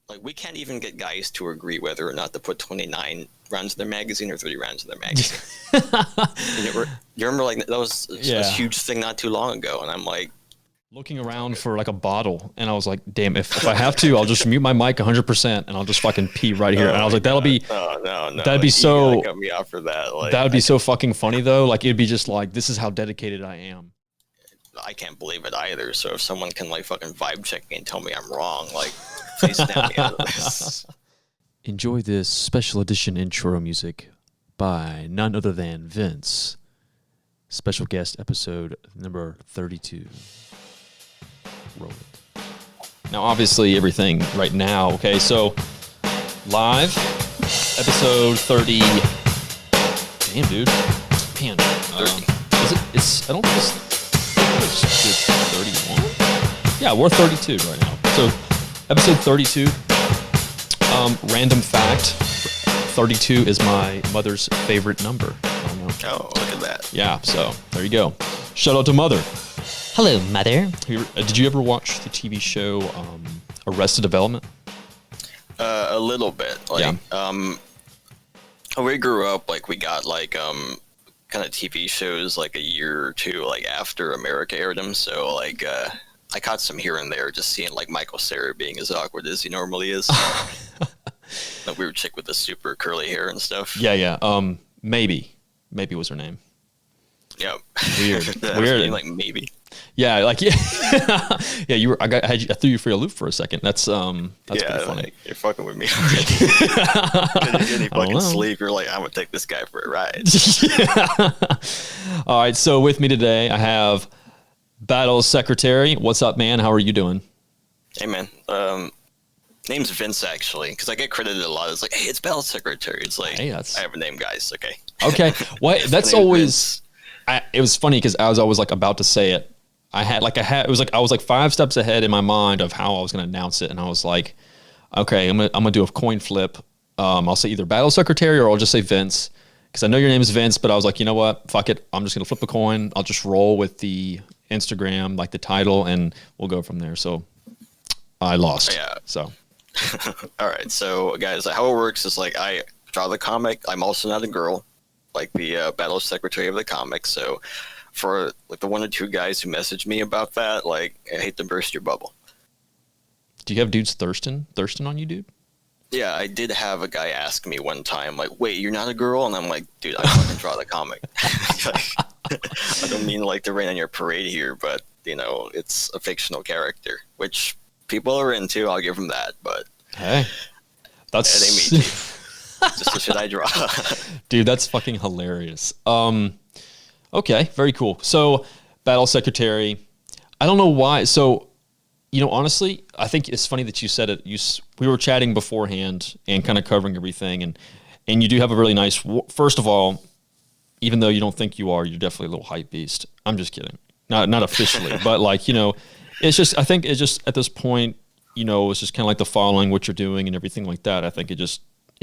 Like, we can't even get guys to agree whether or not to put 29 rounds in their magazine or 30 rounds in their magazine. You remember, like, that was a huge thing not too long ago, and I'm like, looking around for like a bottle, and I was like, damn, if I have to, I'll just mute my mic 100% and I'll just fucking pee right here. And I was like, that'll be that'd be so cut me off for that. Like, that would be so fucking funny though. Like, it'd be just like, this is how dedicated I am. I can't believe it either. So if someone can like fucking vibe check me and tell me I'm wrong, like, please snap me out of this. Enjoy this special edition intro music by none other than Vince. Special guest episode number 32. Roll it. Now, obviously, everything right now. Okay, so live episode 30. Damn, dude. Man, is it? It's. I don't think it's 31. Yeah, we're 32 right now. So, episode 32. Random fact: 32 is my mother's favorite number. I don't know. Oh, look at that. Yeah. So there you go. Shout out to Mother. Hello, Mother. Did you ever watch the TV show Arrested Development? A little bit. Like, we grew up, like, we got, like, kind of TV shows, like, a year or two, like, after America aired them. So, like, I caught some here and there, just seeing, like, Michael Cera being as awkward as he normally is. That weird chick with the super curly hair and stuff. Yeah. Maybe was her name. Yep. Weird. Weird. Like, maybe. Yeah, like, yeah. Yeah, you were. I threw you for a loop for a second. That's pretty funny. Like, you're fucking with me already. Couldn't get any fucking sleep. You're like, I'm gonna take this guy for a ride. Yeah. All right. So with me today, I have Battle Secretary. What's up, man? How are you doing? Hey, man. Name's Vince, actually, because I get credited a lot. It's like, hey, it's Battle Secretary. It's like, hey, I have a name, guys. Okay. Okay. What? That's always. It was funny because as I was like about to say it, I was like 5 steps ahead in my mind of how I was going to announce it, and I was like, okay, I'm gonna do a coin flip. I'll say either Battle Secretary or I'll just say Vince because I know your name is Vince, but I was like, you know what? Fuck it. I'm just gonna flip a coin. I'll just roll with the Instagram, like the title, and we'll go from there. So I lost. Yeah. So. All right. So, guys, how it works is like I draw the comic. I'm also not a girl, like the Battle Secretary of the comic. So, for like the 1 or 2 guys who messaged me about that, like, I hate to burst your bubble. Do you have dudes thirsting on you, dude? Yeah, I did have a guy ask me one time, like, wait, you're not a girl? And I'm like, dude, I fucking draw the comic. I don't mean like to rain on your parade here, but, you know, it's a fictional character, which people are into. I'll give them that, but hey, that's it ain't me, just the shit I draw. Dude, that's fucking hilarious. Okay, very cool. So, Battle Secretary, I don't know why. So, you know, honestly, I think it's funny that you said it. We were chatting beforehand and kind of covering everything, and you do have a really nice. First of all, even though you don't think you are, you're definitely a little hype beast. I'm just kidding, not officially, but like, you know, it's just. I think it's just at this point, you know, it's just kind of like the following what you're doing and everything like that. I think it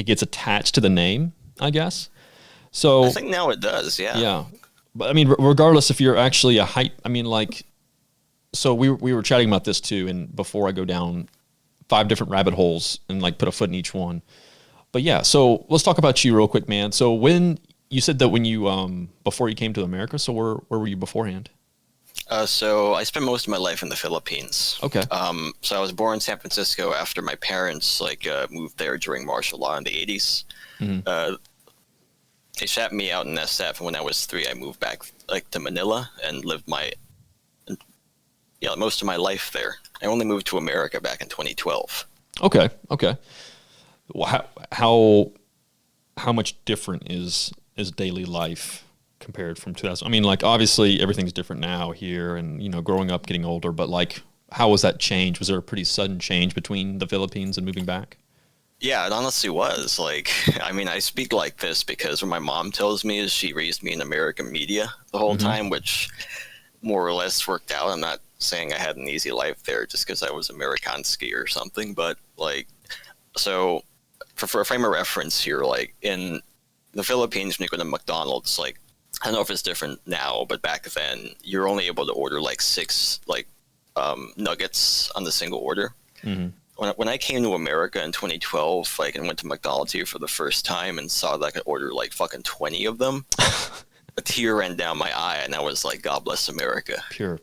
gets attached to the name, I guess. So I think now it does, yeah. Yeah. But I mean, regardless if you're actually a hype, I mean, like, so we were chatting about this too, and before I go down 5 different rabbit holes and like put a foot in each one. But yeah, so let's talk about you real quick, man. So when you said that when you before you came to America, so where were you beforehand? So I spent most of my life in the Philippines. Okay. So I was born in San Francisco after my parents moved there during martial law in the 80s. Mm-hmm. They shot me out in SF, and when I was 3, I moved back to Manila and lived most of my life there. I only moved to America back in 2012. Okay. Well, how much different is daily life compared from 2000? I mean, like, obviously everything's different now here, and, you know, growing up, getting older, but like, how was that change? Was there a pretty sudden change between the Philippines and moving back? Yeah, it honestly was. Like, I mean, I speak like this because what my mom tells me is she raised me in American media the whole time, which more or less worked out. I'm not saying I had an easy life there just because I was Amerikansky or something, but like, so for a frame of reference here, like in the Philippines, when you go to McDonald's, like, I don't know if it's different now, but back then you're only able to order like 6 nuggets on the single order. when I came to America in 2012, like, and went to McDonald's here for the first time and saw that I could order like fucking 20 of them, a tear ran down my eye, and I was like, God bless America. Pure.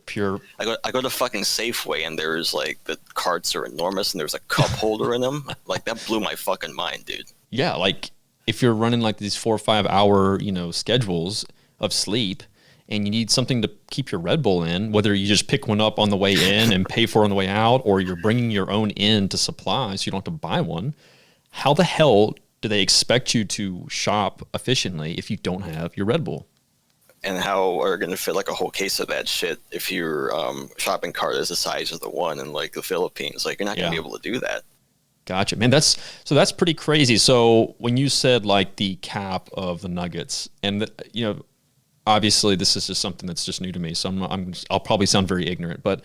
I go to fucking Safeway, and there's like the carts are enormous, and there's a cup holder in them. Like, that blew my fucking mind, dude. Yeah, like if you're running like these 4 or 5 hour, schedules of sleep, and you need something to keep your Red Bull in, whether you just pick one up on the way in and pay for it on the way out, or you're bringing your own in to supply so you don't have to buy one, how the hell do they expect you to shop efficiently if you don't have your Red Bull? And how are going to fit like a whole case of that shit if your shopping cart is the size of the one in like the Philippines? Like, you're not going to be able to do that. Gotcha, man. That's pretty crazy. So when you said like the cap of the nuggets, and obviously this is just something that's just new to me, so I'll probably sound very ignorant, but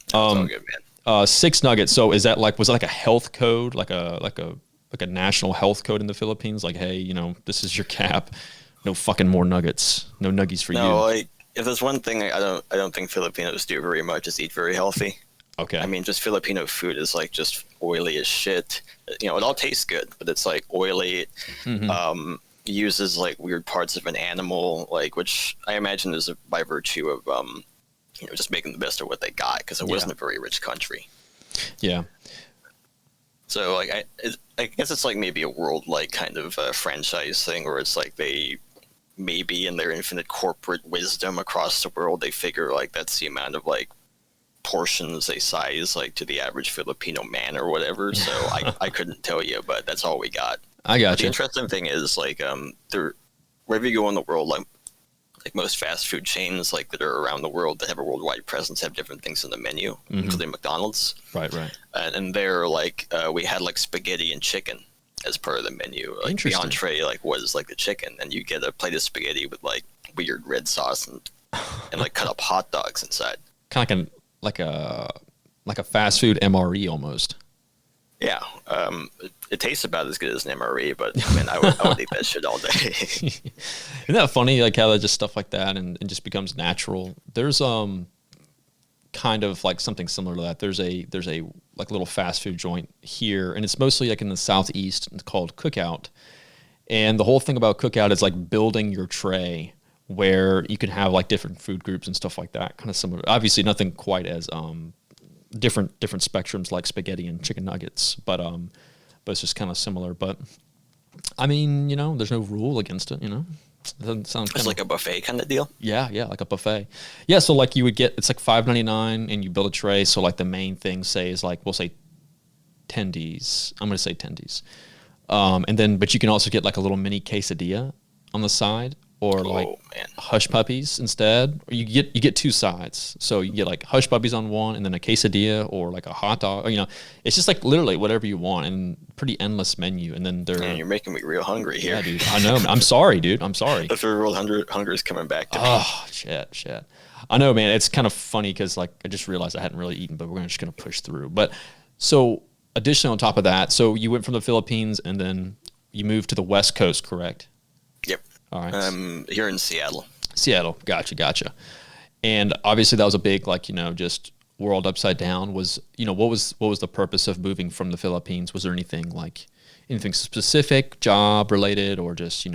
It's all good, man. 6 nuggets. So was it like a health code, like a national health code in the Philippines? Like, hey, this is your cap. No fucking more nuggets. No nuggies for you. No, like, if there's one thing I don't think Filipinos do very much is eat very healthy. Okay. I mean, just Filipino food is like just oily as shit. It all tastes good, but it's like oily. Mm-hmm. Uses like weird parts of an animal, like, which I imagine is by virtue of just making the best of what they got, because it wasn't a very rich country. Yeah. So like I guess it's like maybe a world like kind of franchise thing, where it's like they maybe in their infinite corporate wisdom across the world, they figure like that's the amount of like portions they size like to the average Filipino man or whatever. So I couldn't tell you, but that's all we got. I got The you. interesting thing is like wherever you go in the world, like most fast food chains like that are around the world that have a worldwide presence have different things in the menu, including McDonald's. Right. And they're like we had like spaghetti and chicken as part of the menu. Like the entree like was like the chicken, and you get a plate of spaghetti with like weird red sauce and like cut up hot dogs inside. Kind of like a fast food MRE almost. Yeah, it tastes about as good as an MRE, but man, I would eat that shit all day. Isn't that funny? Like how that just stuff like that and just becomes natural. There's kind of like something similar to that. There's a like little fast food joint here, and it's mostly like in the southeast. It's called Cookout, and the whole thing about Cookout is like building your tray where you can have like different food groups and stuff like that. Kind of similar. Obviously, nothing quite as different spectrums like spaghetti and chicken nuggets, but it's just kind of similar. But I mean, there's no rule against it. It doesn't sound It's like a buffet kind of deal. Yeah, like a buffet. Yeah, so like you would get, it's like $5.99 and you build a tray. So like the main thing is like, we'll say tendies. I'm going to say tendies. And then, but you can also get like a little mini quesadilla on the side, or like hush puppies instead. Or you get 2 sides. So you get like hush puppies on one, and then a quesadilla or like a hot dog. Or, it's just like literally whatever you want, and pretty endless menu. And then Man, you're making me real hungry here. Yeah, dude. I know. I'm sorry, dude. I'm sorry. The real hunger is coming back to me. Oh, shit. I know, man. It's kind of funny because like I just realized I hadn't really eaten, but we're just gonna push through. But so additionally on top of that, so you went from the Philippines and then you moved to the West Coast, correct? Yep. All right. Here in Seattle. Gotcha. And obviously that was a big like just world upside down. Was what was the purpose of moving from the Philippines? Was there anything specific, job related, or just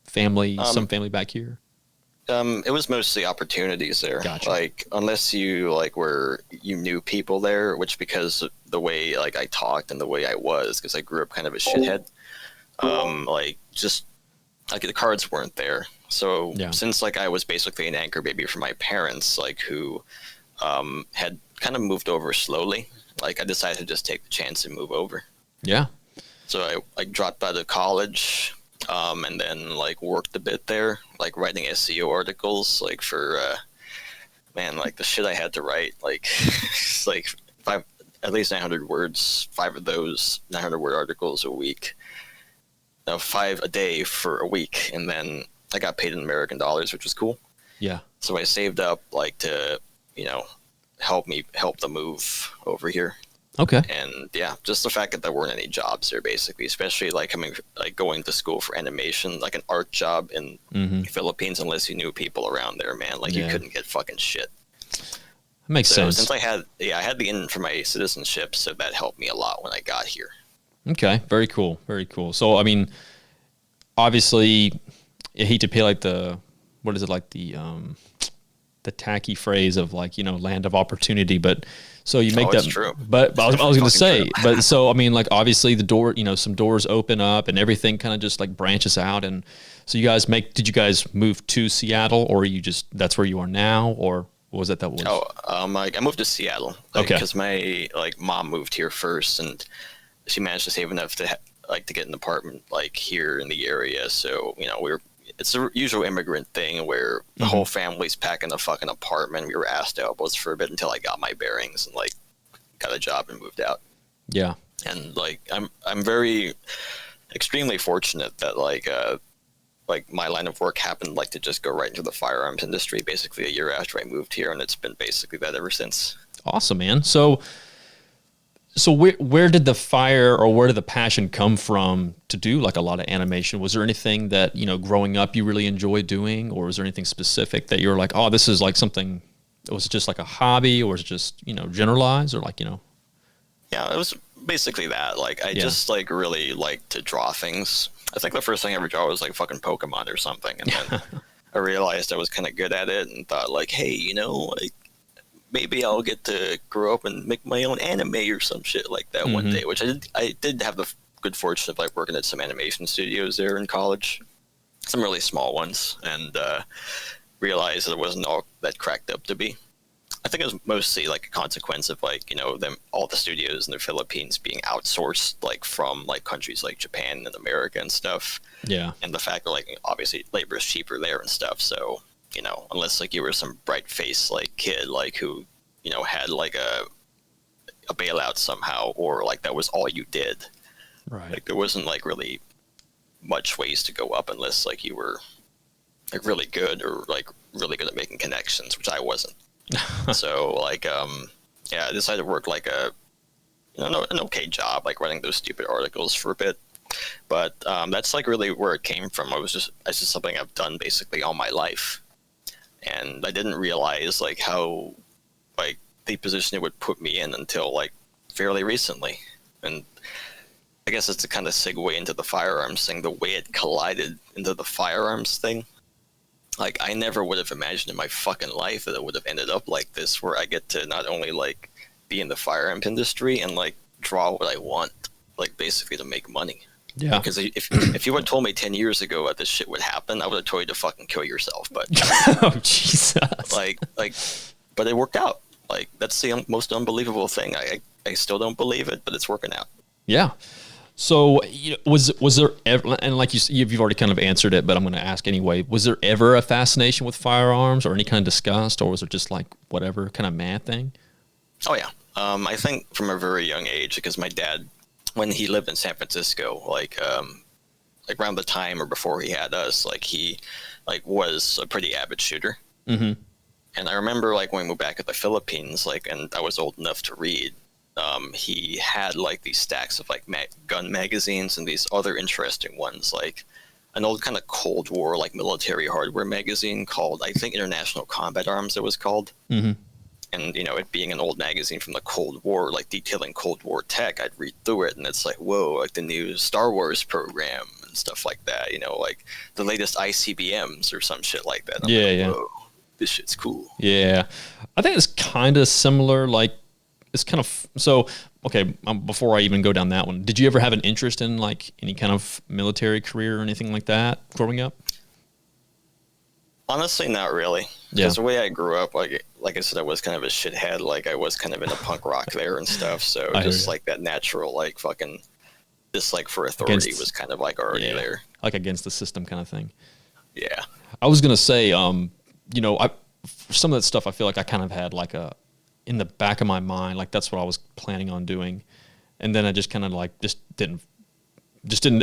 family, some family back here? It was mostly opportunities there. Gotcha. Like, unless you you knew people there, which because of the way like I talked and the way I was, because I grew up kind of a shithead. Like the cards weren't there. So since like I was basically an anchor baby for my parents, like who had kind of moved over slowly, like I decided to just take the chance and move over. Yeah. So I dropped out of college. And then like worked a bit there, like writing SEO articles, like for like the shit I had to write, like it's like at least 900 words, 5 of those 900-word articles a week, 5 a day for a week, and then I got paid in American dollars, which was cool. Yeah. So I saved up like to help the move over here. Okay. And yeah, just the fact that there weren't any jobs there, basically, especially like going to school for animation, like an art job in Philippines, unless you knew people around there, man, like you couldn't get fucking shit. makes So sense. since I had the in for my citizenship, so that helped me a lot when I got here. Okay, very cool, very cool. So, I mean, obviously, I hate to pay like what is it, like the tacky phrase of like, land of opportunity, but so you make that It's true. but I was going to say, Fucking but so I mean, like, obviously the door, some doors open up and everything kind of just like branches out. And so did you guys move to Seattle, or that's where you are now, or what was that was? I moved to Seattle. Okay. Because my mom moved here first, and she managed to save enough to to get an apartment like here in the area. So it's a usual immigrant thing where the whole family's packing a fucking apartment. We were asked to help us for a bit until I got my bearings and got a job and moved out. Yeah. And I'm very extremely fortunate that my line of work happened to just go right into the firearms industry basically a year after I moved here, and it's been basically that ever since. Awesome, man. So where did the fire, or where did the passion come from to do like a lot of animation? Was there anything that, growing up you really enjoyed doing, or was there anything specific that you were like, oh, this is like something, was it just like a hobby, or was it just, generalized, or Yeah, it was basically that. I just really like to draw things. I think the first thing I ever drew was fucking Pokemon or something, and then I realized I was kind of good at it and thought hey, maybe I'll get to grow up and make my own anime or some shit like that one day, which I did have the good fortune of working at some animation studios there in college, some really small ones, and realized that it wasn't all that cracked up to be. I think it was mostly a consequence of them, all the studios in the Philippines being outsourced from countries like Japan and America and stuff. Yeah. And the fact that obviously labor is cheaper there and stuff, so unless you were some bright-faced kid who had a bailout somehow, or that was all you did. Right. There wasn't really much ways to go up unless you were really good, or really good at making connections, which I wasn't. So I decided to work an okay job writing those stupid articles for a bit. But that's really where it came from. It's just something I've done basically all my life. And I didn't realize how the position it would put me in until fairly recently. And I guess it's to kind of segue into the firearms thing, the way it collided into the firearms thing. I never would have imagined in my fucking life that it would have ended up like this, where I get to not only be in the firearms industry and draw what I want, basically to make money. Yeah. Because if you would have told me 10 years ago that this shit would happen, I would have told you to fucking kill yourself. But Oh, Jesus. but it worked out. That's the most unbelievable thing. I still don't believe it, but it's working out. Yeah. So was there ever, and you've already kind of answered it, but I'm going to ask anyway, was there ever a fascination with firearms, or any kind of disgust, or was it just whatever kind of mad thing? Oh yeah. I think from a very young age, because my dad, when he lived in San Francisco, around the time or before he had us, he was a pretty avid shooter. Mm-hmm. And I remember when we moved back to the Philippines, and I was old enough to read, he had these stacks of gun magazines and these other interesting ones, an old kind of Cold War military hardware magazine called, I think, International Combat Arms it was called. Mm-hmm. And it being an old magazine from the Cold War, detailing Cold War tech, I'd read through it and it's whoa, the new Star Wars program and stuff like that, the latest ICBMs or some shit like that. Yeah. Whoa, this shit's cool. Yeah. I think it's kind of similar, it's kind of, so, okay, before I even go down that one, did you ever have an interest in any kind of military career or anything like that growing up? Honestly, not really. Yeah. Because the way I grew up, like I said, I was kind of a shithead. I was kind of into punk rock there and stuff. So just that natural, fucking dislike for authority was kind of already there. Against the system kind of thing. Yeah. I was going to say, some of that stuff I feel I kind of had in the back of my mind, that's what I was planning on doing. And then I just kind of just didn't,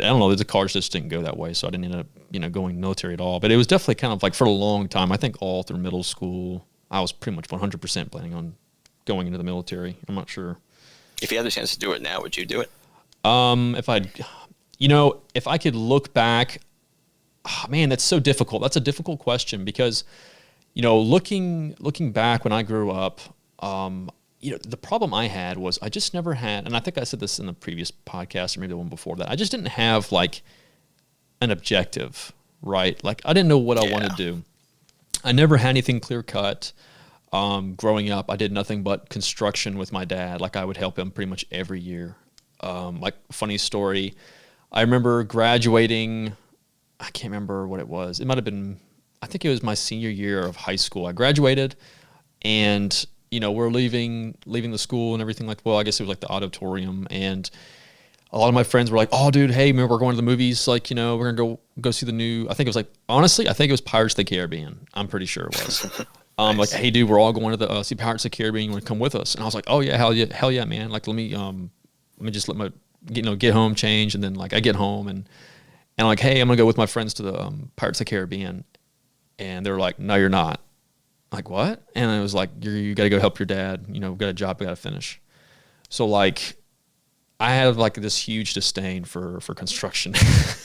I don't know, the cards just didn't go that way. So I didn't end up, going military at all. But it was definitely kind of for a long time, I think all through middle school, I was pretty much 100% planning on going into the military. I'm not sure. If you had the chance to do it now, would you do it? If I could look back, man, that's so difficult. That's a difficult question because, looking back when I grew up, The problem I had was I just never had, and I think I said this in the previous podcast or maybe the one before that, I just didn't have like an objective, right? Like I didn't know what I wanted to do. I never had anything clear cut. Growing up, I did nothing but construction with my dad. Like I would help him pretty much every year. Like funny story, I remember graduating. I can't remember what it was. It might have been, I think it was my senior year of high school. I graduated, and we're leaving the school and everything. Like, well, I guess it was like the auditorium, and a lot of my friends were like, "Oh, dude, hey, remember we're going to the movies? Like, we're gonna go see the new." I think it was like, honestly, I think it was Pirates of the Caribbean. I'm pretty sure it was. Nice. Like, hey, dude, we're all going to the see Pirates of the Caribbean. You want to come with us? And I was like, "Oh yeah, hell yeah, man! Like, let me just let my get home, change, and then like I get home and like, hey, I'm gonna go with my friends to the Pirates of the Caribbean." And they were like, "No, you're not." Like, what? And it was like, you got to go help your dad. We've got a job we got to finish. So like, I had like this huge disdain for construction.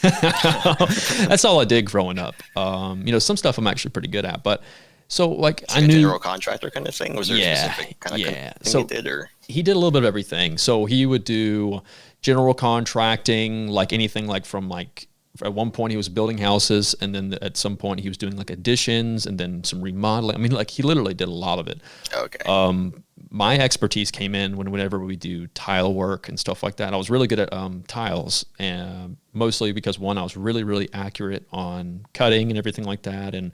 That's all I did growing up. Some stuff I'm actually pretty good at, but so like I knew general contractor kind of thing. Was there a specific kind of thing so he did, or he did a little bit of everything. So he would do general contracting, like anything like from like. At one point he was building houses, and then at some point he was doing like additions and then some remodeling. I mean, like he literally did a lot of it. Okay. My expertise came in whenever we do tile work and stuff like that. I was really good at tiles, and mostly because one, I was really, really accurate on cutting and everything like that. And,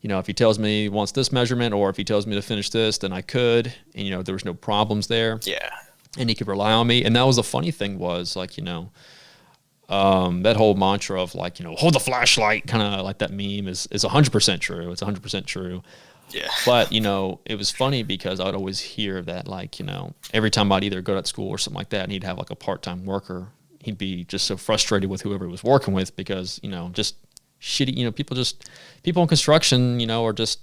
if he tells me he wants this measurement, or if he tells me to finish this, then I could, and there was no problems there. Yeah. And he could rely on me. And that was the funny thing was like, that whole mantra of like, hold the flashlight, kind of like that meme is 100% true. It's 100% true. Yeah. But, it was funny because I'd always hear that like, every time I'd either go to school or something like that and he'd have like a part-time worker, he'd be just so frustrated with whoever he was working with because, just shitty, people in construction, are just,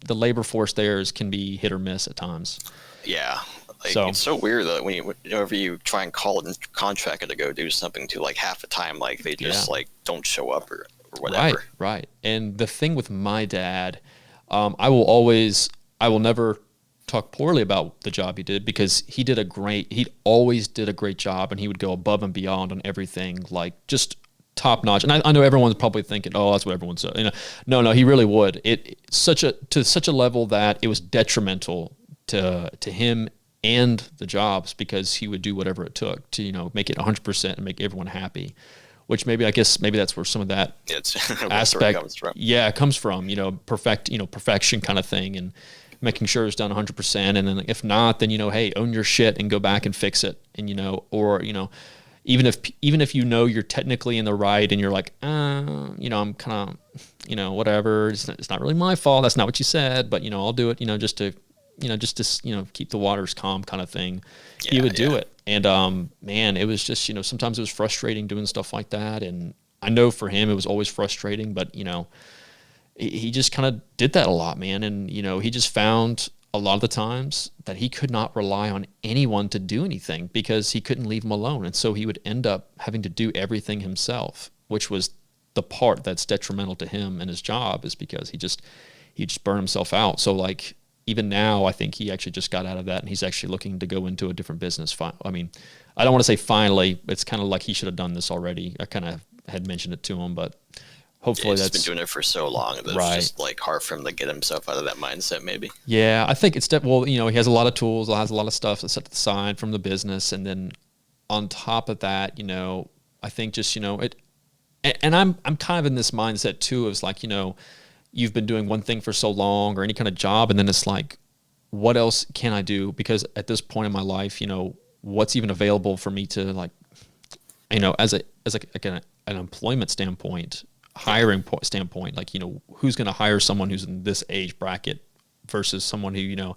the labor force there can be hit or miss at times. Yeah. It's so weird that whenever you try and call a contractor to go do something to like half the time, like they just like don't show up or whatever. Right. And the thing with my dad, I will never talk poorly about the job he did because he always did a great job, and he would go above and beyond on everything, like just top notch. And I know everyone's probably thinking, oh, that's what everyone said. No, he really would. To such a level that it was detrimental to him and the jobs, because he would do whatever it took to, make it 100% and make everyone happy, which maybe that's where some of that aspect comes from. Yeah, it comes from, perfection kind of thing, and making sure it's done 100%. And then if not, then, hey, own your shit and go back and fix it. And, even if you're technically in the right and you're like, I'm kind of, whatever, it's not really my fault. That's not what you said, but, I'll do it, just to keep the waters calm kind of thing. Yeah, he would do it. And, man, it was just, sometimes it was frustrating doing stuff like that. And I know for him, it was always frustrating, but, he just kind of did that a lot, man. And, he just found a lot of the times that he could not rely on anyone to do anything because he couldn't leave him alone. And so he would end up having to do everything himself, which was the part that's detrimental to him and his job, is because he just burned himself out. So like, even now, I think he actually just got out of that, and he's actually looking to go into a different business. I mean, I don't want to say finally. It's kind of like he should have done this already. I kind of had mentioned it to him, but hopefully he's been doing it for so long that it's just like hard for him to get himself out of that mindset, maybe. Yeah, I think it's he has a lot of tools, has a lot of stuff that's set to the side from the business, and then on top of that, I think just it. And I'm kind of in this mindset too, of like, you've been doing one thing for so long or any kind of job, and then it's like, what else can I do? Because at this point in my life, what's even available for me to like, as an employment standpoint, hiring standpoint, like, who's going to hire someone who's in this age bracket versus someone who,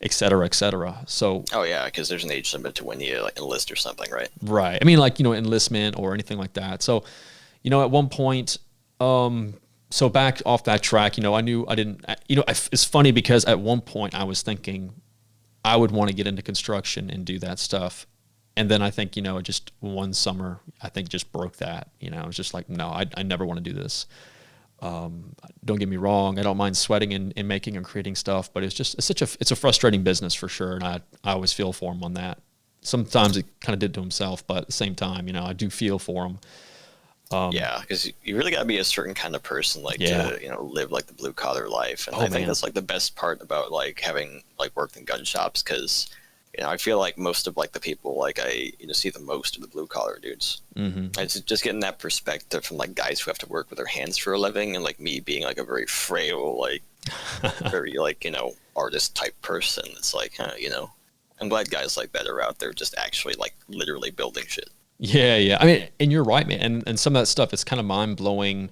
et cetera, et cetera. So, oh yeah, because there's an age limit to when you like enlist or something, right? Right. I mean, like, enlistment or anything like that. So, at one point, so back off that track, I knew I didn't, it's funny because at one point I was thinking I would want to get into construction and do that stuff. And then I think, just one summer, I think just broke that, I was just like, no, I never want to do this. Don't get me wrong, I don't mind sweating and making and creating stuff, but it's a frustrating business for sure, and I always feel for him on that. Sometimes it kind of did to himself, but at the same time, I do feel for him. Yeah, because you really gotta be a certain kind of person, like to live like the blue collar life, and I think that's like the best part about like having like worked in gun shops, because I feel like most of like the people like I see the most of the blue collar dudes. Mm-hmm. It's just getting that perspective from like guys who have to work with their hands for a living, and like me being like a very frail, like very like artist type person. It's like I'm glad guys like that are out there just actually like literally building shit. Yeah. I mean, and you're right, man. And some of that stuff, it's kind of mind blowing,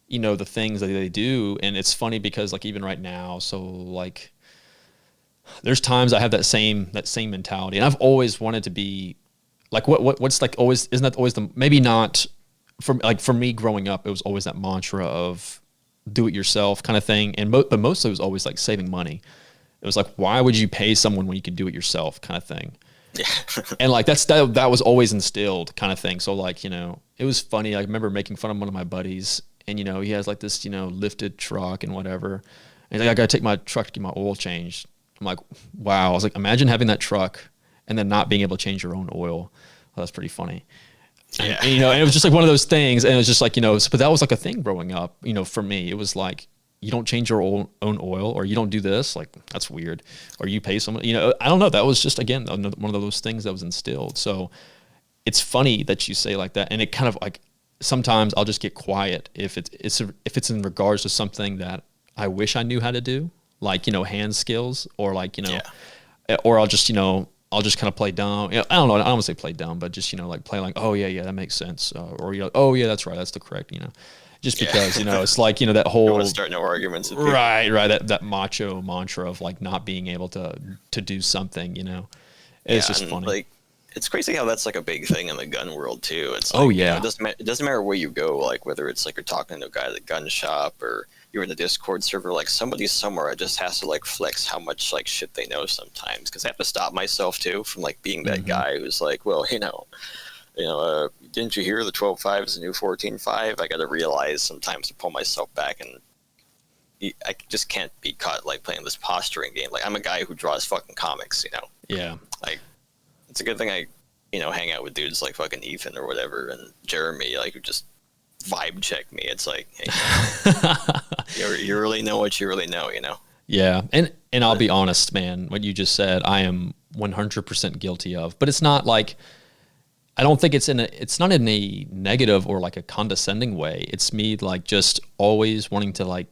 the things that they do. And it's funny because like even right now, so like there's times I have that same mentality, and I've always wanted to be like, what's like always, isn't that always maybe not for me growing up, it was always that mantra of do it yourself kind of thing. But mostly it was always like saving money. It was like, why would you pay someone when you can do it yourself kind of thing. Yeah. And like that was always instilled kind of thing. So like, it was funny. I remember making fun of one of my buddies, and he has like this, lifted truck and whatever. And he's like, I gotta take my truck to get my oil changed. I'm like, wow. I was like, imagine having that truck and then not being able to change your own oil. Well, that's pretty funny. Yeah. And it was just like one of those things. And it was just like, but that was like a thing growing up, for me. It was like, you don't change your own oil, or you don't do this. Like, that's weird. Or you pay someone, I don't know. That was just, again, one of those things that was instilled. So it's funny that you say like that. And it kind of like, sometimes I'll just get quiet if it's in regards to something that I wish I knew how to do, like, hand skills, or like, or I'll just kind of play dumb. I don't know. I don't want to say play dumb, but just, like play like, oh yeah, that makes sense. Or oh yeah, that's right. That's the correct, just because, it's like, that whole, don't want to start no arguments with people. Right. That macho mantra of like not being able to do something, it's just funny. Like, it's crazy how that's like a big thing in the gun world too. It's like, oh yeah. It doesn't matter where you go, like whether it's like you're talking to a guy at a gun shop or you're in the Discord server, like somebody somewhere just has to like flex how much like shit they know sometimes, because I have to stop myself too from like being that guy who's like, well, didn't you hear the 12.5 is the new 14.5? I got to realize sometimes to pull myself back, and I just can't be caught like playing this posturing game. Like, I'm a guy who draws fucking comics, Yeah. Like, it's a good thing I, hang out with dudes like fucking Ethan or whatever, and Jeremy, like, who just vibe check me. It's like, hey, you really know what you really know, Yeah. And I'll be honest, man, what you just said, I am 100% guilty of, but it's not like, I don't think it's not in a negative or like a condescending way. It's me like just always wanting to like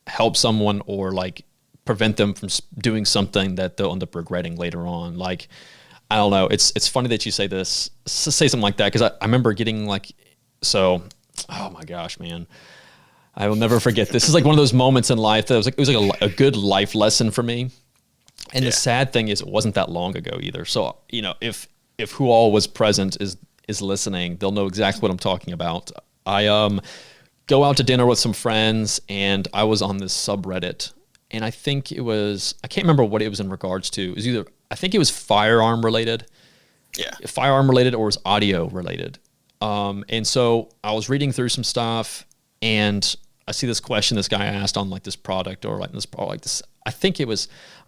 help someone or like prevent them from doing something that they'll end up regretting later on. Like, I don't know. It's funny that you say something like that, because I remember getting like, oh my gosh, man. I will never forget. This is like one of those moments in life that it was like a good life lesson for me. And the sad thing is, it wasn't that long ago either. So, if who all was present is listening, they'll know exactly what I'm talking about. I go out to dinner with some friends, and I was on this subreddit, and I think I can't remember what it was in regards to. It was I think it was firearm related. Yeah. Firearm related, or it was audio related. And so I was reading through some stuff, and I see this question this guy asked on like this product, or like this product, like this. I'm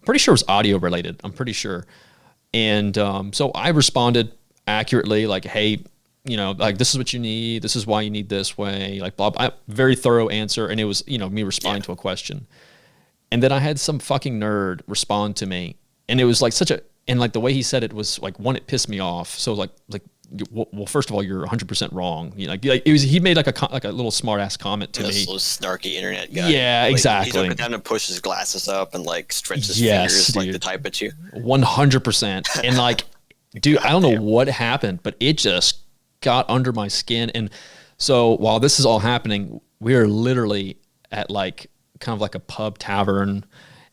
pretty sure it was audio related. I'm pretty sure. And so I responded accurately, like, hey, like, this is what you need. This is why you need this way. Like, blah, blah. Very thorough answer. And it was, me responding to a question. And then I had some fucking nerd respond to me. And it was like and like the way he said it was like, one, it pissed me off. So like, well, first of all, you're 100% wrong. He made like a little smart ass comment to me. This little snarky internet guy. Yeah, like, exactly. He took the time to push his glasses up and like stretch his fingers like to type at you. 100%. And like, dude, I don't know what happened, but it just got under my skin. And so while this is all happening, we are literally at like kind of like a pub tavern,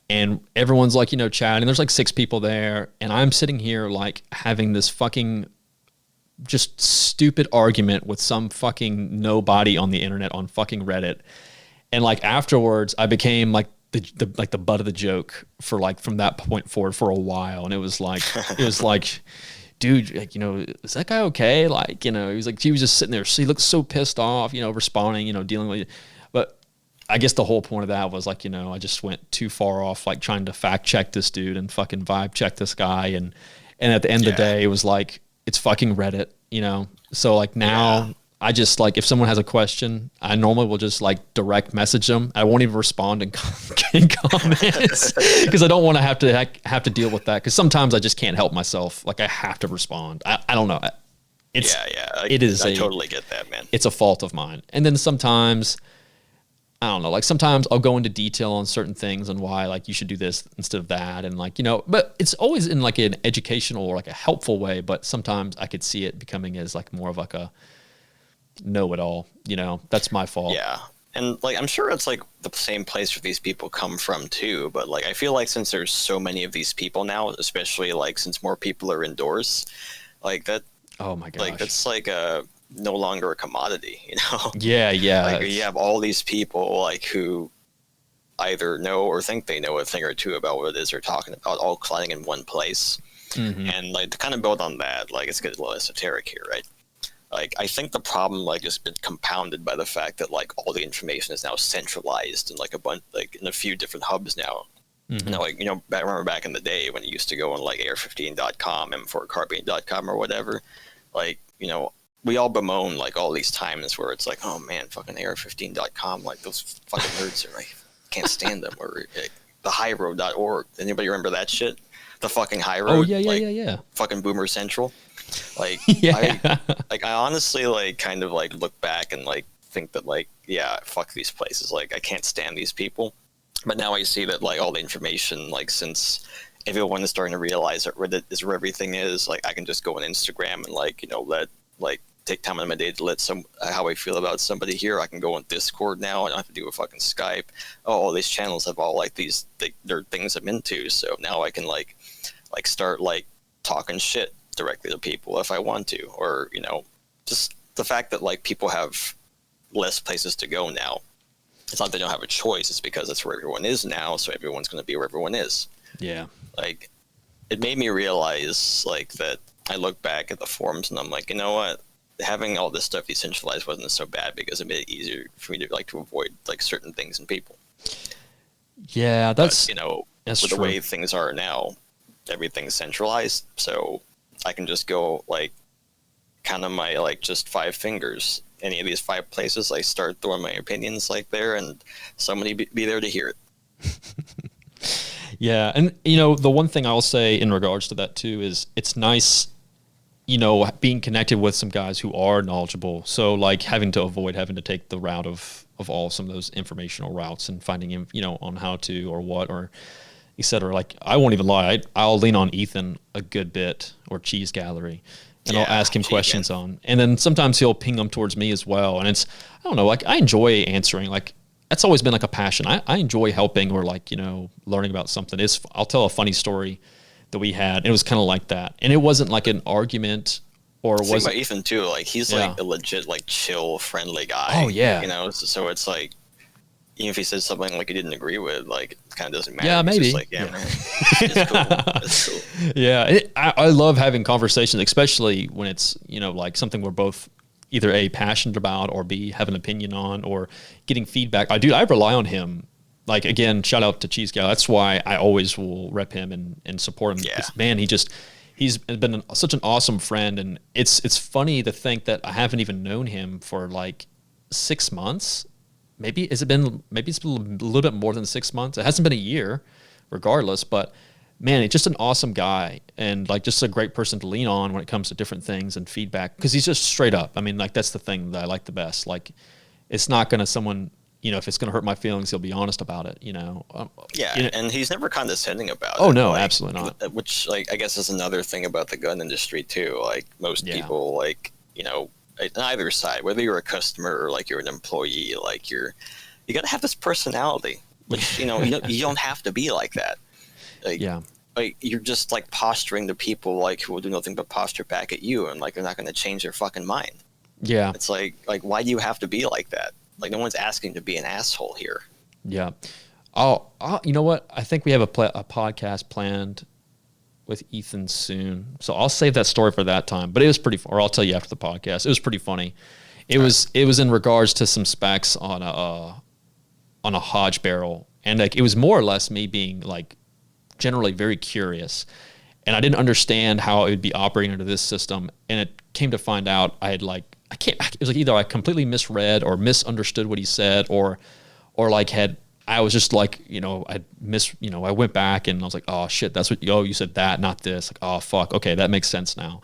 and everyone's like, chatting. There's like 6 people there, and I'm sitting here like having this fucking just stupid argument with some fucking nobody on the internet on fucking Reddit. And like afterwards, I became like the butt of the joke for like from that point forward for a while. And it was like dude, like, is that guy okay? Like, he was just sitting there. He looked so pissed off, responding, dealing with it. But I guess the whole point of that was like, I just went too far off, like trying to fact check this dude and fucking vibe check this guy. And at the end of the day, it was like, it's fucking Reddit, So like now I just like, if someone has a question, I normally will just like direct message them. I won't even respond in comments because I don't want to have to deal with that. Cause sometimes I just can't help myself. Like I have to respond. I don't know. I totally get that, man. It's a fault of mine. And then sometimes, I don't know, like sometimes I'll go into detail on certain things and why like you should do this instead of that. And like, but it's always in like an educational or like a helpful way. But sometimes I could see it becoming as like more of like a know-it-all, that's my fault. Yeah. And like, I'm sure it's like the same place where these people come from too. But like, I feel like since there's so many of these people now, especially like since more people are indoors, like that. Oh my gosh. Like that's like no longer a commodity, Yeah. Like you have all these people like who either know or think they know a thing or two about what it is they're talking about, all colliding in one place. Mm-hmm. And like to kind of build on that, like it's getting a little esoteric here, right? Like I think the problem like has been compounded by the fact that like all the information is now centralized in like a bunch, like in a few different hubs now. Mm-hmm. Like I remember back in the day when it used to go on like AR-15.com, M4Carbine.com or whatever. Like we all bemoan like all these times where it's like, oh man, fucking AR-15.com, like those fucking nerds are like, can't stand them. Or like, the highroad.org. Anybody remember that shit? The fucking high road. Oh yeah. Fucking Boomer Central. Like I honestly like kind of like look back and like think that like, yeah, fuck these places. Like I can't stand these people. But now I see that like all the information, like since everyone is starting to realize that Reddit is where everything is, like I can just go on Instagram and like, let like take time out of my day to let how I feel about somebody here. I can go on Discord now. I don't have to do a fucking Skype. Oh, all these channels have all like these, they're things I'm into. So now I can like start like talking shit directly to people if I want to, or, just the fact that like people have less places to go now. It's not that they don't have a choice. It's because that's where everyone is now. So everyone's going to be where everyone is. Yeah. Like it made me realize like that I look back at the forums and I'm like, you know what? Having all this stuff decentralized wasn't so bad because it made it easier for me to like to avoid like certain things and people. Yeah, that's that's with true. The way things are now, everything's centralized. So I can just go like kind of my like just 5 fingers. Any of these 5 places, I start throwing my opinions like there, and somebody be there to hear it. Yeah, and the one thing I'll say in regards to that too is it's nice, being connected with some guys who are knowledgeable. So like having to avoid having to take the route of all some of those informational routes and finding on how to or what or et cetera. Like I won't even lie, I'll lean on Ethan a good bit, or Cheese Gallery. And I'll ask him questions on, and then sometimes he'll ping them towards me as well. And it's, I don't know, like I enjoy answering. Like that's always been like a passion. I enjoy helping or like, learning about something. I'll tell a funny story that we had. It was kind of like that. And it wasn't like an argument or was about Ethan too. Like he's like a legit, like chill, friendly guy. Oh yeah. So it's like, even if he says something like he didn't agree with, like it kind of doesn't matter. Yeah, maybe. Just like, man, it's cool. It's cool. Yeah, I love having conversations, especially when it's like something we're both either A, passionate about, or B, have an opinion on, or getting feedback. I rely on him. Like again, shout out to Cheese Gal. That's why I always will rep him and support him. Yeah. Man, he's been such an awesome friend, and it's funny to think that I haven't even known him for like 6 months. Maybe it's been a little bit more than 6 months. It hasn't been a year, regardless. But man, he's just an awesome guy and like just a great person to lean on when it comes to different things and feedback. Because he's just straight up. I mean, like that's the thing that I like the best. Like, it's not gonna if it's gonna hurt my feelings, he'll be honest about it. And he's never condescending about it. Oh no, like, absolutely not. Which like I guess is another thing about the gun industry too. Like most people, like on either side, whether you're a customer or like you're an employee, like you got to have this personality, which you don't have to be like that. Like you're just like posturing to people like who will do nothing but posture back at you, and like they're not going to change their fucking mind. Yeah, it's like why do you have to be like that? Like no one's asking to be an asshole here. Yeah. You know what? I think we have a podcast planned with Ethan soon, so I'll save that story for that time. But it was pretty, or I'll tell you after the podcast. It was pretty funny. It was in regards to some specs on on a Hodge barrel, and like it was more or less me being like generally very curious, and I didn't understand how it would be operating under this system, and it came to find out it was like either I completely misread or misunderstood what he said, or like I was just like, I went back and I was like, oh shit, that's what, you said that, not this. Like, oh fuck, okay, that makes sense now.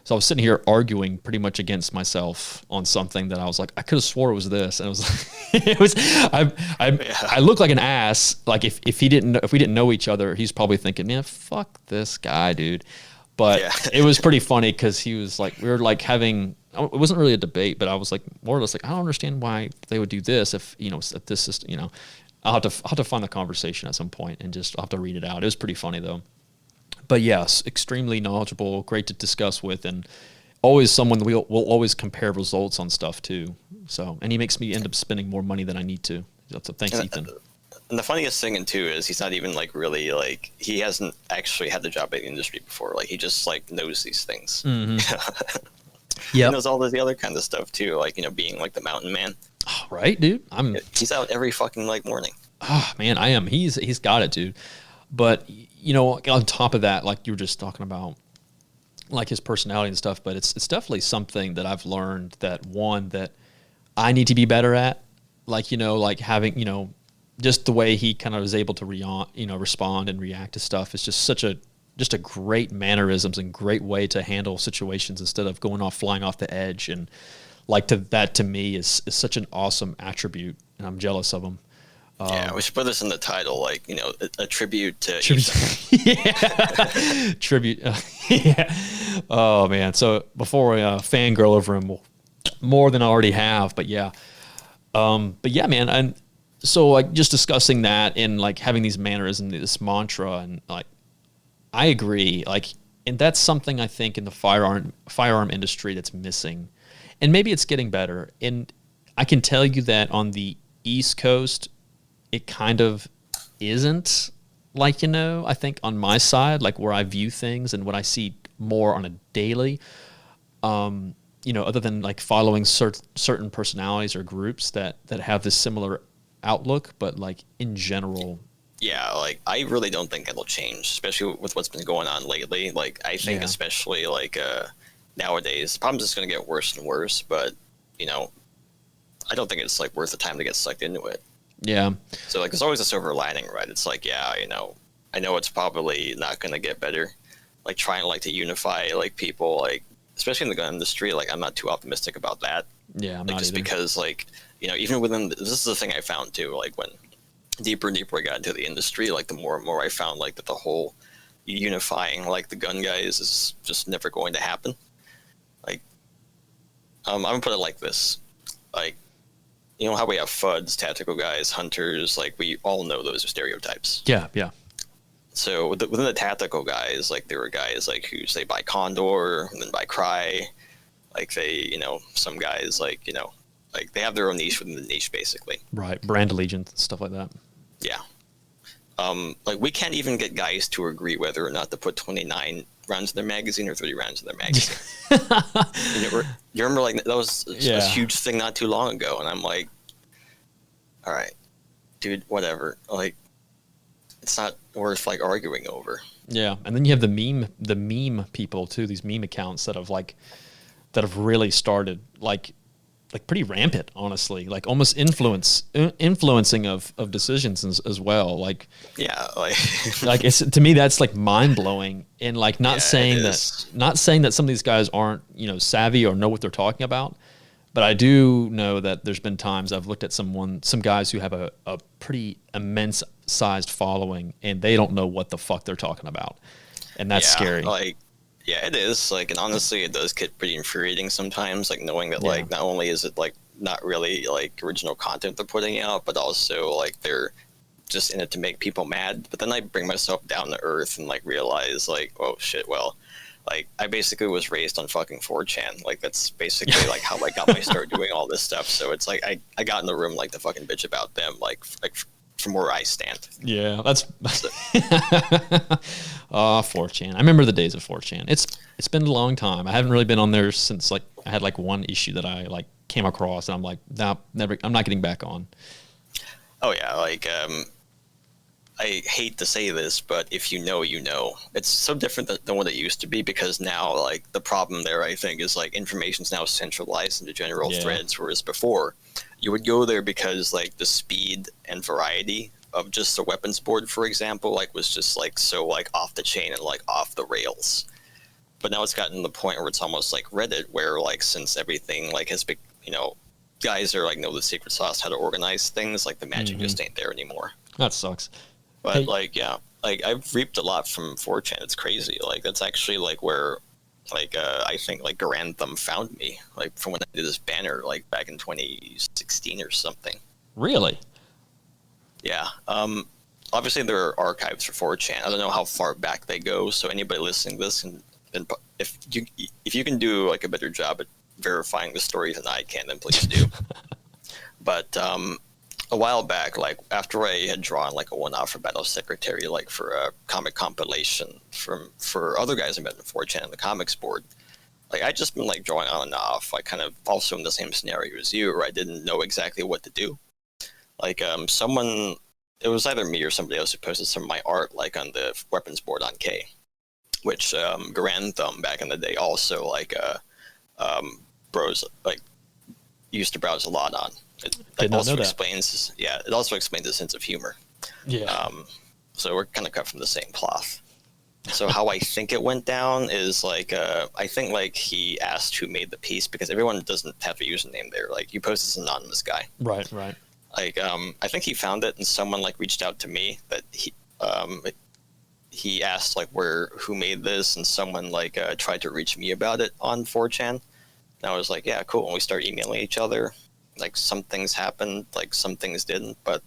So I was sitting here arguing pretty much against myself on something that I was like, I could have swore it was this, and it was, I looked like an ass. Like if we didn't know each other, he's probably thinking, man, fuck this guy, dude. But it was pretty funny because he was like, we were like having, it wasn't really a debate, but I was like more or less like, I don't understand why they would do this if if this is I'll have to find the conversation at some point and just I'll have to read it out. It was pretty funny though. But yes, extremely knowledgeable, great to discuss with, and always someone that we'll always compare results on stuff too. So, and he makes me end up spending more money than I need to. So thanks, Ethan. And the funniest thing too is he's not even like really like, he hasn't actually had the job in the industry before. Like he just like knows these things. Mm-hmm. He knows all the other kind of stuff too, like being like the mountain man. Oh, right, dude. He's out every fucking like morning. Oh man, I am. He's got it, dude. But on top of that, like you were just talking about, like his personality and stuff. But it's definitely something that I've learned that I need to be better at. Like like having just the way he kind of is able to respond and react to stuff is just just a great mannerisms and great way to handle situations instead of flying off the edge. And like that to me is such an awesome attribute, and I'm jealous of him. Yeah, we should put this in the title, like a tribute to yeah, tribute. Yeah. Oh man. So before I fangirl over him more than I already have, but yeah, man. And so like just discussing that and like having these mannerisms, this mantra, and like I agree. Like, and that's something I think in the firearm industry that's missing, and maybe it's getting better. And I can tell you that on the East Coast, it kind of isn't like, I think on my side, like where I view things and what I see more on a daily, other than like following certain personalities or groups that have this similar outlook, but like in general. Yeah, like I really don't think it'll change, especially with what's been going on lately. Like I think especially like nowadays, the problem's just going to get worse and worse, but I don't think it's like worth the time to get sucked into it. Yeah. So like, there's always a silver lining, right? It's like, I know it's probably not going to get better. Like trying like to unify like people, like especially in the gun industry, like I'm not too optimistic about that. Yeah, I'm like, not just either. Because like even within this is the thing I found too. Like when deeper and deeper I got into the industry, like the more and more I found like that the whole unifying like the gun guys is just never going to happen. Like I'm gonna put it like this, like. How we have FUDs, tactical guys, hunters, like we all know those are stereotypes. Yeah, yeah. So within the tactical guys, like there were guys like who say buy Condor and then buy Cry. Like they, some guys like, like they have their own niche within the niche basically. Right, brand allegiance and stuff like that. Yeah. Like we can't even get guys to agree whether or not to put 29 rounds in their magazine or 30 rounds in their magazine. You remember like that was a huge thing not too long ago, and I'm like, all right, dude, whatever. Like, it's not worth like arguing over. Yeah, and then you have the meme people too. These meme accounts that have really started like pretty rampant, honestly, like almost influencing of decisions as well. Like, yeah, like like it's, to me, that's like mind blowing. And like not saying that some of these guys aren't, savvy or know what they're talking about. But I do know that there's been times I've looked at some guys who have a pretty immense sized following and they don't know what the fuck they're talking about. And that's scary. Like, yeah, it is. Like, and honestly, it does get pretty infuriating sometimes, like knowing that like not only is it like not really like original content they're putting out, but also like they're just in it to make people mad. But then I bring myself down to earth and like realize like, oh shit, well, like I basically was raised on fucking 4chan. Like that's basically like how I got my start doing all this stuff. So it's like I got in the room like the fucking bitch about them, like from where I stand. Yeah, that's 4chan. I remember the days of 4chan. It's been a long time. I haven't really been on there since like I had like one issue that I like came across, and I'm like, nah, never. I'm not getting back on. Oh yeah, like I hate to say this, but if you know, you know. It's so different than what it used to be because now, like, the problem there, I think, is like information's now centralized into general Yeah. threads, whereas before, you would go there because like the speed and variety of just the weapons board, for example, like was just like so like off the chain and like off the rails. But now it's gotten to the point where it's almost like Reddit, where like since everything like has been, guys are like know the secret sauce how to organize things, like the magic just ain't there anymore. That sucks. But Hey. like, yeah, like I've reaped a lot from 4chan. It's crazy. Like that's actually like where, like I think like Garantham found me. Like from when I did this banner like back in 2016 or something. Really? Yeah. Obviously there are archives for 4chan. I don't know how far back they go. So anybody listening to this and if you can do like a better job at verifying the story than I can, then please do. But a while back, like after I had drawn like a one-off for Battle Secretary, like for a comic compilation for other guys I met in 4chan and the comics board, like I just been like drawing on and off, like kind of also in the same scenario as you, where I didn't know exactly what to do. Like someone, it was either me or somebody else who posted some of my art like on the weapons board on K, which Garantham back in the day also like bros like used to browse a lot on. It Did not also know that. explains, yeah, it also explains the sense of humor. Yeah. So we're kind of cut from the same cloth. So how I think it went down is like I think like he asked who made the piece because everyone doesn't have a username there. Like you post as an anonymous guy. Right. Like I think he found it and someone like reached out to me that he asked like who made this and someone like tried to reach me about it on 4chan. And I was like, yeah, cool. And we start emailing each other. Like some things happened, like some things didn't, but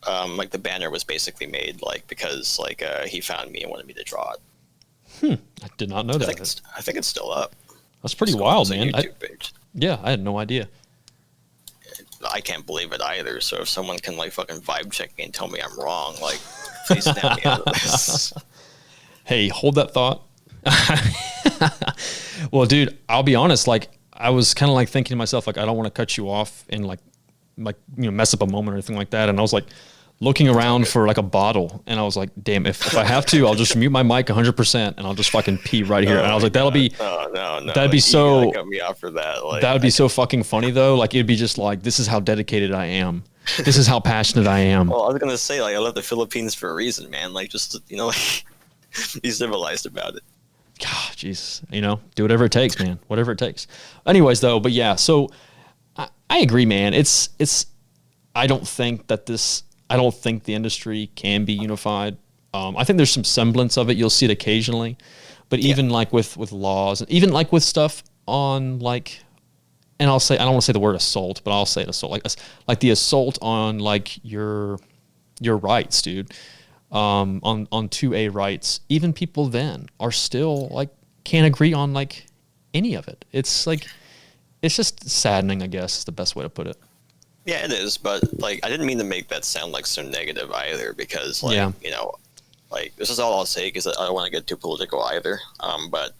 like the banner was basically made like because like he found me and wanted me to draw it. I did not know I that. think it's still up. That's pretty It's wild, on the man. YouTube page. Yeah, I had no idea. I can't believe it either. So if someone can like fucking vibe check me and tell me I'm wrong, like please snap me out of this. Hey, hold that thought. Well, dude, I'll be honest. Like, I was kind of like thinking to myself, like, I don't want to cut you off and like mess up a moment or anything like that. And I was like looking around for like a bottle, and I was like, damn, if I have to, I'll just mute my mic 100% and I'll just fucking pee right here. And I was like, that'll be No. That'd be You so- gotta cut me off for that. Like, that would be so fucking funny though. Like, it'd be just like, this is how dedicated I am. This is how passionate I am. Well, I was gonna say like I love the Philippines for a reason, man. Like just like be civilized about it. God, jeez, do whatever it takes, man. Whatever it takes. Anyways, though, but yeah, so I agree, man. It's. I don't think the industry can be unified. I think there's some semblance of it. You'll see it occasionally, but even like with laws, and even like with stuff on like, and I'll say I don't want to say the word assault, but I'll say it assault, like the assault on like your rights, dude. On 2A rights, even people then are still like can't agree on like any of it. It's like it's just saddening, I guess is the best way to put it. Yeah, it is, but like I didn't mean to make that sound like so negative either, because like Yeah. like this is all I'll say because I don't want to get too political either. But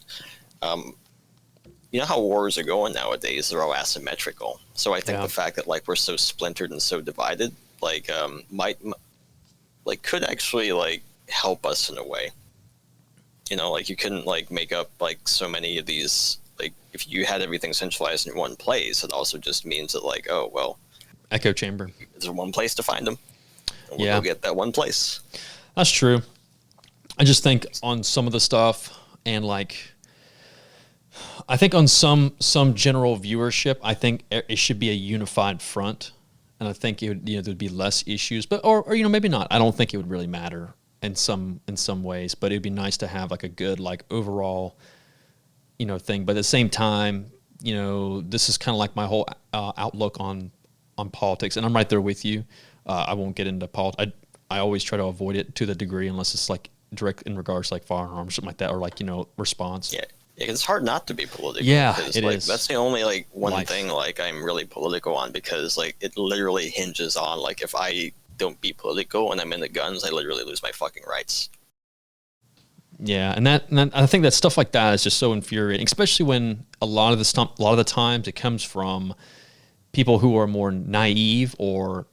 you know how wars are going nowadays; they're all asymmetrical. So I think Yeah. the fact that like we're so splintered and so divided, like might like could actually like help us in a way. Like you couldn't like make up like so many of these. Like if you had everything centralized in one place, it also just means that like, oh well, Echo chamber. there's one place to find them. And we'll Yeah. go get that one place. That's true. I just think on some of the stuff and like I think on some general viewership, I think it should be a unified front, and I think it would there'd be less issues, but or maybe not. I don't think it would really matter in some ways, but it'd be nice to have like a good like overall thing. But at the same time, this is kind of like my whole outlook on politics, and I'm right there with you. I won't get into politics. I always try to avoid it to the degree unless it's like direct in regards to like firearms, something like that, or like response. Yeah. It's hard not to be political. Yeah, because, it like, is. That's the only like one Life. thing like I'm really political on, because like it literally hinges on like if I don't be political and I'm in the guns, I literally lose my fucking rights. Yeah, and I think that stuff like that is just so infuriating, especially when a lot of the times it comes from people who are more naive or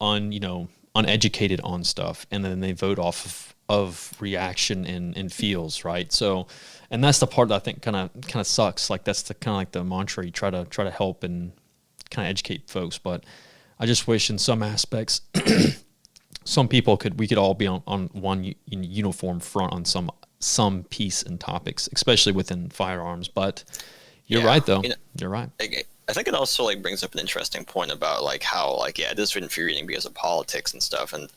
uneducated on stuff, and then they vote off of reaction and feels, right? So, and that's the part that I think kind of sucks. Like that's the kind of like the mantra you try to help and kind of educate folks, but I just wish in some aspects we could all be on one uniform front on some piece and topics, especially within firearms. But you're right, though. You're right. I think it also like brings up an interesting point about like how like it is infuriating because of politics and stuff. And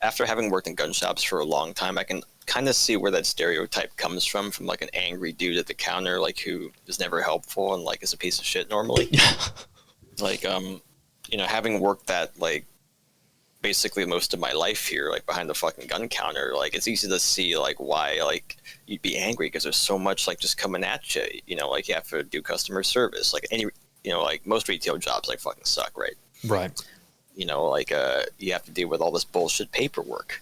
after having worked in gun shops for a long time, I can kind of see where that stereotype comes from like an angry dude at the counter, like who is never helpful and like is a piece of shit normally. Like having worked that like basically most of my life here, like behind the fucking gun counter, like it's easy to see like why like you'd be angry because there's so much like just coming at you. Like you have to do customer service, like any like most retail jobs like fucking suck, right? Right. Like you have to deal with all this bullshit paperwork.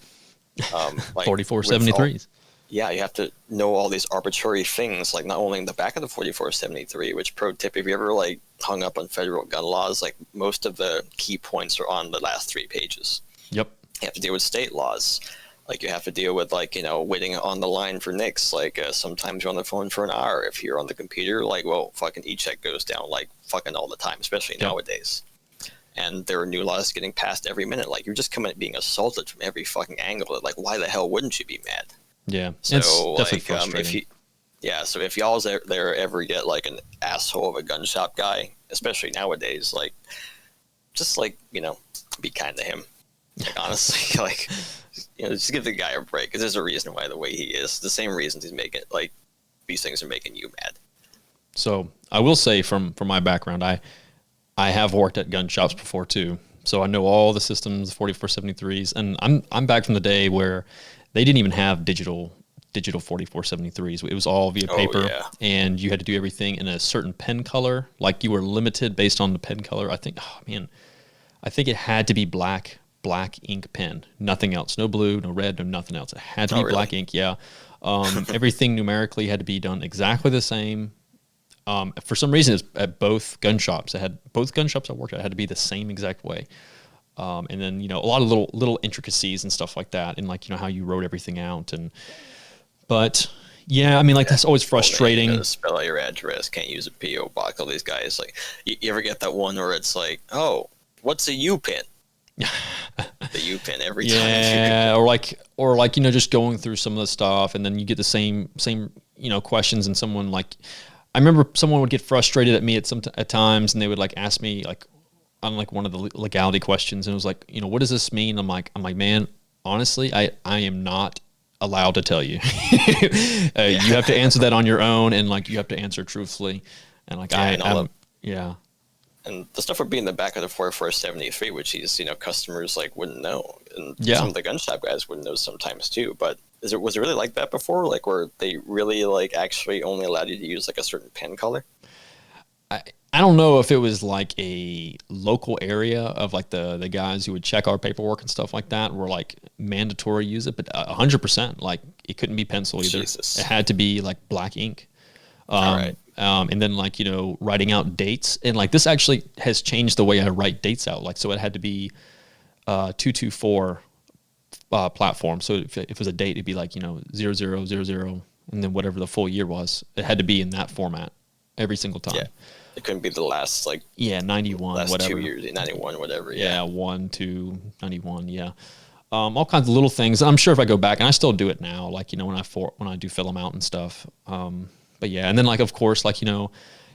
Like 4473s. Yeah, you have to know all these arbitrary things, like not only in the back of the 4473, which pro tip, if you ever like hung up on federal gun laws, like most of the key points are on the last 3 pages. Yep. You have to deal with state laws. Like you have to deal with like, waiting on the line for NICS. Like sometimes you're on the phone for an hour. If you're on the computer, like, well, fucking e-check goes down like fucking all the time, especially nowadays. And there are new laws getting passed every minute. Like you're just coming at being assaulted from every fucking angle. Like why the hell wouldn't you be mad? Yeah, so it's definitely frustrating. So if y'all there ever get like an asshole of a gun shop guy, especially nowadays, like just like be kind to him. Like honestly, like just give the guy a break because there's a reason why the way he is. The same reasons he's making like these things are making you mad. So I will say from my background, I have worked at gun shops before too, so I know all the systems, 4473s, and I'm back from the day where they didn't even have digital 4473s. It was all via paper, and you had to do everything in a certain pen color. Like you were limited based on the pen color. I think it had to be black ink pen, nothing else. No blue, no red, no nothing else. It had to be black ink. Yeah, everything numerically had to be done exactly the same. For some reason, it's at both gun shops. Both gun shops I worked at had to be the same exact way. And then, a lot of little intricacies and stuff like that. And like, how you wrote everything out. But yeah, I mean, like that's always frustrating. You spell out your address, can't use a PO box. All these guys, like, you ever get that one where it's like, oh, what's a U pin? The U pin every time. Yeah. or like, just going through some of the stuff and then you get the same, questions and someone like, I remember someone would get frustrated at me at times and they would like ask me like, on like one of the legality questions, and it was like, what does this mean? I'm like, man, honestly, I am not allowed to tell you. You have to answer that on your own, and like you have to answer truthfully. And like And the stuff would be in the back of the 4473, which these customers like wouldn't know, and some of the gun shop guys wouldn't know sometimes too. But was it really like that before? Like, were they really like actually only allowed you to use like a certain pen color? I don't know if it was like a local area of like the guys who would check our paperwork and stuff like that were like mandatory to use it, but 100%, like it couldn't be pencil either. Jesus. It had to be like black ink. All right. And then like, writing out dates, and like this actually has changed the way I write dates out. Like, so it had to be 224 platform. So if it was a date, it'd be like, 0000, and then whatever the full year was, it had to be in that format every single time. Yeah. It couldn't be the last 91, last whatever. 2 years, 91, whatever. Yeah, 1, 2, 91. Yeah, all kinds of little things. I'm sure if I go back, and I still do it now, like when I do fill them out and stuff. But yeah, and then like of course, like it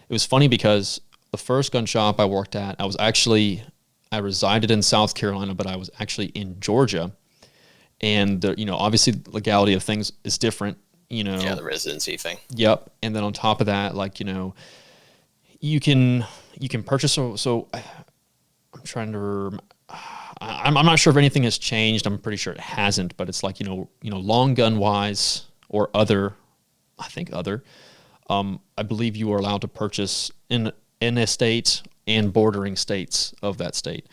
was funny because the first gun shop I worked at, I resided in South Carolina, but I was actually in Georgia, and obviously the legality of things is different. Yeah, the residency thing. Yep, and then on top of that, like you can purchase. So I'm trying to. I'm not sure if anything has changed. I'm pretty sure it hasn't. But it's like long gun wise or other. I think other. I believe you are allowed to purchase in a state and bordering states of that state.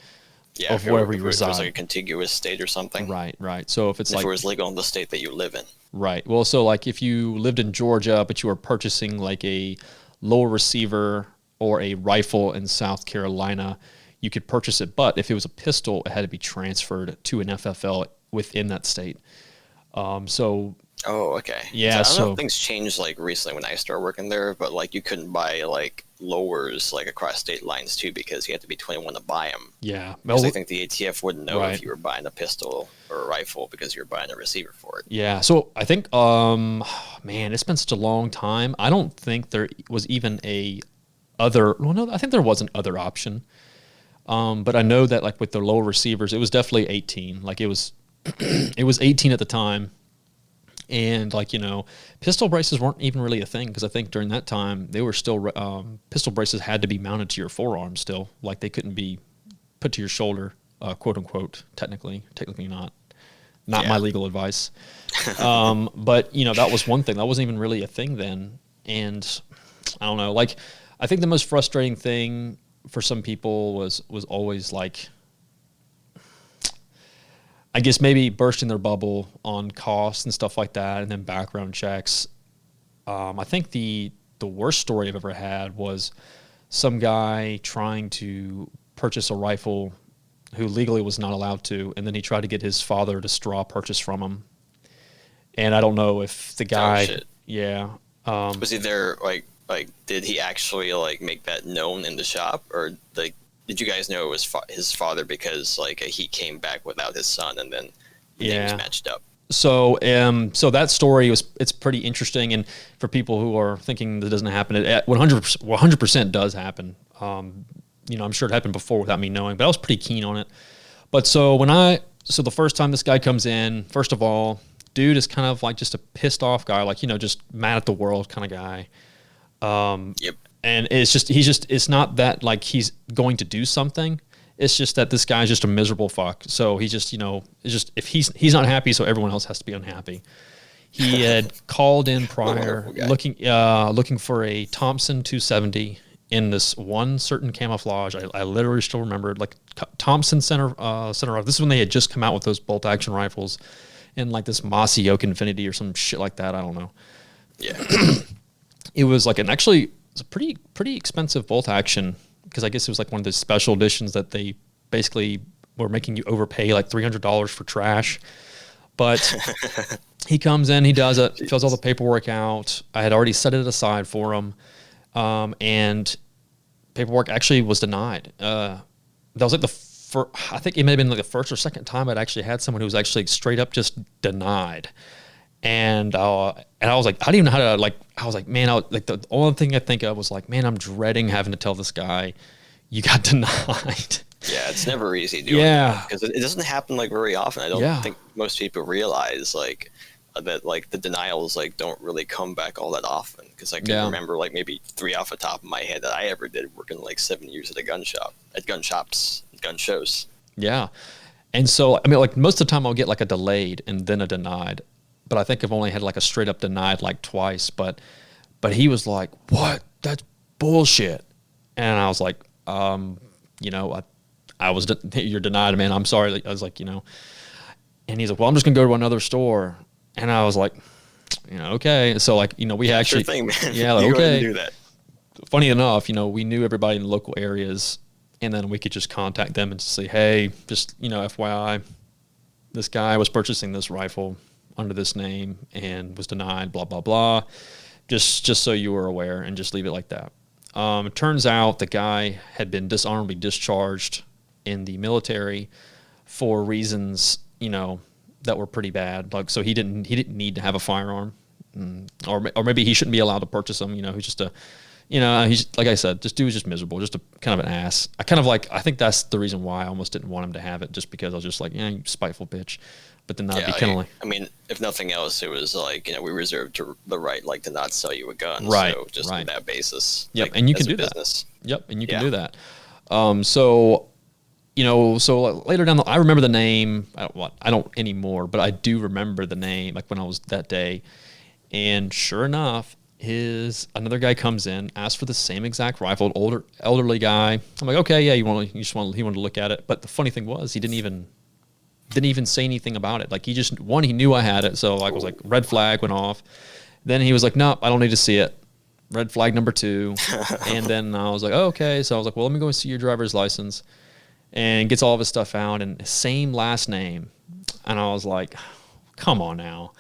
Yeah, of wherever you reside. If it was like a contiguous state or something. Right. So if it's if it was legal in the state that you live in. Right. Well, so like if you lived in Georgia, but you were purchasing like a lower receiver or a rifle in South Carolina, you could purchase it. But if it was a pistol, it had to be transferred to an FFL within that state. So Oh, okay. Yeah, I don't know so- if things changed like recently when I started working there, but like you couldn't buy like lowers like across state lines too because you had to be 21 to buy them. yeah, Because well, I think the ATF wouldn't know Right. if you were buying a pistol or a rifle because you were buying a receiver for it. yeah. So I think, man, it's been such a long time. I don't think there was even a other. Well, no, I think there was an other option. But I know that like with the lower receivers, it was definitely 18. Like it was, it was 18 at the time. And like, pistol braces weren't even really a thing because I think during that time they were still, pistol braces had to be mounted to your forearm still. Like they couldn't be put to your shoulder, quote unquote, technically not Yeah. my legal advice. But that was one thing that wasn't even really a thing then. And I don't know, like, I think the most frustrating thing for some people was always like, I guess maybe bursting their bubble on costs and stuff like that, and then background checks. I think the worst story I've ever had was some guy trying to purchase a rifle who legally was not allowed to, and then he tried to get his father to straw purchase from him. And I don't know if the guy, shit. yeah, Was he there like did he actually like make that known in the shop or like did you guys know it was his father because like he came back without his son and then the names Yeah. matched up? So that story it's pretty interesting, and for people who are thinking that doesn't happen, it 100% does happen. I'm sure it happened before without me knowing, but I was pretty keen on it. But so the first time this guy comes in, first of all, dude is kind of like just a pissed off guy, like just mad at the world kind of guy. Yep. And it's not that like he's going to do something. It's just that this guy's just a miserable fuck. So he just, it's just if he's not happy, so everyone else has to be unhappy. He had called in prior wonderful guy. looking for a Thompson 270 in this one certain camouflage. I literally still remember it, like Thompson center rifle. This is when they had just come out with those bolt action rifles in like this Mossy Oak Infinity or some shit like that. I don't know. Yeah. It was like it's a pretty expensive bolt action because I guess it was like one of the special editions that they basically were making you overpay like $300 for trash. But he comes in, he does it, fills all the paperwork out. I had already set it aside for him, and paperwork actually was denied. That was like I think it may have been like the first or second time I'd actually had someone who was actually straight up just denied. And I was like, I didn't even know how to like. I was like, man, the only thing I think of was like, man, I'm dreading having to tell this guy, you got denied. Yeah, it's never easy doing Yeah. because it doesn't happen like very often. I don't Yeah. think most people realize like that like the denials like don't really come back all that often because I can Yeah. remember like maybe 3 off the top of my head that I ever did working like 7 years at a gun shows. Yeah. And so, I mean, like most of the time I'll get like a delayed and then a denied, but I think I've only had like a straight up denied like twice, but he was like, what? That's bullshit. And I was like, you're denied, man. I'm sorry. I was like, and he's like, well, I'm just gonna go to another store. And I was like, okay. So like, we actually, Sure thing, man. yeah, like, You go ahead okay. and do that. Funny enough, we knew everybody in the local areas, and then we could just contact them and say, hey, just, FYI, this guy was purchasing this rifle under this name and was denied, blah, blah, blah. Just so you were aware, and just leave it like that. It turns out the guy had been dishonorably discharged in the military for reasons, that were pretty bad. Like, so he didn't need to have a firearm, or maybe he shouldn't be allowed to purchase them. He's just he's like I said, this dude was just miserable, just a kind of an ass. I think that's the reason why I almost didn't want him to have it, just because I was just like, yeah, you spiteful bitch. But then that'd be kind of like, I mean, if nothing else, it was like we reserved the right like to not sell you a gun, Right, So just right. on that basis, Yep, like, and you as can a do that. business. Yep, and you can Yeah. do that. So later down I remember the name. I don't anymore, but I do remember the name, like when I was that day. And sure enough, another guy comes in, asks for the same exact rifle, elderly guy. I'm like, okay, yeah, he wanted to look at it. But the funny thing was, he didn't even say anything about it. Like he knew I had it, so like was like red flag went off. Then he was like, nope, I don't need to see it. Red flag number 2. And then I was like, oh, okay. So I was like, well, let me go and see your driver's license. and gets all of his stuff out and same last name. And I was like, come on now.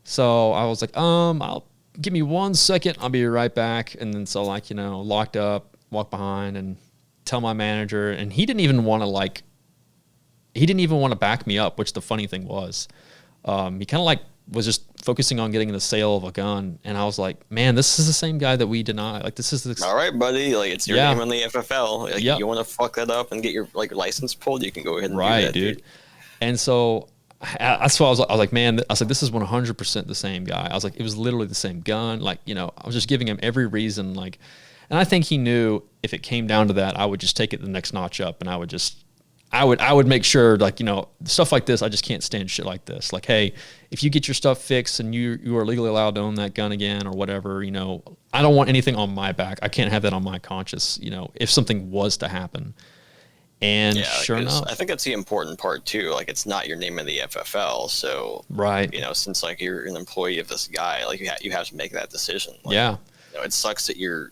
So I was like, I'll give me 1 second. I'll be right back. And then so like, locked up, walk behind and tell my manager. And he didn't even want to back me up, which the funny thing was, he kind of like was just focusing on getting the sale of a gun. And I was like, man, this is the same guy that we deny. Like, this is the... All right, buddy. Like, it's your name on the FFL. Like, Yep. You want to fuck that up and get your license pulled, you can go ahead and Right, do that, dude. And so that's why I was like, man, I was like, this is 100% the same guy. I was like, it was literally the same gun. Like, I was just giving him every reason. Like, and I think he knew if it came down to that, I would just take it the next notch up, and I would make sure, like, stuff like this, I just can't stand shit like this. Like, hey, if you get your stuff fixed and you are legally allowed to own that gun again or whatever, I don't want anything on my back. I can't have that on my conscience, if something was to happen. And sure enough, I think that's the important part too. Like, it's not your name in the FFL, so right. Since like you're an employee of this guy, like you have to make that decision. Like, yeah. It sucks that you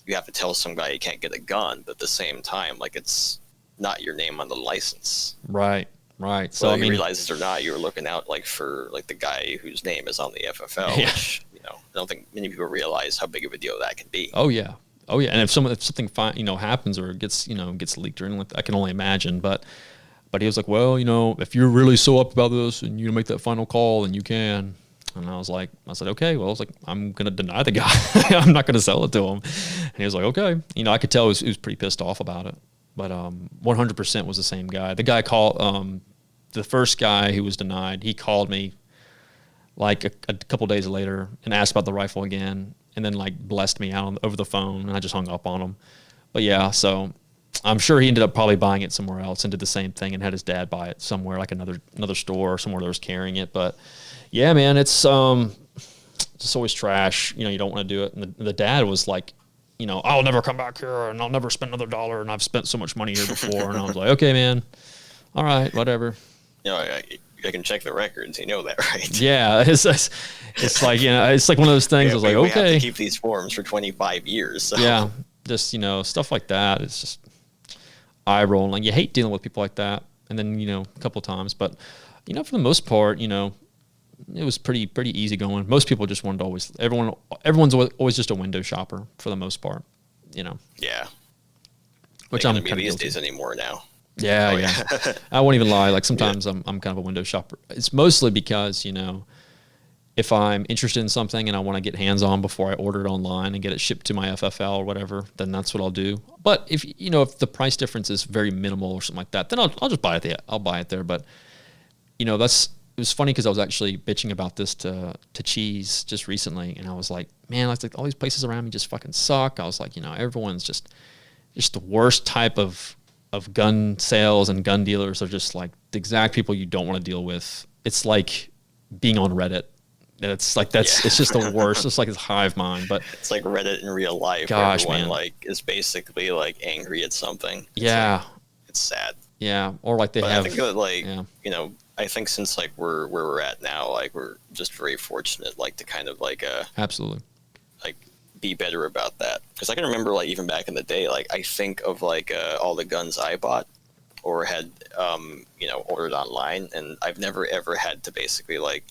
have to tell some guy you can't get a gun, but at the same time, like, it's not your name on the license. Right. So Whether you realize it or not, you're looking out like for like the guy whose name is on the FFL, which I don't think many people realize how big of a deal that can be. Oh yeah. And if something happens or gets leaked or anything like that, I can only imagine. But he was like, well, if you're really so up about this and you make that final call, then you can. And I said, okay. Well, I was like, I'm gonna deny the guy. I'm not gonna sell it to him. And he was like, okay. I could tell he was pretty pissed off about it. But 100% was the same guy. The guy called the first guy who was denied. He called me like a couple days later and asked about the rifle again, and then like blessed me out over the phone, and I just hung up on him. But yeah, so I'm sure he ended up probably buying it somewhere else and did the same thing and had his dad buy it somewhere, like another store or somewhere that was carrying it. But yeah, man, it's just always trash. You don't want to do it. And the dad was like, I'll never come back here and I'll never spend another $1, and I've spent so much money here before. And I was like, okay, man, all right, whatever. I can check the records. You know that, right? Yeah, it's like it's like one of those things. I was like, we okay, have to keep these forms for 25 years. So. Yeah, just stuff like that. It's just eye rolling. Like, you hate dealing with people like that. And then a couple of times, but for the most part, it was pretty easy going. Most people just wanted to everyone's always just a window shopper for the most part. Yeah. Which I'm kind of these guilty. days anymore now. Yeah. I won't even lie. Like, sometimes I'm kind of a window shopper. It's mostly because, if I'm interested in something and I want to get hands on before I order it online and get it shipped to my FFL or whatever, then that's what I'll do. But if the price difference is very minimal or something like that, then I'll just buy it there. I'll buy it there. But it was funny because I was actually bitching about this to Cheese just recently, and I was like, man, like all these places around me just fucking suck. I was like, everyone's just the worst type of gun sales, and gun dealers are just like the exact people you don't want to deal with. It's like being on Reddit. It's like it's just the worst. It's like it's hive mind, but it's like Reddit in real life. Gosh, where everyone man. like is basically like angry at something. It's sad. Yeah, or like they but have. I think that I think since like where we're at now, like we're just very fortunate, like to kind of like absolutely like be better about that. Because I can remember like even back in the day, like I think of like all the guns I bought or had ordered online, and I've never ever had to basically like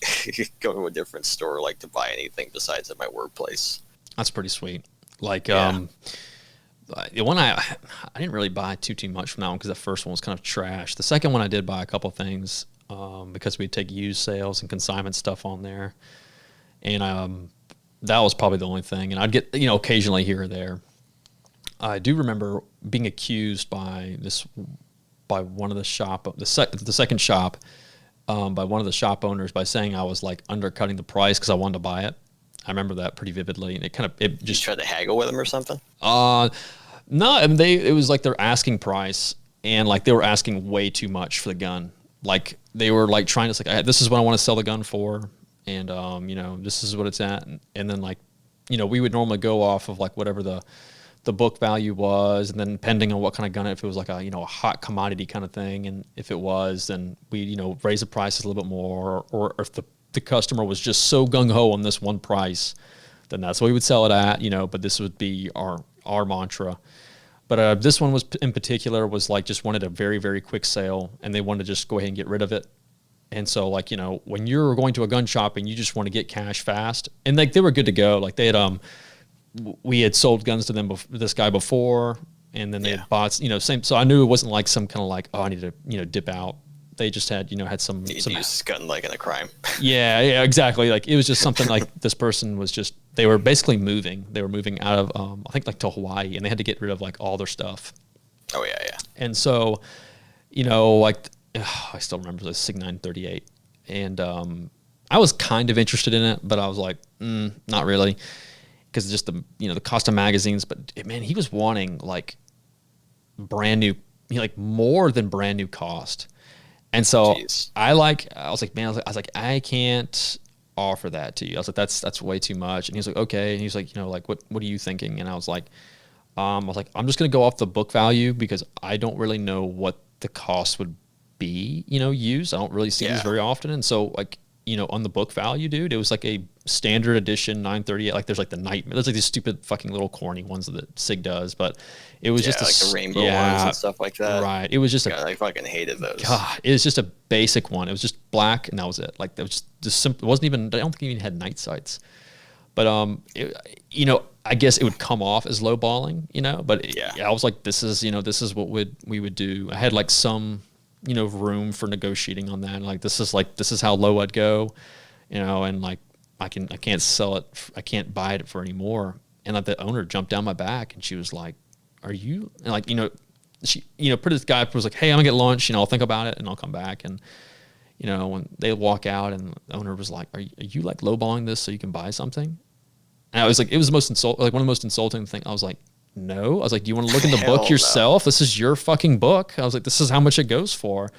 go to a different store like to buy anything besides at my workplace. That's pretty sweet. Like the one I didn't really buy too much from that one because the first one was kind of trash. The second one I did buy a couple things because we'd take used sales and consignment stuff on there, and that was probably the only thing. And I'd get occasionally here or there. I do remember being accused by one of the second shop by one of the shop owners by saying I was like undercutting the price because I wanted to buy it. I remember that pretty vividly, and it just tried to haggle with him or something. No, I mean, it was like their asking price, and like they were asking way too much for the gun. Like they were like trying to like, this is what I want to sell the gun for, and this is what it's at, and then like we would normally go off of like whatever the book value was, and then depending on what kind of gun, if it was like a hot commodity kind of thing, and if it was, then we raise the prices a little bit more, or if the customer was just so gung-ho on this one price, then that's what we would sell it at, but this would be our mantra. But this one was in particular was like just wanted a very, very quick sale, and they wanted to just go ahead and get rid of it. And so like, when you're going to a gun shop and you just want to get cash fast, and like they were good to go. Like they had we had sold guns to them this guy before, and then they had bought, same. So I knew it wasn't like some kind of like, oh, I need to dip out. They just had had some You use this gun like in a crime. yeah, exactly. Like it was just something like this person was just, they were basically moving. They were moving out of I think like to Hawaii, and they had to get rid of like all their stuff. Oh yeah. And so, like I still remember the Sig 938, and I was kind of interested in it, but I was like, not really, because just the cost of magazines. But man, he was wanting like brand new, like more than brand new cost. And so Jeez. I was like, I can't offer that to you. I was like, that's way too much. And he was like, okay. And he was like, like what are you thinking? And I was like, I'm just going to go off the book value because I don't really know what the cost would be, used. I don't really see these very often. And so like, on the book value, dude, it was like a standard edition 938. Like there's like there's like these stupid fucking little corny ones that SIG does, but it was just like the rainbow ones and stuff like that. Right. It was just I fucking hated those. God, it was just a basic one. It was just black, and that was it. Like that was just simple. It wasn't even. I don't think it even had night sights. But I guess it would come off as lowballing, But I was like, this is what we would do. I had like some room for negotiating on that. And like this is how low I'd go, and like I can't sell it. I can't buy it for any more. And like the owner jumped down my back, and she was like, are you, and like, she, this guy was like, hey, I'm gonna get lunch, I'll think about it and I'll come back. And, when they walk out, and the owner was like, are you like lowballing this so you can buy something? And I was like, it was the most one of the most insulting things. I was like, no. I was like, do you want to look in the book yourself? No. This is your fucking book. I was like, this is how much it goes for.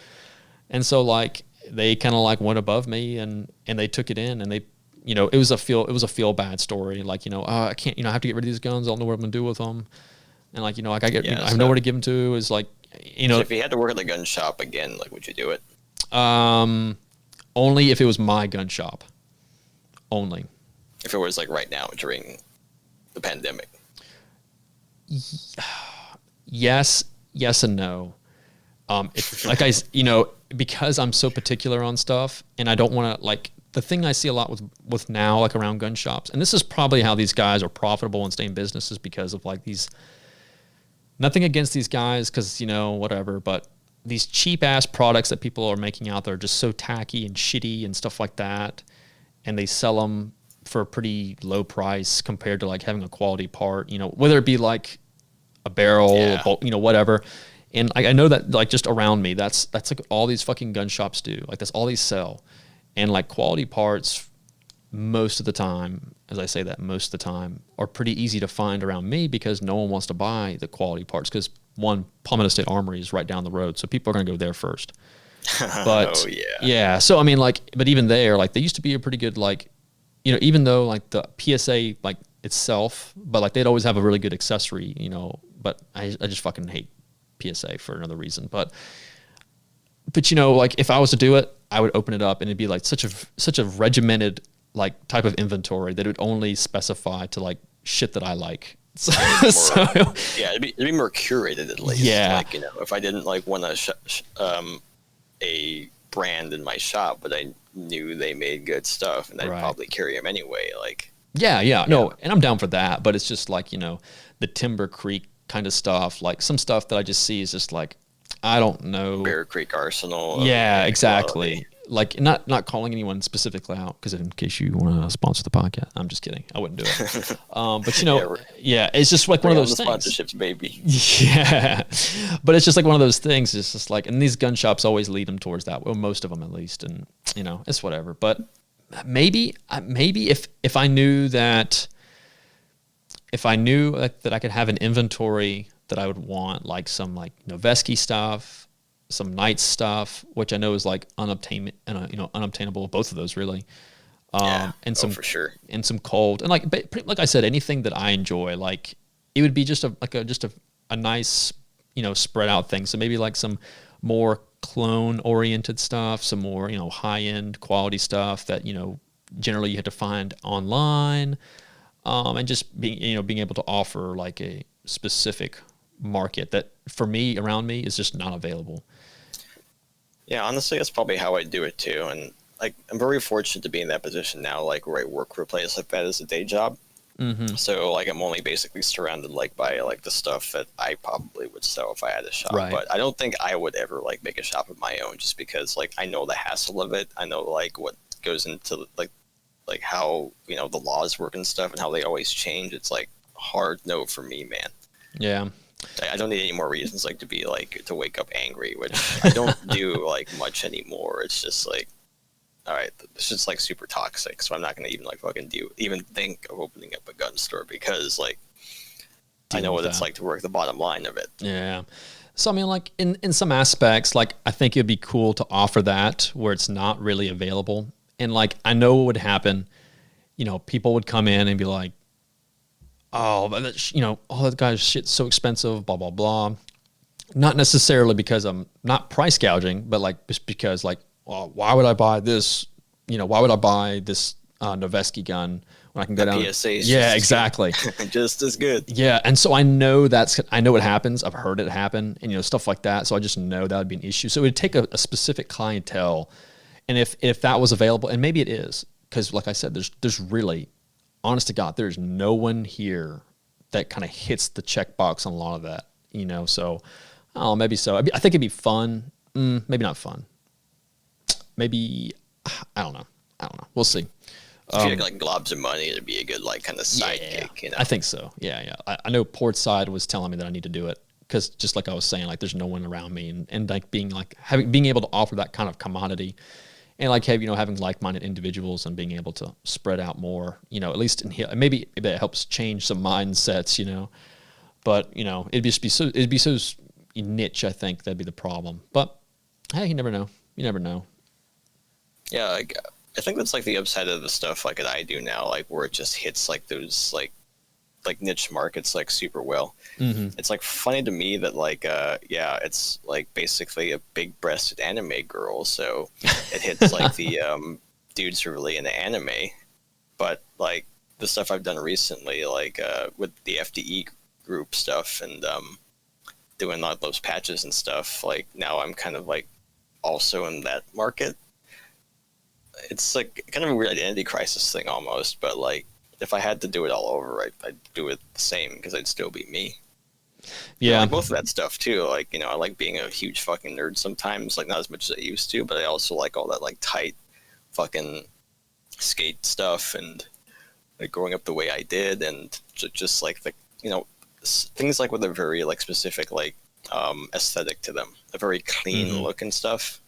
And so like, they kind of like went above me, and they took it in, and they, it was a feel bad story. Like, I can't, I have to get rid of these guns. I don't know what I'm gonna do with them. And like, like I have nowhere to give them to. Is like, So if you had to work at the gun shop again, like, would you do it? Only if it was my gun shop. Only. If it was like right now during the pandemic. Yes and no. It's like because I'm so particular on stuff, and I don't want to, like, the thing I see a lot with now, like around gun shops, and this is probably how these guys are profitable and stay in business, is because of like these, nothing against these guys, because whatever, but these cheap ass products that people are making out there are just so tacky and shitty and stuff like that, and they sell them for a pretty low price compared to like having a quality part, whether it be like a barrel, whatever. And I know that like just around me, that's like all these fucking gun shops do. Like that's all they sell. And like quality parts, most of the time, as I say that, most of the time, are pretty easy to find around me, because no one wants to buy the quality parts, because one, Palmetto State Armory is right down the road, so people are going to go there first. But so I mean, like, but even there, like, they used to be a pretty good, like, even though like the PSA like itself, but like they'd always have a really good accessory, but I just fucking hate PSA for another reason. But like if I was to do it, I would open it up, and it'd be like such a regimented like type of inventory that it would only specify to like shit that I like. So, it'd be more curated at least. Yeah. Like, if I didn't like want a brand in my shop, but I knew they made good stuff, and I'd probably carry them anyway. Like, no, and I'm down for that, but it's just like, the Timber Creek kind of stuff, like some stuff that I just see is just like, I don't know. Bear Creek Arsenal. Yeah, exactly. Like, not calling anyone specifically out, because in case you want to sponsor the podcast, I'm just kidding. I wouldn't do it. But it's just like one of those things. Sponsorships, baby. Yeah, but it's just like one of those things. It's just like, and these gun shops always lead them towards that. Well, most of them at least, and it's whatever. But maybe if I knew that, that I could have an inventory that I would want, like some like Noveske stuff, some Knights stuff, which I know is like unobtainable, both of those really. And some for sure, and some Colt, and like I said, anything that I enjoy, like it would be just a nice, spread out thing. So maybe like some more clone oriented stuff, some more, high end quality stuff that, generally you have to find online, and just being able to offer like a specific market that for me around me is just not available. Yeah, honestly, that's probably how I do it too. And like, I'm very fortunate to be in that position now, like where I work for a place like that as a day job. Mm-hmm. So like, I'm only basically surrounded like by like the stuff that I probably would sell if I had a shop. Right. But I don't think I would ever like make a shop of my own, just because like I know the hassle of it. I know like what goes into like how the laws work and stuff, and how they always change. It's like hard no for me, man. Yeah. I don't need any more reasons like to be like to wake up angry, which I don't do like much anymore. It's just like, all right, this is like super toxic, so I'm not gonna even like fucking even think of opening up a gun store, because like I know what it's like to work the bottom line of it. Yeah. So I mean, like in some aspects, like I think it'd be cool to offer that where it's not really available. And like I know what would happen, people would come in and be like, oh, that guy's shit's so expensive, blah, blah, blah. Not necessarily because I'm not price gouging, but like just because like, well, why would I buy this? Why would I buy this Noveske gun when I can go down? PSA is yeah, exactly. Just as good. Yeah, and so I know what happens. I've heard it happen, and stuff like that. So I just know that would be an issue. So it would take a specific clientele, and if that was available, and maybe it is, because like I said, there's really, honest to God, there's no one here that kind of hits the checkbox on a lot of that, So, oh, maybe so. I think it'd be fun. Maybe not fun. Maybe I don't know. We'll see. If you had like globs of money, it'd be a good like kind of sidekick. I think so. Yeah. I know Portside was telling me that I need to do it because just like I was saying, like there's no one around me, and like being able to offer that kind of commodity. And like having like-minded individuals and being able to spread out more, at least in here, maybe it helps change some mindsets, But it'd be so niche. I think that'd be the problem. But hey, you never know. Yeah, like, I think that's like the upside of the stuff like that I do now, like where it just hits like those like niche markets like super well. Mm-hmm. It's like funny to me that like it's like basically a big-breasted anime girl, so it hits like the dudes who are really into anime. But like the stuff I've done recently, like with the FDE group stuff and doing all those patches and stuff, like now I'm kind of like also in that market. It's like kind of a weird identity crisis thing almost, but like if I had to do it all over, I'd do it the same because I'd still be me. Yeah, I like both of that stuff too. Like I like being a huge fucking nerd sometimes, like not as much as I used to, but I also like all that like tight fucking skate stuff and like growing up the way I did, and just like the things like with a very like specific like aesthetic to them, a very clean look and stuff.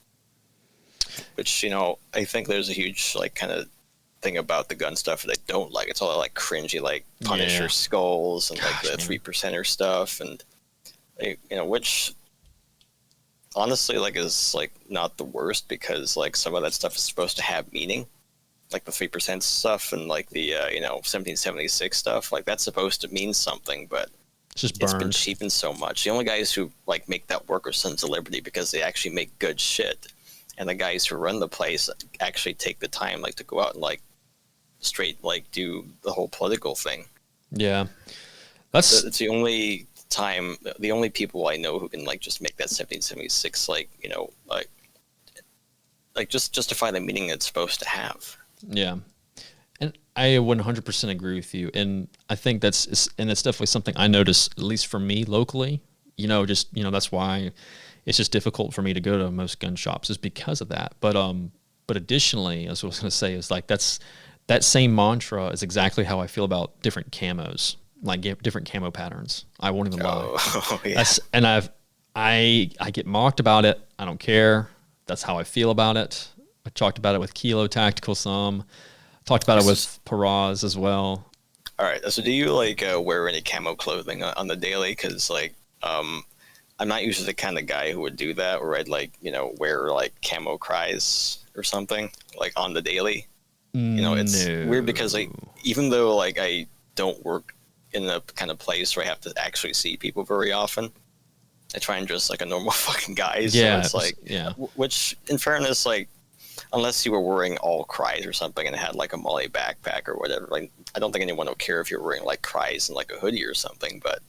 Which I think there's a huge like kind of thing about the gun stuff that I don't like. It's all like cringy, like Punisher skulls and like the 3%er stuff, and which honestly like is like not the worst, because like some of that stuff is supposed to have meaning, like the 3% stuff and like the 1776 stuff, like that's supposed to mean something, but it's been cheapened so much. The only guys who like make that work are Sons of Liberty, because they actually make good shit, and the guys who run the place actually take the time like to go out and like straight like do the whole political thing. Yeah, it's the only people I know who can like just make that 1776 like just justify the meaning it's supposed to have. Yeah, and I 100% agree with you, and I think that's definitely something I notice, at least for me locally. That's why it's just difficult for me to go to most gun shops, is because of that. But additionally, as I was going to say, is like that same mantra is exactly how I feel about different camos, like different camo patterns. I won't even lie. Oh, yeah. And I get mocked about it. I don't care. That's how I feel about it. I talked about it with Kilo Tactical some. Talked about it with Paraz as well. All right. So do you like wear any camo clothing on the daily? Because like I'm not usually the kind of guy who would do that, where I'd like wear like camo cries or something like on the daily. It's weird because like even though like I don't work in a kind of place where I have to actually see people very often, I try and dress like a normal fucking guy. So it's like, which in fairness, like unless you were wearing all cries or something and had like a Molly backpack or whatever, like I don't think anyone will care if you're wearing like cries and like a hoodie or something. But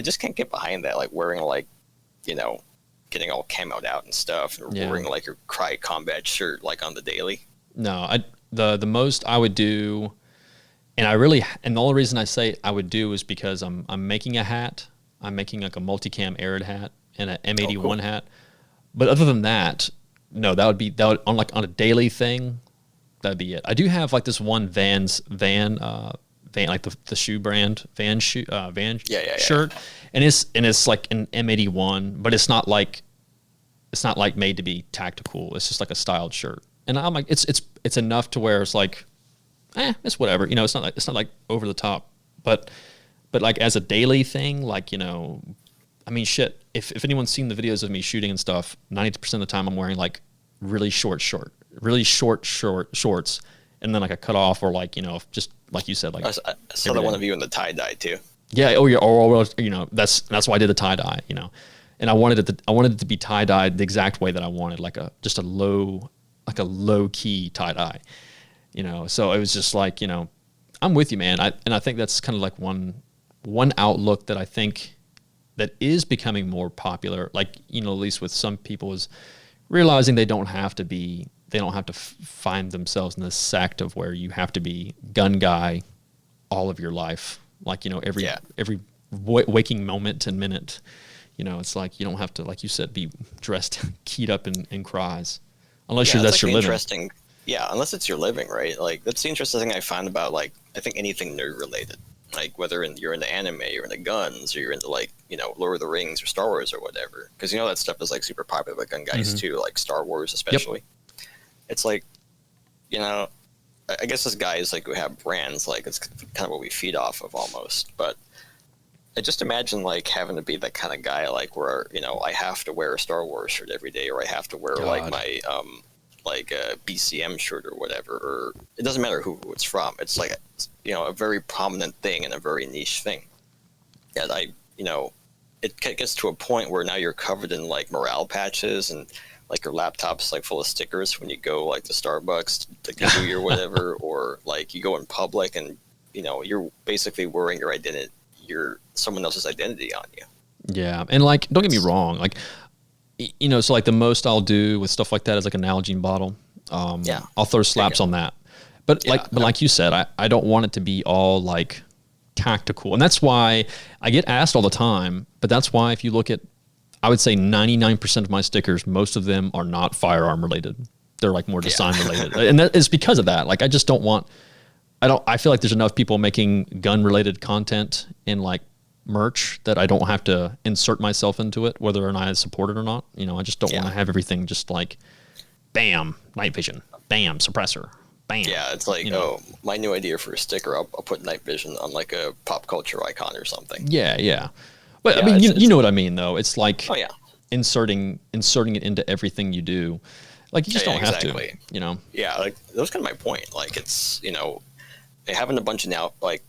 just can't get behind that. Like wearing like, you know, getting all camoed out and stuff, and wearing like your Cry Combat shirt like on the daily. No, the most I would do, and the only reason I say I would do is because I'm making a hat. I'm making like a multicam Arid hat and an M81 hat. But other than that, no, that would on a daily thing. That'd be it. I do have like this one Van like the shoe brand Van shirt, and it's like an M81, but it's not like made to be tactical. It's just like a styled shirt, and I'm like it's enough to where it's like, it's whatever, you know. It's not like over the top, but like as a daily thing, like, you know, I mean, shit. If anyone's seen the videos of me shooting and stuff, 90% of the time I'm wearing like really short shorts, and then like a cutoff, or like, you know, just like you said, like I saw that one of you in the tie dye too. Yeah. Oh yeah. Or you know, that's why I did the tie dye. You know, and I wanted it to be tie dyed the exact way that I wanted, like a low key tie dye. You know, so it was just like, you know, I'm with you, man. I think that's kind of like one outlook that I think that is becoming more popular. Like, you know, at least with some people, is realizing they don't have to find themselves in this sect of where you have to be gun guy all of your life. Like, you know, every waking moment and minute, you know, it's like, you don't have to, like you said, be dressed keyed up in cries, unless that's your living. Interesting. Yeah. Unless it's your living, right? Like, that's the interesting thing I find about, like, I think anything nerd related, like whether you're into anime, you're into guns, or you're into, like, you know, Lord of the Rings or Star Wars or whatever. Cause you know, that stuff is like super popular with gun guys too, like Star Wars, especially. Yep. It's like, you know, I guess as guys, like, who have brands, like, it's kind of what we feed off of almost. But I just imagine, like, having to be that kind of guy, like, where, you know, I have to wear a Star Wars shirt every day, or I have to wear like my like a BCM shirt or whatever, or it doesn't matter who it's from. It's like, you know, a very prominent thing and a very niche thing. And you know, it gets to a point where now you're covered in like morale patches, and like your laptop's like full of stickers when you go like to Starbucks to get food or whatever, or like you go in public and, you know, you're basically wearing your identity, someone else's identity on you. Yeah. And like, don't get me wrong, like, you know, so like the most I'll do with stuff like that is like an Nalgene bottle. I'll throw slaps on that. But like you said, I don't want it to be all like tactical. And that's why I get asked all the time, but that's why if you look at, I would say 99% of my stickers, most of them are not firearm related. They're like more design related. And that is because of that. Like, I just don't want, I feel like there's enough people making gun related content in like merch that I don't have to insert myself into it, whether or not I support it or not. You know, I just don't want to have everything just like, bam, night vision, bam, suppressor, bam. Yeah, it's like, my new idea for a sticker, I'll put night vision on like a pop culture icon or something. Yeah. But I mean, you know what I mean, though. It's like inserting it into everything you do. Like, you just don't have to, you know? Yeah, like, that was kind of my point. Like, it's, you know, having a bunch of now, like,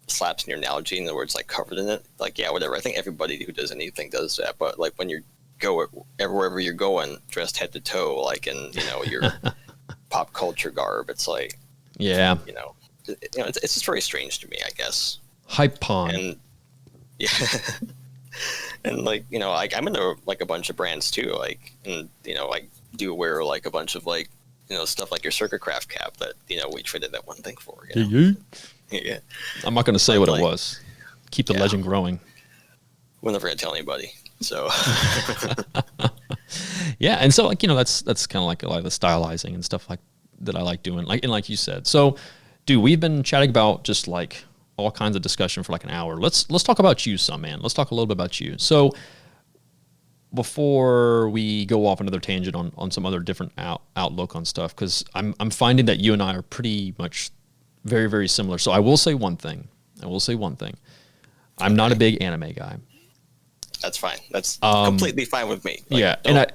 slaps in your Nalgene, where it's like covered in it, like, yeah, whatever. I think everybody who does anything does that. But like, when you go wherever you're going, dressed head to toe, like in, you know, your pop culture garb, it's like, you know, it's just very strange to me, I guess. Hype pon. And yeah, and like, you know, like, I'm into like a bunch of brands too, like, and, you know, I do wear like a bunch of like, you know, stuff like your Circuit Craft cap that, you know, we traded that one thing for. You know? Yeah. I'm not going to say what it was. Keep the legend growing. We're never going to tell anybody. So. Yeah, and so, like, you know, that's kind of like a lot of the stylizing and stuff like that I like doing. Like, and like you said, so, dude, we've been chatting about just like all kinds of discussion for like an hour. Let's talk about you some, man. Let's talk a little bit about you. So, before we go off another tangent on some other different outlook on stuff, because I'm finding that you and I are pretty much very, very similar. So I will say one thing. I'm not a big anime guy. That's fine. That's completely fine with me. Like, yeah,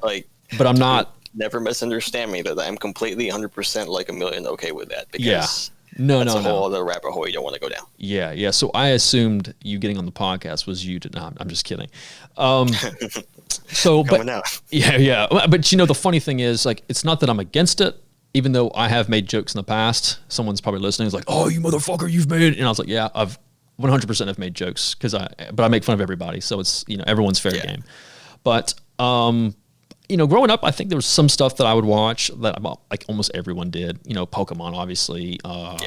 but I'm not. Never misunderstand me that I'm completely 100% like a million okay with that. Because that's a whole other rabbit hole you don't want to go down. Yeah. So I assumed you getting on the podcast was you to. No, I'm just kidding. So, but yeah. But you know, the funny thing is, like, it's not that I'm against it. Even though I have made jokes in the past, someone's probably listening is like, "Oh, you motherfucker, you've made it," and I was like, "Yeah, 100% have made jokes but I make fun of everybody, so it's everyone's fair game. But growing up, I think there was some stuff that I would watch that like almost everyone did. Pokemon, obviously. What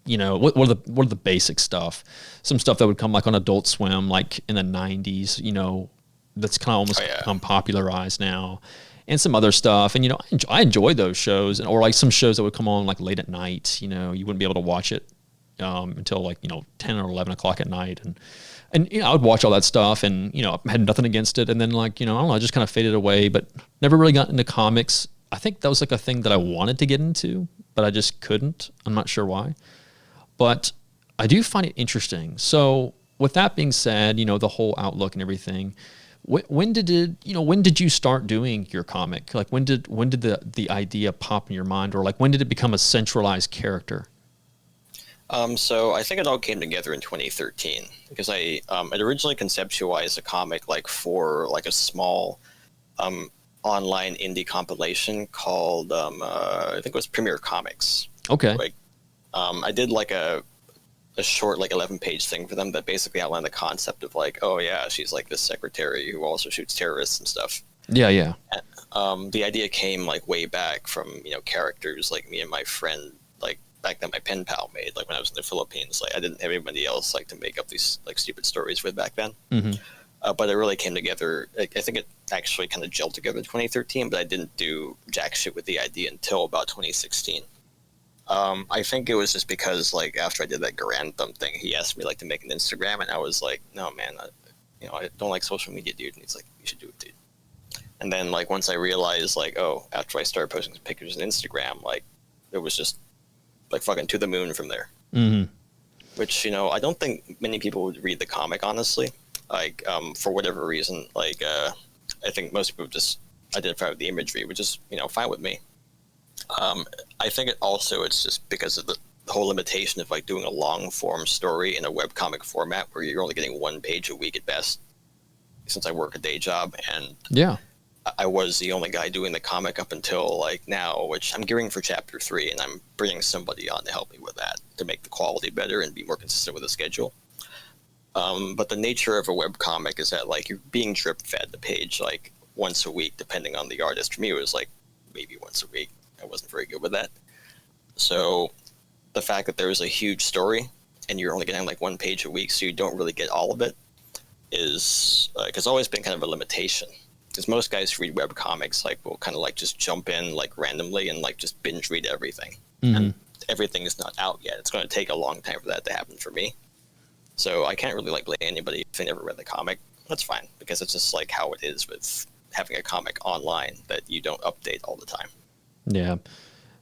are the basic stuff? Some stuff that would come like on Adult Swim, like in the 90s. That's kind of almost become popularized now. And some other stuff, and I enjoy those shows, or like some shows that would come on like late at night. You wouldn't be able to watch it until like 10 or 11 o'clock at night, and I would watch all that stuff, and I had nothing against it. And then like I don't know, I just kind of faded away, but never really got into comics. I think that was like a thing that I wanted to get into, but I just couldn't. I'm not sure why, but I do find it interesting. So with that being said, the whole outlook and everything. When did you start doing your comic? Like when did the idea pop in your mind, or like when did it become a centralized character? So I think it all came together in 2013 because I had originally conceptualized a comic like for like a small online indie compilation called I think it was Premiere Comics. Okay. Like I did like a short like 11-page thing for them that basically outlined the concept of like, oh yeah, she's like this secretary who also shoots terrorists and stuff. Yeah. And, the idea came like way back from characters like me and my friend, like back then my pen pal made, like when I was in the Philippines. Like I didn't have anybody else like to make up these like stupid stories with back then. Mm-hmm. But it really came together. I think it actually kind of gelled together in 2013, but I didn't do jack shit with the idea until about 2016. I think it was just because, like, after I did that Grantham thing, he asked me, like, to make an Instagram, and I was like, no, man, I don't like social media, dude. And he's like, you should do it, dude. And then, like, once I realized, like, oh, after I started posting some pictures on Instagram, like, it was just, like, fucking to the moon from there. Mm-hmm. Which, I don't think many people would read the comic, honestly. Like, for whatever reason, like, I think most people just identify with the imagery, which is, fine with me. I think it's just because of the whole limitation of like doing a long form story in a webcomic format where you're only getting 1 page a week at best, since I work a day job, and I was the only guy doing the comic up until like now, which I'm gearing for chapter 3, and I'm bringing somebody on to help me with that to make the quality better and be more consistent with the schedule. But the nature of a webcomic is that like you're being drip fed the page like once a week, depending on the artist. For me, it was like maybe once a week. I wasn't very good with that. So the fact that there is a huge story and you're only getting like 1 page a week, so you don't really get all of it, is it's always been kind of a limitation. Because most guys who read web comics like will kind of like just jump in like randomly and like just binge read everything. Mm-hmm. And everything is not out yet. It's going to take a long time for that to happen for me. So I can't really like blame anybody if they never read the comic. That's fine, because it's just like how it is with having a comic online that you don't update all the time. Yeah.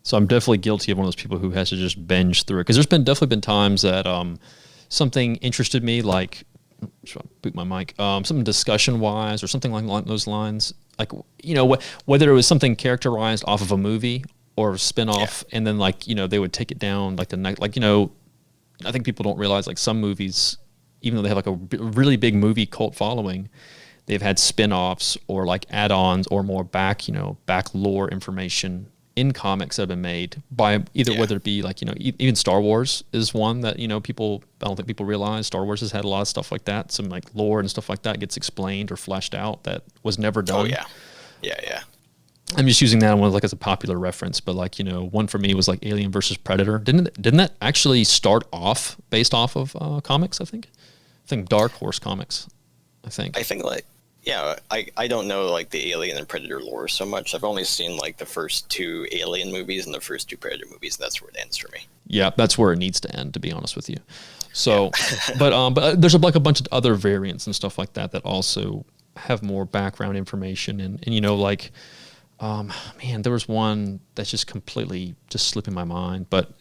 So I'm definitely guilty of one of those people who has to just binge through it. Because there's definitely been times that something interested me, like, boot my mic, something discussion-wise or something like those lines. Like, whether it was something characterized off of a movie or a spin-off, and then, like, they would take it down, like, the night, like, I think people don't realize, like, some movies, even though they have, like, a really big movie cult following, they've had spin-offs or like add-ons or more back lore information in comics that have been made by either whether it be like, even Star Wars is one that, I don't think people realize Star Wars has had a lot of stuff like that. Some like lore and stuff like that gets explained or fleshed out that was never done. Oh yeah. Yeah. I'm just using that one like as a popular reference, but like, one for me was like Alien versus Predator. Didn't that actually start off based off of comics? I think Dark Horse Comics. I think like, yeah, I don't know like the Alien and Predator lore so much. I've only seen like the first 2 Alien movies and the first 2 Predator movies, and that's where it ends for me. Yeah, that's where it needs to end, to be honest with you. So, but there's like a bunch of other variants and stuff like that that have more background information, and like, man, there was one that's just completely just slipping my mind. But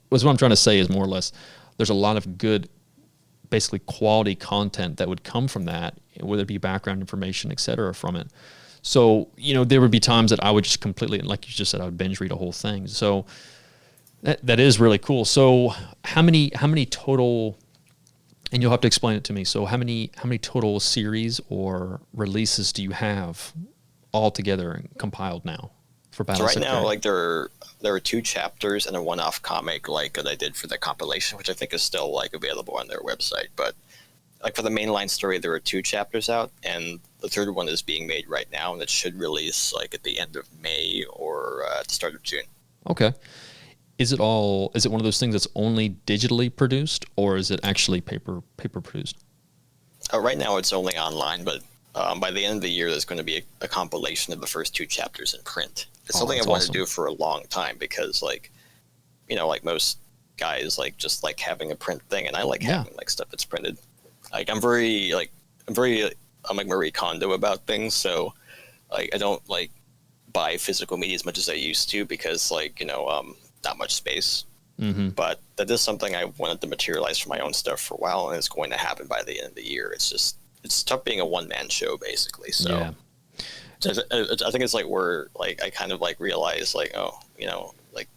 what I'm trying to say is more or less, there's a lot of good, basically quality content that would come from that, whether it be background information, et cetera, from it. So, there would be times that I would just completely, like you just said, I would binge read a whole thing. So that is really cool. So how many total, and you'll have to explain it to me. So how many total series or releases do you have all together and compiled now for So right Battlestar now, Galactica? like there are 2 chapters and a one-off comic like that I did for the compilation, which I think is still like available on their website. But like for the mainline story, there are 2 chapters out, and the third one is being made right now, and it should release like at the end of May or at the start of June. Okay. Is it one of those things that's only digitally produced, or is it actually paper produced? Right now, it's only online, but by the end of the year, there's going to be a compilation of the first 2 chapters in print. It's something I that's wanted awesome. to do for a long time because, like, you know, like most guys, like just like having a print thing, and I like Yeah. having like stuff that's printed. Like I'm very like Marie Kondo about things, so like I don't like buy physical media as much as I used to because like not much space. Mm-hmm. But that is something I wanted to materialize for my own stuff for a while, and it's going to happen by the end of the year. It's tough being a one-man show basically. So, Yeah. so I think it's like where like I kind of like realize like like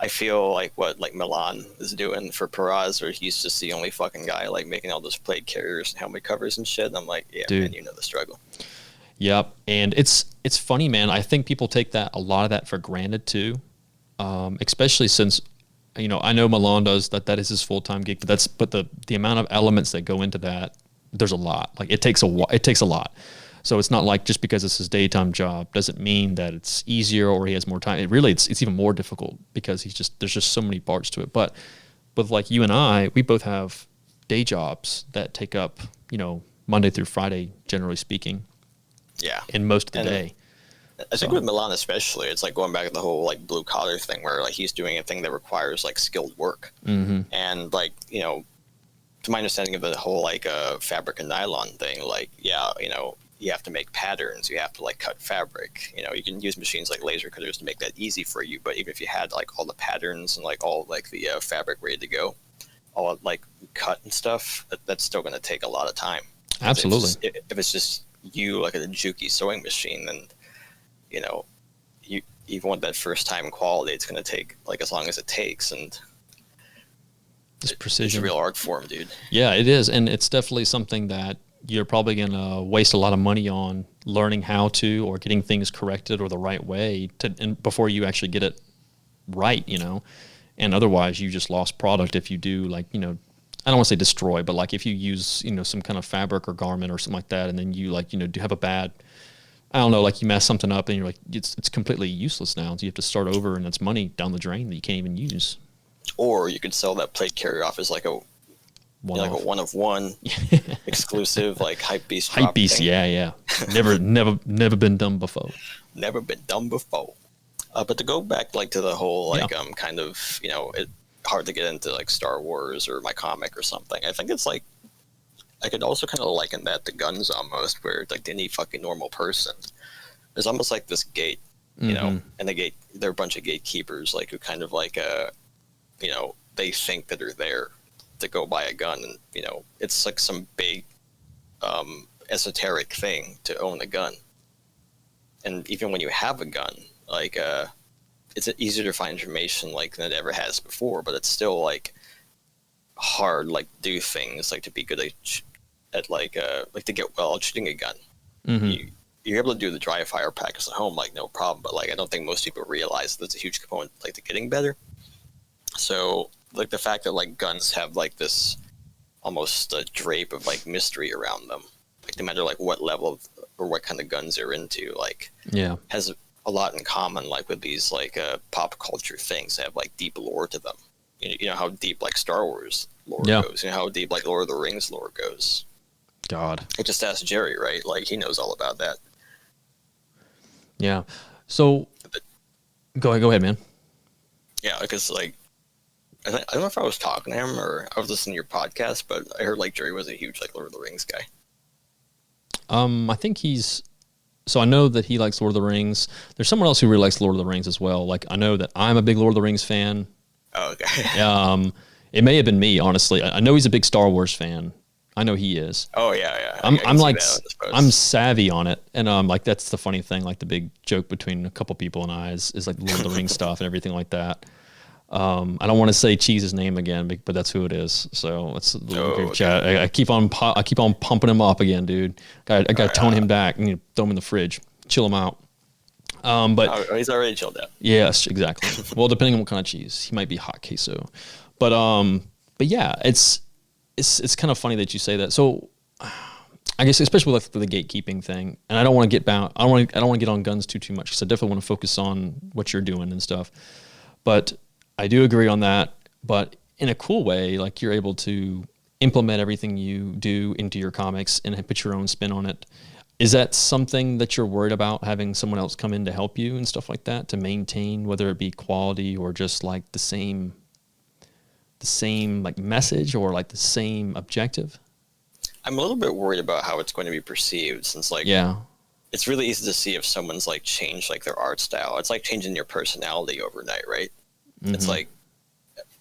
I feel like what like Milan is doing for Peraz, where he's just the only fucking guy like making all those plate carriers and helmet covers and shit. And I'm like, yeah, Dude. man, you know the struggle. Yep. And it's funny, man. I think people take a lot of that for granted too, especially since I know Milan does that is his full-time gig, but the amount of elements that go into that, there's a lot. Like it takes a lot. So it's not like just because it's his daytime job doesn't mean that it's easier or he has more time. It's even more difficult because there's just so many parts to it. But with like you and I, we both have day jobs that take up, Monday through Friday, generally speaking, Yeah. in most of the And day. I think with Milan especially, it's like going back to the whole like blue collar thing where like he's doing a thing that requires like skilled work. Mm-hmm. And like, to my understanding of the whole like fabric and nylon thing, like, yeah, you have to make patterns, you have to like cut fabric, you can use machines like laser cutters to make that easy for you. But even if you had like all the patterns and like all like the fabric ready to go, all like cut and stuff, that's still going to take a lot of time. Absolutely. If it's just you like a Juki sewing machine, then you even want that first time quality, it's going to take like as long as it takes, and Just it's a precision. real art form, dude. Yeah, it is. And it's definitely something that you're probably going to waste a lot of money on learning how to or getting things corrected or the right way before you actually get it right, And otherwise, you just lost product if you do like, I don't want to say destroy, but like if you use, some kind of fabric or garment or something like that, and then you like, do have a bad, I don't know, like you mess something up and you're like, it's completely useless now. So you have to start over and it's money down the drain that you can't even use. Or you could sell that plate carrier off as like a one of one exclusive like hype beast. Hype beast, yeah. Never been done before. Never been done before. But to go back like to the whole like kind of it hard to get into like Star Wars or my comic or something. I think it's like I could also kind of liken that to guns almost, where like to any fucking normal person, there's almost like this gate, and the gate, they're a bunch of gatekeepers like who kind of like they think that are there to go buy a gun, and it's like some big esoteric thing to own a gun. And even when you have a gun, like it's easier to find information like than it ever has before, but it's still like hard like do things like to be good at like to get well at shooting a gun. You're able to do the dry fire practice at home like no problem, but like I don't think most people realize that's a huge component like to getting better. So like the fact that like guns have like this almost a drape of like mystery around them, like no matter like what level of, or what kind of guns they're into, like has a lot in common like with these like pop culture things that have like deep lore to them. You know how deep like Star Wars lore goes. You know how deep like Lord of the Rings lore goes. God. I just asked Jerry, right? Like he knows all about that. Yeah. So go ahead, man. Yeah, because like I don't know if I was talking to him or I was listening to your podcast, but I heard like Jerry was a huge like Lord of the Rings guy. I think so I know that he likes Lord of the Rings. There's someone else who really likes Lord of the Rings as well. Like I know that I'm a big Lord of the Rings fan. Oh, okay. It may have been me, honestly. I know he's a big Star Wars fan. I know he is. Oh yeah. I'm savvy on it, and like that's the funny thing. Like the big joke between a couple people and I is like Lord of the Rings stuff and everything like that. I don't want to say Cheese's name again, but that's who it is. So it's a little group chat. I keep on pumping him up again, dude. I got to tone him back and throw him in the fridge, chill him out. But Oh, he's already chilled out. yes, exactly. Well, depending on what kind of cheese, he might be hot queso. But yeah, it's kind of funny that you say that. So I guess especially with like the gatekeeping thing, and I don't want to get bound. I don't want to get on guns too much because I definitely want to focus on what you're doing and stuff. But I do agree on that. But in a cool way, like you're able to implement everything you do into your comics and put your own spin on it. Is that something that you're worried about, having someone else come in to help you and stuff like that to maintain, whether it be quality or just like the same like message or like the same objective? I'm a little bit worried about how it's going to be perceived, since like Yeah. it's really easy to see if someone's like changed like their art style. It's like changing your personality overnight, right? It's like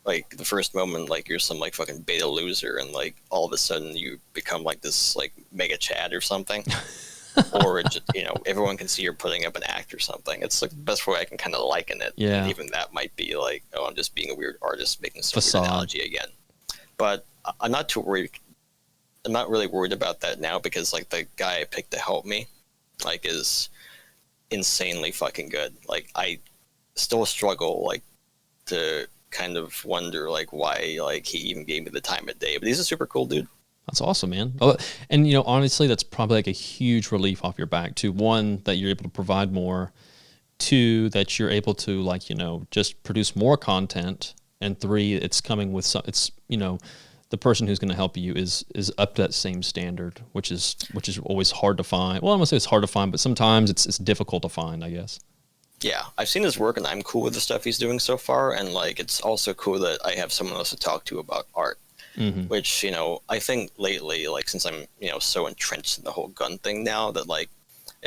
the first moment like you're some like fucking beta loser, and like all of a sudden you become like this like mega Chad or something. Or it just, everyone can see you're putting up an act or something. It's like the best way I can kind of liken it. Yeah. And even that might be like, oh, I'm just being a weird artist making some Facade. weird analogy again. But I'm not too worried. I'm not really worried about that now, because like the guy I picked to help me like is insanely fucking good. Like I still struggle like to kind of wonder like why like he even gave me the time of day. But he's a super cool dude. That's awesome, man. Oh, and honestly, that's probably like a huge relief off your back too. One, that you're able to provide more. Two, that you're able to like, just produce more content. And three, it's coming with some, it's, the person who's going to help you is up to that same standard, which is always hard to find. Well, I'm gonna say it's hard to find, but sometimes it's difficult to find, I guess. Yeah, I've seen his work and I'm cool with the stuff he's doing so far. And like, it's also cool that I have someone else to talk to about art. Mm-hmm. Which, I think lately, like, since I'm, so entrenched in the whole gun thing now, that, like,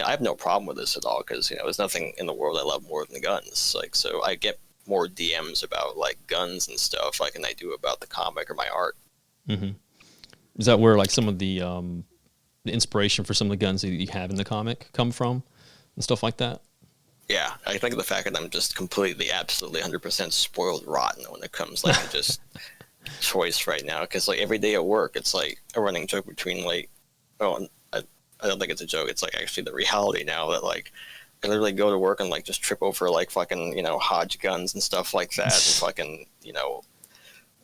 I have no problem with this at all, because, there's nothing in the world I love more than guns. Like, so I get more DMs about, like, guns and stuff, like, than I do about the comic or my art. Mm-hmm. Is that where, like, some of the inspiration for some of the guns that you have in the comic come from and stuff like that? Yeah, I think the fact that I'm just completely, absolutely 100% spoiled rotten when it comes, like, to just... choice right now, because like every day at work it's like a running joke between like I don't think it's a joke, it's like actually the reality now, that like I literally go to work and like just trip over like fucking Hodge guns and stuff like that, and fucking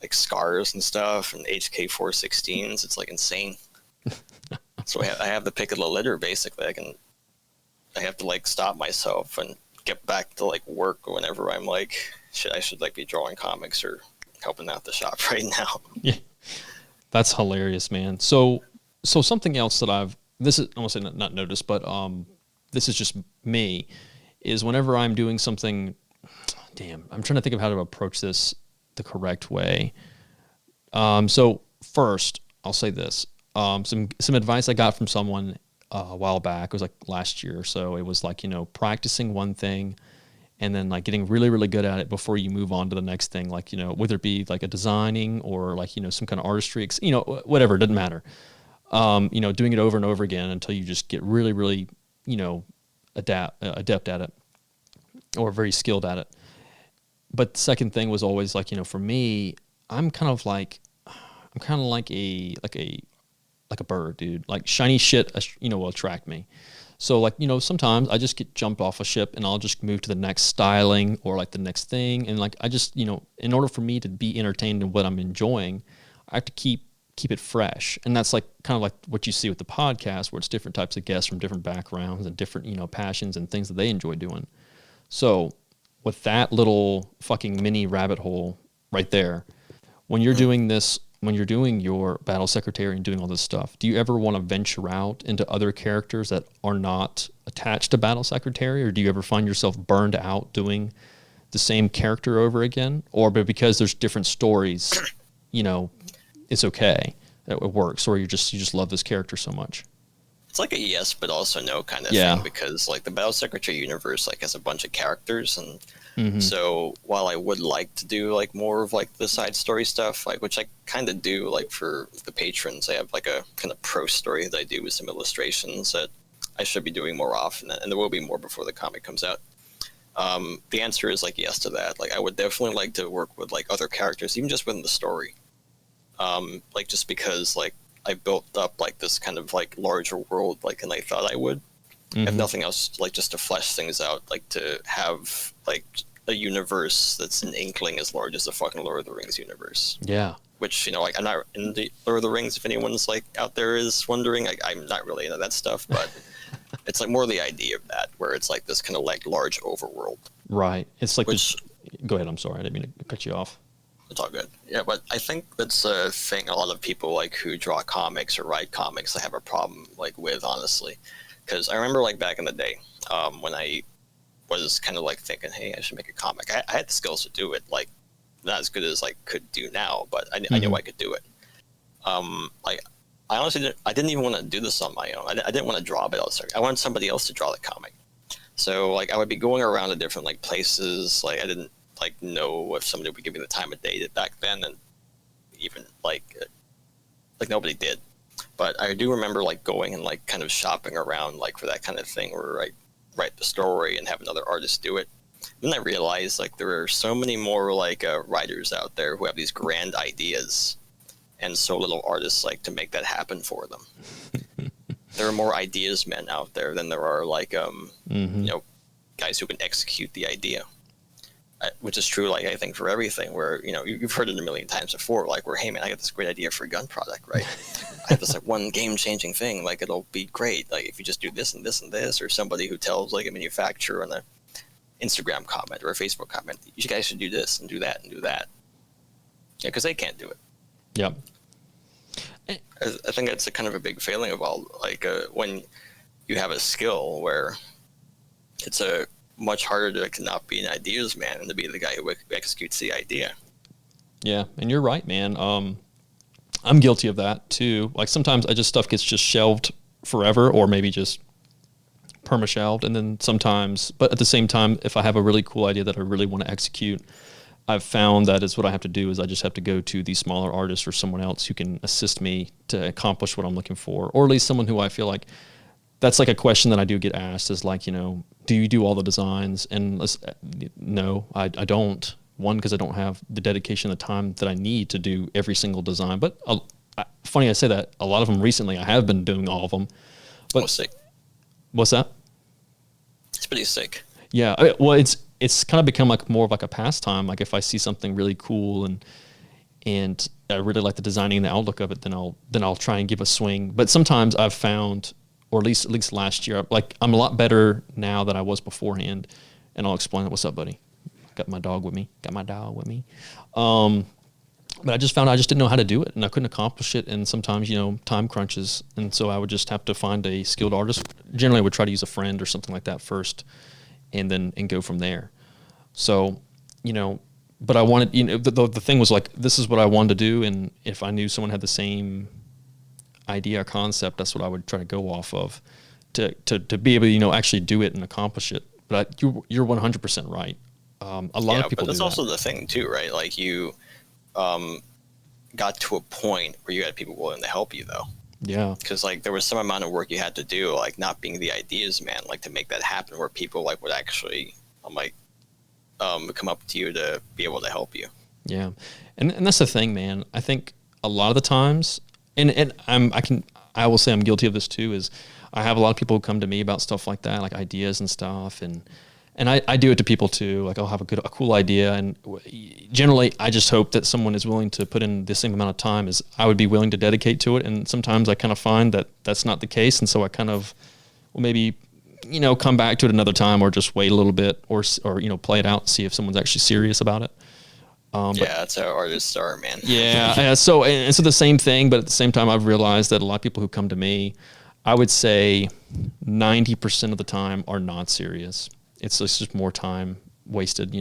like scars and stuff and HK 416s. It's like insane. So I have the pick of the litter basically. I have to like stop myself and get back to like work whenever I'm like I should like be drawing comics or helping out the shop right now. Yeah, that's hilarious, man. So something else that I won't say not noticed, but this is just me, is whenever I'm doing something, I'm trying to think of how to approach this the correct way. So first, I'll say this. Some advice I got from someone a while back, it was like last year or so. It was like, practicing one thing and then like getting really, really good at it before you move on to the next thing. Like, whether it be like a designing or like, some kind of artistry, whatever, it doesn't matter. Doing it over and over again until you just get really, really, adept at it or very skilled at it. But the second thing was always like, for me, I'm kind of like a bird, dude. Like shiny shit, will attract me. So like, sometimes I just get jumped off a ship and I'll just move to the next styling or like the next thing. And like, I just, in order for me to be entertained in what I'm enjoying, I have to keep it fresh. And that's like kind of like what you see with the podcast, where it's different types of guests from different backgrounds and different, passions and things that they enjoy doing. So with that little fucking mini rabbit hole right there, when you're doing this, when you're doing your battle secretary and doing all this stuff, do you ever want to venture out into other characters that are not attached to battle secretary, or do you ever find yourself burned out doing the same character over again? Or but because there's different stories, it's okay, it works, or you just love this character so much? It's like a yes but also no kind of Yeah. thing, because like the battle secretary universe like has a bunch of characters, and Mm-hmm. so while I would like to do like more of like the side story stuff, like which I kind of do like for the patrons, I have like a kind of pro story that I do with some illustrations that I should be doing more often, and there will be more before the comic comes out. The answer is like yes to that. Like I would definitely like to work with like other characters, even just within the story. Like just because like I built up like this kind of like larger world like than I thought I would. if nothing else, like just to flesh things out, like to have like a universe that's an inkling as large as the fucking Lord of the Rings universe. Yeah. Which, like I'm not in the Lord of the Rings. If anyone's like out there is wondering, I'm not really into that stuff, but it's like more the idea of that, where it's like this kind of like large overworld. Right. It's like Which, go ahead. I'm sorry. I didn't mean to cut you off. It's all good. Yeah, but I think that's a thing a lot of people like who draw comics or write comics they have a problem like with, honestly. Because I remember like back in the day, when I was kind of like thinking, hey, I should make a comic. I had the skills to do it, like not as good as I could do now, but I knew I could do it. Like I honestly didn't even want to do this on my own. I didn't want to draw, but I wanted somebody else to draw the comic. So like I would be going around to different like places. Like I didn't like know if somebody would give me the time of day back then, and even like nobody did. But I do remember like going and like kind of shopping around like for that kind of thing, where I write the story and have another artist do it. Then I realized like there are so many more like writers out there who have these grand ideas, and so little artists like to make that happen for them. There are more ideas men out there than there are like guys who can execute the idea. Which is true, like I think for everything. Where you've heard it a million times before, like where hey man, I got this great idea for a gun product, right? I have this like one game-changing thing, like it'll be great, like if you just do this and this and this, or somebody who tells like a manufacturer on a Instagram comment or a Facebook comment, you guys should do this and do that and do that. Yeah, because they can't do it. Yep. I think that's a kind of a big failing of all, like when you have a skill where it's a much harder to not be an ideas man and to be the guy who executes the idea. Yeah, and you're right, man. I'm guilty of that too. Like sometimes stuff gets just shelved forever, or maybe just perma-shelved, and then sometimes, but at the same time, if I have a really cool idea that I really want to execute, I've found that is what I have to do is I just have to go to these smaller artists or someone else who can assist me to accomplish what I'm looking for, or at least someone who I feel like that's like a question that I do get asked is like, do you do all the designs? And no, I don't. One, because I don't have the dedication, the time that I need to do every single design. But funny I say that, a lot of them recently I have been doing all of them. But sick. What's that? It's pretty sick. Yeah, well, it's kind of become like more of like a pastime. Like if I see something really cool and I really like the designing and the outlook of it, then I'll try and give a swing. But sometimes I've found, or at least last year, like I'm a lot better now than I was beforehand. And I'll explain it. What's up, buddy? Got my dog with me. But I just found I just didn't know how to do it, and I couldn't accomplish it. And sometimes, time crunches, and so I would just have to find a skilled artist. Generally, I would try to use a friend or something like that first, and go from there. So, but I wanted, the thing was like, this is what I wanted to do, and if I knew someone had the same idea or concept, that's what I would try to go off of, to be able to actually do it and accomplish it. But you're 100% right. A lot of people. But that's do also that. the thing too, right? Like you got to a point where you had people willing to help you, though. Yeah. Because like there was some amount of work you had to do, like not being the ideas man, like to make that happen, where people like would actually come up to you to be able to help you. Yeah, and that's the thing, man. I think a lot of the times, and I will say I'm guilty of this too. Is I have a lot of people who come to me about stuff like that, like ideas and stuff, and I do it to people too. Like I'll have a cool idea, and generally I just hope that someone is willing to put in the same amount of time as I would be willing to dedicate to it. And sometimes I kind of find that that's not the case, and so I kind of maybe come back to it another time, or just wait a little bit, or play it out and see if someone's actually serious about it. That's how artists are, man. Yeah. So the same thing, but at the same time, I've realized that a lot of people who come to me, I would say 90% of the time are not serious. It's just more time wasted,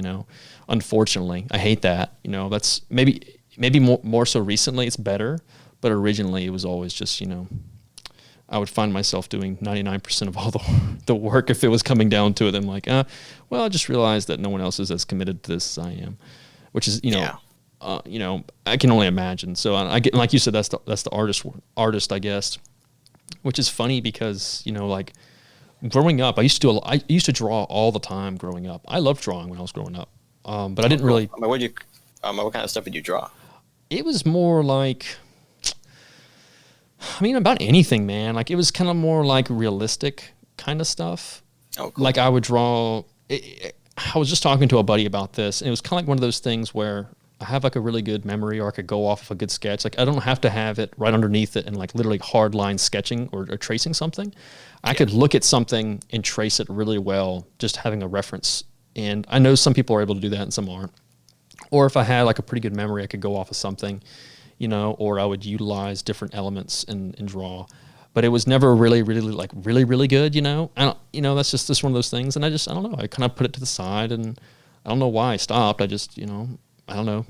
unfortunately. I hate that, that's maybe more so recently it's better, but originally it was always just, I would find myself doing 99% of all the work if it was coming down to it. I'm like, well, I just realized that no one else is as committed to this as I am, which is, I can only imagine. So I get, like you said, that's the artist, I guess, which is funny because, like growing up, I used to draw all the time growing up. I loved drawing when I was growing up. But I didn't really. What kind of stuff did you draw? It was more like, about anything, man. Like it was kind of more like realistic. kind of stuff. Oh, cool. Like I would draw. I was just talking to a buddy about this, and it was kind of like one of those things where I have like a really good memory, or I could go off of a good sketch. Like I don't have to have it right underneath it and like literally hard line sketching or tracing something. I could look at something and trace it really well, just having a reference. And I know some people are able to do that and some aren't. Or if I had like a pretty good memory, I could go off of something, you know, or I would utilize different elements and draw. But it was never really good, you know. I don't, you know, that's just one of those things. And I don't know. I kind of put it to the side, and I don't know why I stopped. I just, you know, I don't know.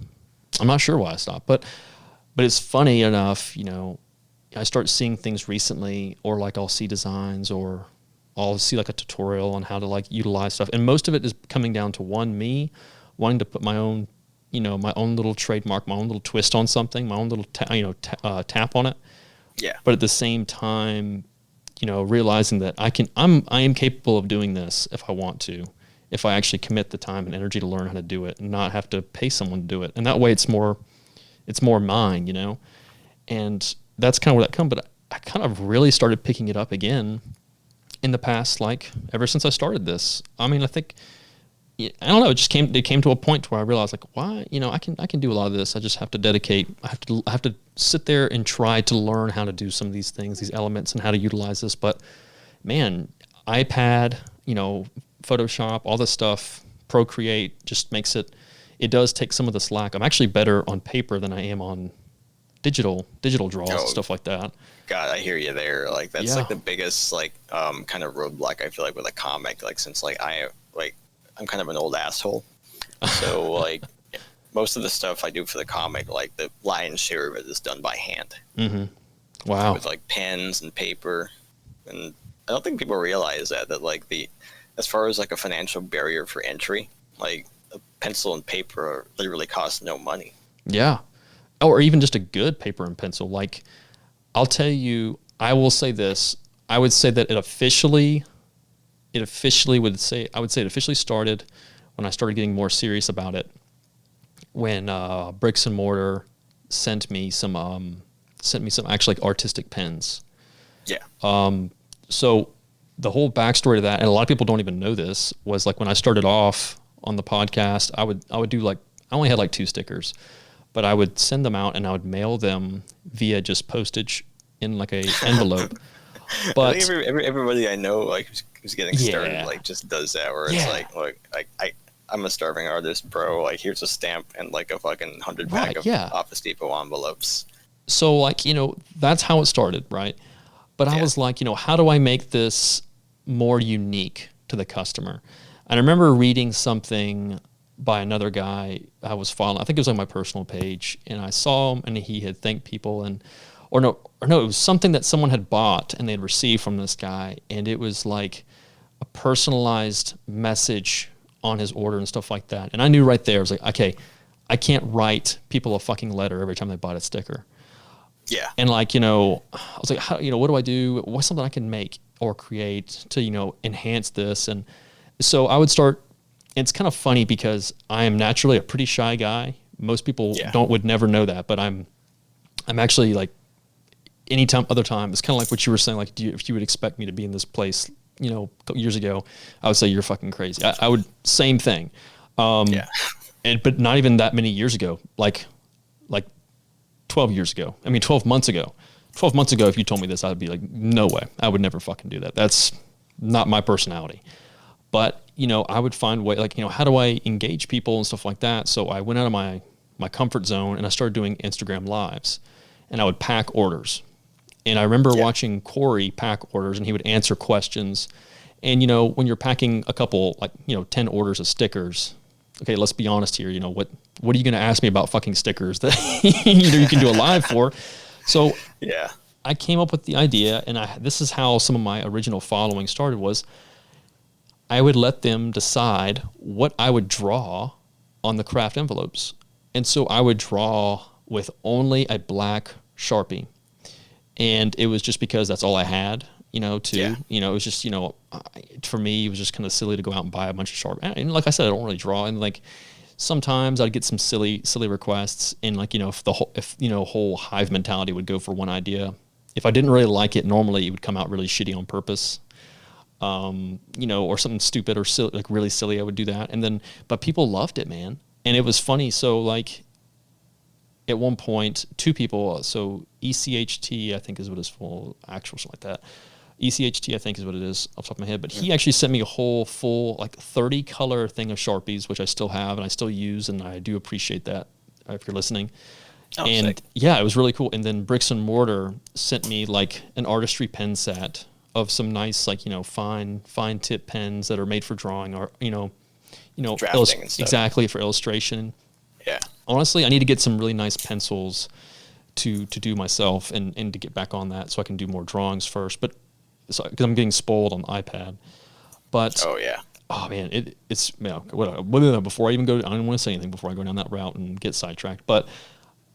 I'm not sure why I stopped, but it's funny enough, you know. I start seeing things recently, or like I'll see designs, or I'll see like a tutorial on how to like utilize stuff, and most of it is coming down to me wanting to put my own, you know, my own little trademark, my own little twist on something, my own little tap on it. Yeah. But at the same time, you know, realizing that I am capable of doing this if I want to, if I actually commit the time and energy to learn how to do it and not have to pay someone to do it. And that way it's more mine, you know? And that's kind of where that comes. But I kind of really started picking it up again in the past, like ever since I started this. I mean, I think, I don't know, it came to a point where I realized like, why, you know, I can do a lot of this. I just have to dedicate, I have to sit there and try to learn how to do some of these things, these elements, and how to utilize this. But man, iPad, you know, Photoshop, all this stuff, Procreate just makes it does take some of the slack. I'm actually better on paper than I am on digital draws and stuff like that. God, I hear you there. Like that's like the biggest like kind of roadblock I feel like with a comic. Like since like I'm kind of an old asshole, so like most of the stuff I do for the comic, like the lion's share of it is done by hand. Mm-hmm. Wow. With like pens and paper, and I don't think people realize that like as far as like a financial barrier for entry, like a pencil and paper literally cost no money. Yeah. Or even just a good paper and pencil. Like, I'll tell you, I will say this. I would say that it officially started when I started getting more serious about it. When Bricks and Mortar sent me some actually like artistic pens. Yeah. So the whole backstory to that, and a lot of people don't even know this, was like when I started off on the podcast, I would do like, I only had like 2 stickers, but I would send them out and I would mail them via just postage in like a envelope. But I think everybody I know like who's getting started like just does that, where it's like I'm a starving artist, bro. Like here's a stamp and like a fucking 100 pack of Office Depot envelopes. So like, you know, that's how it started, right? But I was like, you know, how do I make this more unique to the customer? And I remember reading something by another guy I was following. I think it was on my personal page, and I saw him, and he had thanked people, or no, it was something that someone had bought and they'd received from this guy, and it was like a personalized message on his order and stuff like that. And I knew right there, I was like, okay, I can't write people a fucking letter every time they bought a sticker. Yeah. And like, you know, I was like, how, you know, what do I do? What's something I can make or create to, you know, enhance this? And so I would start. It's kind of funny because I am naturally a pretty shy guy. Most people would never know that, but I'm actually like other time. It's kind of like what you were saying. Like, if you would expect me to be in this place, you know, a couple years ago, I would say you're fucking crazy. I would, same thing. But not even that many years ago, like 12 years ago. I mean, 12 months ago. 12 months ago, if you told me this, I'd be like, no way. I would never fucking do that. That's not my personality. But, you know, I would find way, like, you know, how do I engage people and stuff like that? So I went out of my comfort zone and I started doing Instagram lives, and I would pack orders. And I remember watching Corey pack orders, and he would answer questions. And, you know, when you're packing a couple, like, you know, 10 orders of stickers, okay, let's be honest here. You know, what are you going to ask me about fucking stickers that you can do a live for? So I came up with the idea, and this is how some of my original following started, was I would let them decide what I would draw on the craft envelopes. And so I would draw with only a black Sharpie. And it was just because that's all I had, you know, you know, it was just, you know, for me, it was just kind of silly to go out and buy a bunch of Sharpie. And like I said, I don't really draw. And like, sometimes I'd get some silly requests. And like, you know, if whole hive mentality would go for one idea. If I didn't really like it, normally it would come out really shitty on purpose. or something stupid or silly, like really silly, I would do that. And then, but people loved it, man. And it was funny. So like at one point, two people, so ECHT, I think is what his full actual, something like that. ECHT, I think is what it is off the top of my head. But he actually sent me a whole full, like 30 color thing of Sharpies, which I still have and I still use. And I do appreciate that if you're listening. Oh, And sick. yeah, it was really cool. And then Bricks and Mortar sent me like an artistry pen set of some nice, like, fine tip pens that are made for drawing or, Drafting and stuff. exactly for illustration. Yeah. Honestly, I need to get some really nice pencils to do myself and to get back on that so I can do more drawings first. But because I'm getting spoiled on the iPad. But Oh yeah. oh man, it's before I even go, I don't want to say anything before I go down that route and get sidetracked. But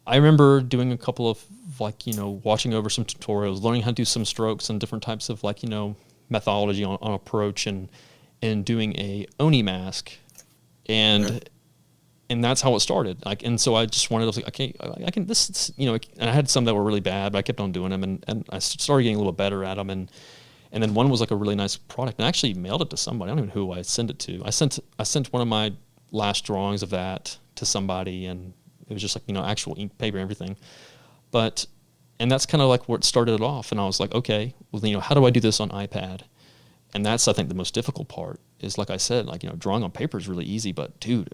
I remember doing a couple of watching over some tutorials, learning how to do some strokes and different types of methodology on approach and doing a Oni mask, and that's how it started. And so I just wanted to okay, I can this and I had some that were really bad, but I kept on doing them, and I started getting a little better at them, and then one was like a really nice product, and I actually mailed it to somebody. I don't even know who I sent it to. I sent one of my last drawings of that to somebody, and it was just actual ink, paper, and everything. And that's kind of like where it started it off. And I was like, okay, well, how do I do this on iPad? And that's, I think, the most difficult part is, like I said, drawing on paper is really easy. But dude,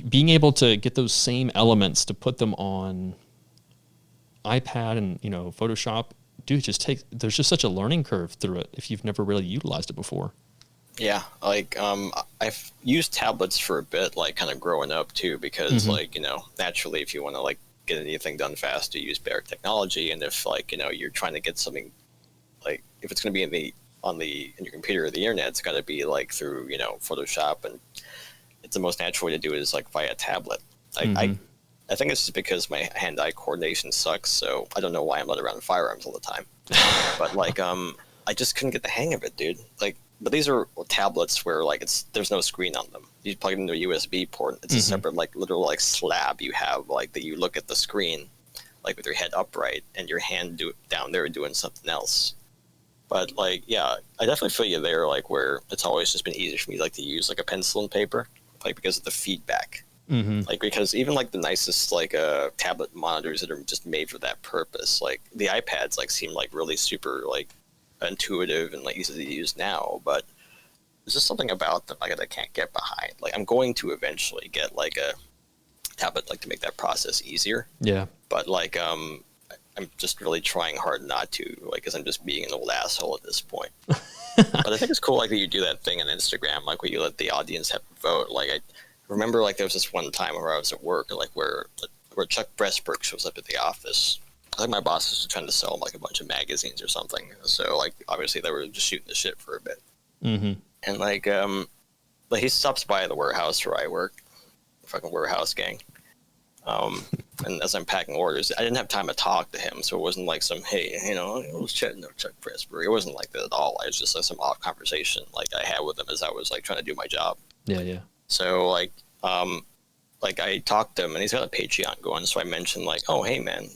being able to get those same elements to put them on iPad and, Photoshop, dude, there's just such a learning curve through it if you've never really utilized it before. Yeah, I've used tablets for a bit, kind of growing up too, because naturally, if you want to get anything done fast, you use better technology, and if you're trying to get something, if it's going to be in your computer or the internet, it's got to be through Photoshop, and it's the most natural way to do it is via tablet. I think it's just because my hand-eye coordination sucks, so I don't know why I'm not around firearms all the time. But I just couldn't get the hang of it, dude. But these are tablets where there's no screen on them. You plug it into a USB port. It's a separate literal slab you have that you look at the screen with your head upright and your hand down there doing something else. But yeah, I definitely feel you there. Where it's always just been easier for me to use a pencil and paper, because of the feedback. Because even the nicest tablet monitors that are just made for that purpose, the iPads seem really super intuitive and easy to use now, but there's just something about them that I can't get behind. I'm going to eventually get a tablet to make that process easier. Yeah. But I'm just really trying hard not to, because I'm just being an old asshole at this point. But I think it's cool that you do that thing on Instagram, where you let the audience have a vote. I remember there was this one time where I was at work, where Chuck Pressburg shows up at the office. I think my boss was trying to sell him a bunch of magazines or something. So obviously they were just shooting the shit for a bit. And he stops by the warehouse where I work, fucking warehouse gang. And as I'm packing orders, I didn't have time to talk to him, so it wasn't some hey, I was chatting with Chuck Pressburg. It wasn't like that at all. It was just some off conversation I had with him as I was trying to do my job. Yeah. So I talked to him, and he's got a Patreon going. So I mentioned oh hey man,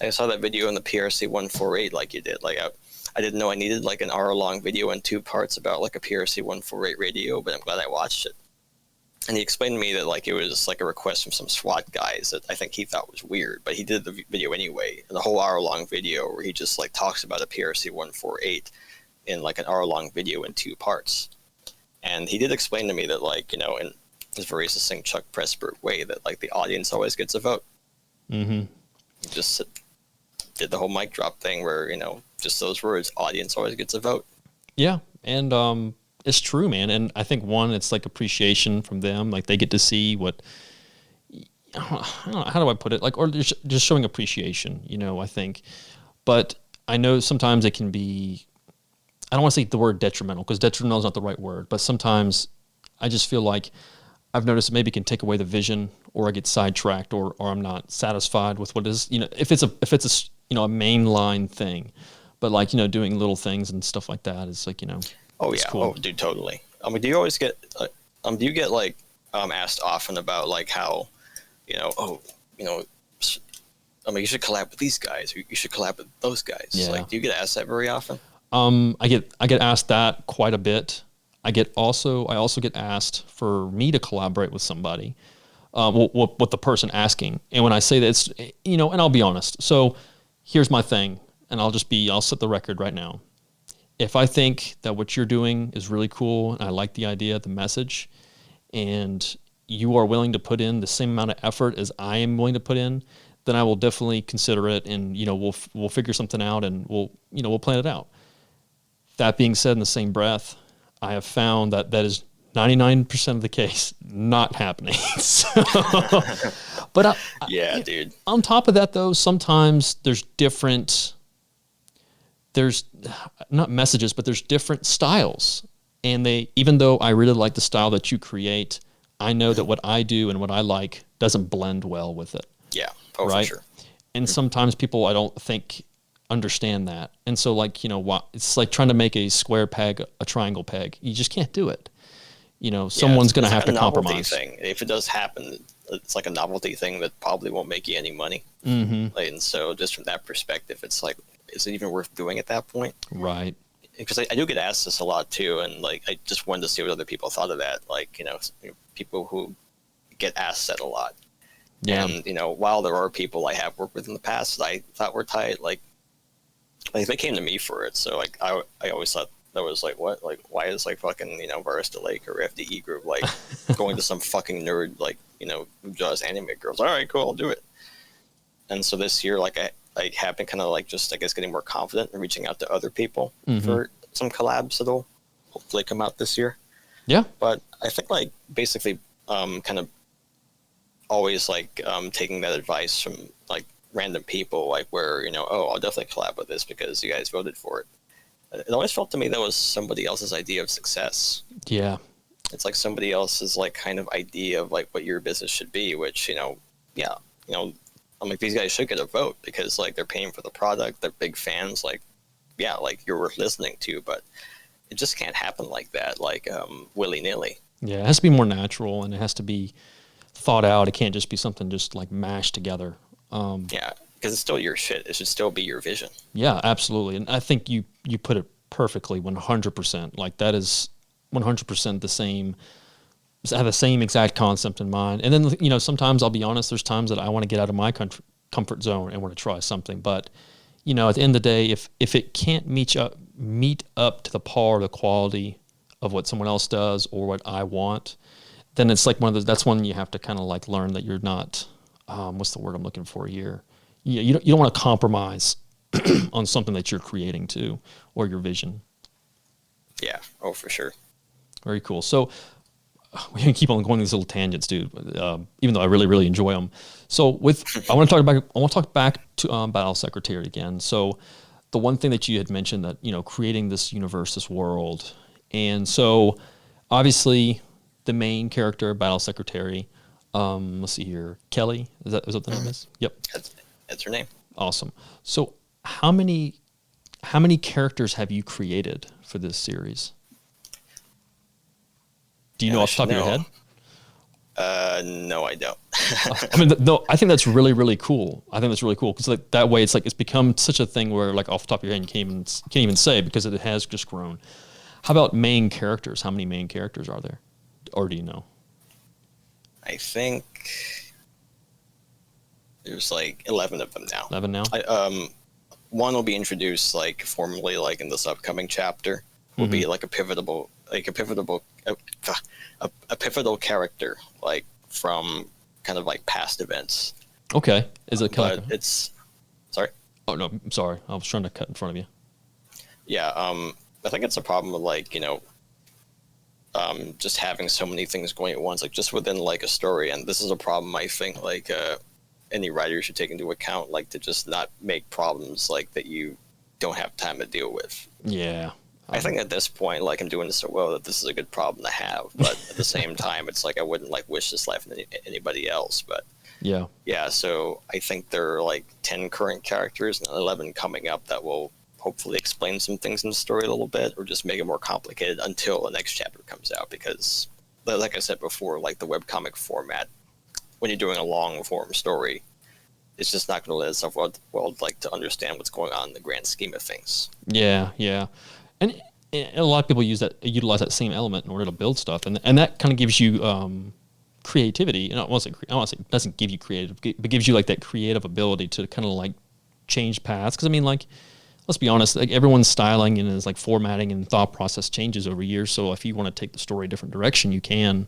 I saw that video in the PRC 148 you did. I didn't know I needed an hour-long video in 2 parts about a PRC 148 radio, but I'm glad I watched it. And he explained to me that it was a request from some SWAT guys that I think he thought was weird, but he did the video anyway. And the whole hour-long video where he just talks about a PRC 148 in an hour-long video in 2 parts. And he did explain to me that in his very succinct Chuck Pressburg way that the audience always gets a vote. He just did the whole mic drop thing where just those words, audience always gets a vote. Yeah, and it's true, man. And I think it's appreciation from them. They get to see what, I don't know, how do I put it? Or just showing appreciation, I think. But I know sometimes it can be, I don't want to say the word detrimental, because detrimental is not the right word. But sometimes I just feel I've noticed it maybe can take away the vision, or I get sidetracked, or I'm not satisfied with what is, if it's a a mainline thing. But doing little things and stuff like that is Oh it's yeah, cool. Oh dude, totally. Do you always get do you get asked often about how you should collab with these guys, or you should collab with those guys? Yeah. Do you get asked that very often? I get asked that quite a bit. I also get asked for me to collaborate with somebody, with the person asking. And when I say that, it's, and I'll be honest. So here's my thing, and I'll set the record right now. If I think that what you're doing is really cool, and I like the idea, the message, and you are willing to put in the same amount of effort as I am willing to put in, then I will definitely consider it, and we'll figure something out, and we'll plan it out. That being said, in the same breath, I have found that is 99% of the case not happening. So, but yeah, dude. On top of that, though, sometimes there's not messages, but there's different styles, and even though I really like the style that you create, I know that what I do and what I like doesn't blend well with it. Yeah, right? For sure. And sometimes people, I don't think, understand that. And so, it's like trying to make a square peg a triangle peg. You just can't do it. Someone's going to have to compromise. Thing. If it does happen, it's like a novelty thing that probably won't make you any money. Mm-hmm. And so, just from that perspective, it's like, is it even worth doing at that point? Right. Because I do get asked this a lot too, and I just wanted to see what other people thought of that. People who get asked that a lot. Yeah. And while there are people I have worked with in the past that I thought were tight, like they came to me for it. So I always thought that was what? Why is fucking Varista Lake or FDE Group going to some fucking nerd who draws anime girls? All right, cool, I'll do it. And so this year, I have been kind of just getting more confident and reaching out to other people for some collabs that'll hopefully come out this year. Yeah. But I think basically kind of always taking that advice from random people where oh, I'll definitely collab with this because you guys voted for it. It always felt to me that was somebody else's idea of success. Yeah. It's somebody else's kind of idea of what your business should be, which I'm these guys should get a vote because they're paying for the product, they're big fans, you're worth listening to, but it just can't happen like that, willy-nilly. Yeah, it has to be more natural, and it has to be thought out. It can't just be something just mashed together. Yeah, because it's still your shit. It should still be your vision. Yeah, absolutely. And I think you put it perfectly, 100%. That is 100% the same. I have the same exact concept in mind. And then, sometimes I'll be honest, there's times that I want to get out of my comfort zone and want to try something. But, at the end of the day, if it can't meet up to the par, the quality of what someone else does or what I want, then it's one of those, that's when you have to kind of learn that you're not, what's the word I'm looking for here? You don't want to compromise on something that you're creating too, or your vision. Yeah. Oh, for sure. Very cool. So, we can keep on going these little tangents, dude. Even though I really, really enjoy them. So, I want to talk back to Battle Secretary again. So, the one thing that you had mentioned that creating this universe, this world, and so obviously the main character, Battle Secretary. Let's see here, Kelly. Is that what the name is? Yep. That's her name. Awesome. So, how many characters have you created for this series? Do you know off the top of your head? No, I don't. I mean, no, I think that's really, really cool. I think that's really cool because that way it's become such a thing where off the top of your head you can't even say because it has just grown. How about main characters? How many main characters are there? Or do you know? I think there's 11 of them now. 11 now? One will be introduced formally in this upcoming chapter. Will be a pivotal character from kind of past events. Okay. Is it but it's sorry? Oh no, I'm sorry. I was trying to cut in front of you. Yeah, I think it's a problem with just having so many things going at once, just within a story, and this is a problem I think any writer should take into account, to just not make problems that you don't have time to deal with. Yeah. I think at this point, I'm doing this so well that this is a good problem to have. But at the same time, it's I wouldn't wish this life on anybody else. But yeah. So I think there are 10 current characters and 11 coming up that will hopefully explain some things in the story a little bit, or just make it more complicated until the next chapter comes out. Because, like I said before, the webcomic format, when you're doing a long form story, it's just not going to let itself world like to understand what's going on in the grand scheme of things. Yeah, yeah, and a lot of people utilize that same element in order to build stuff, and that kind of gives you creativity. And I want to say it doesn't give you creative, but gives you like that creative ability to kind of like change paths. Because I mean, like, let's be honest, like everyone's styling and is like formatting and thought process changes over years. So if you want to take the story a different direction, you can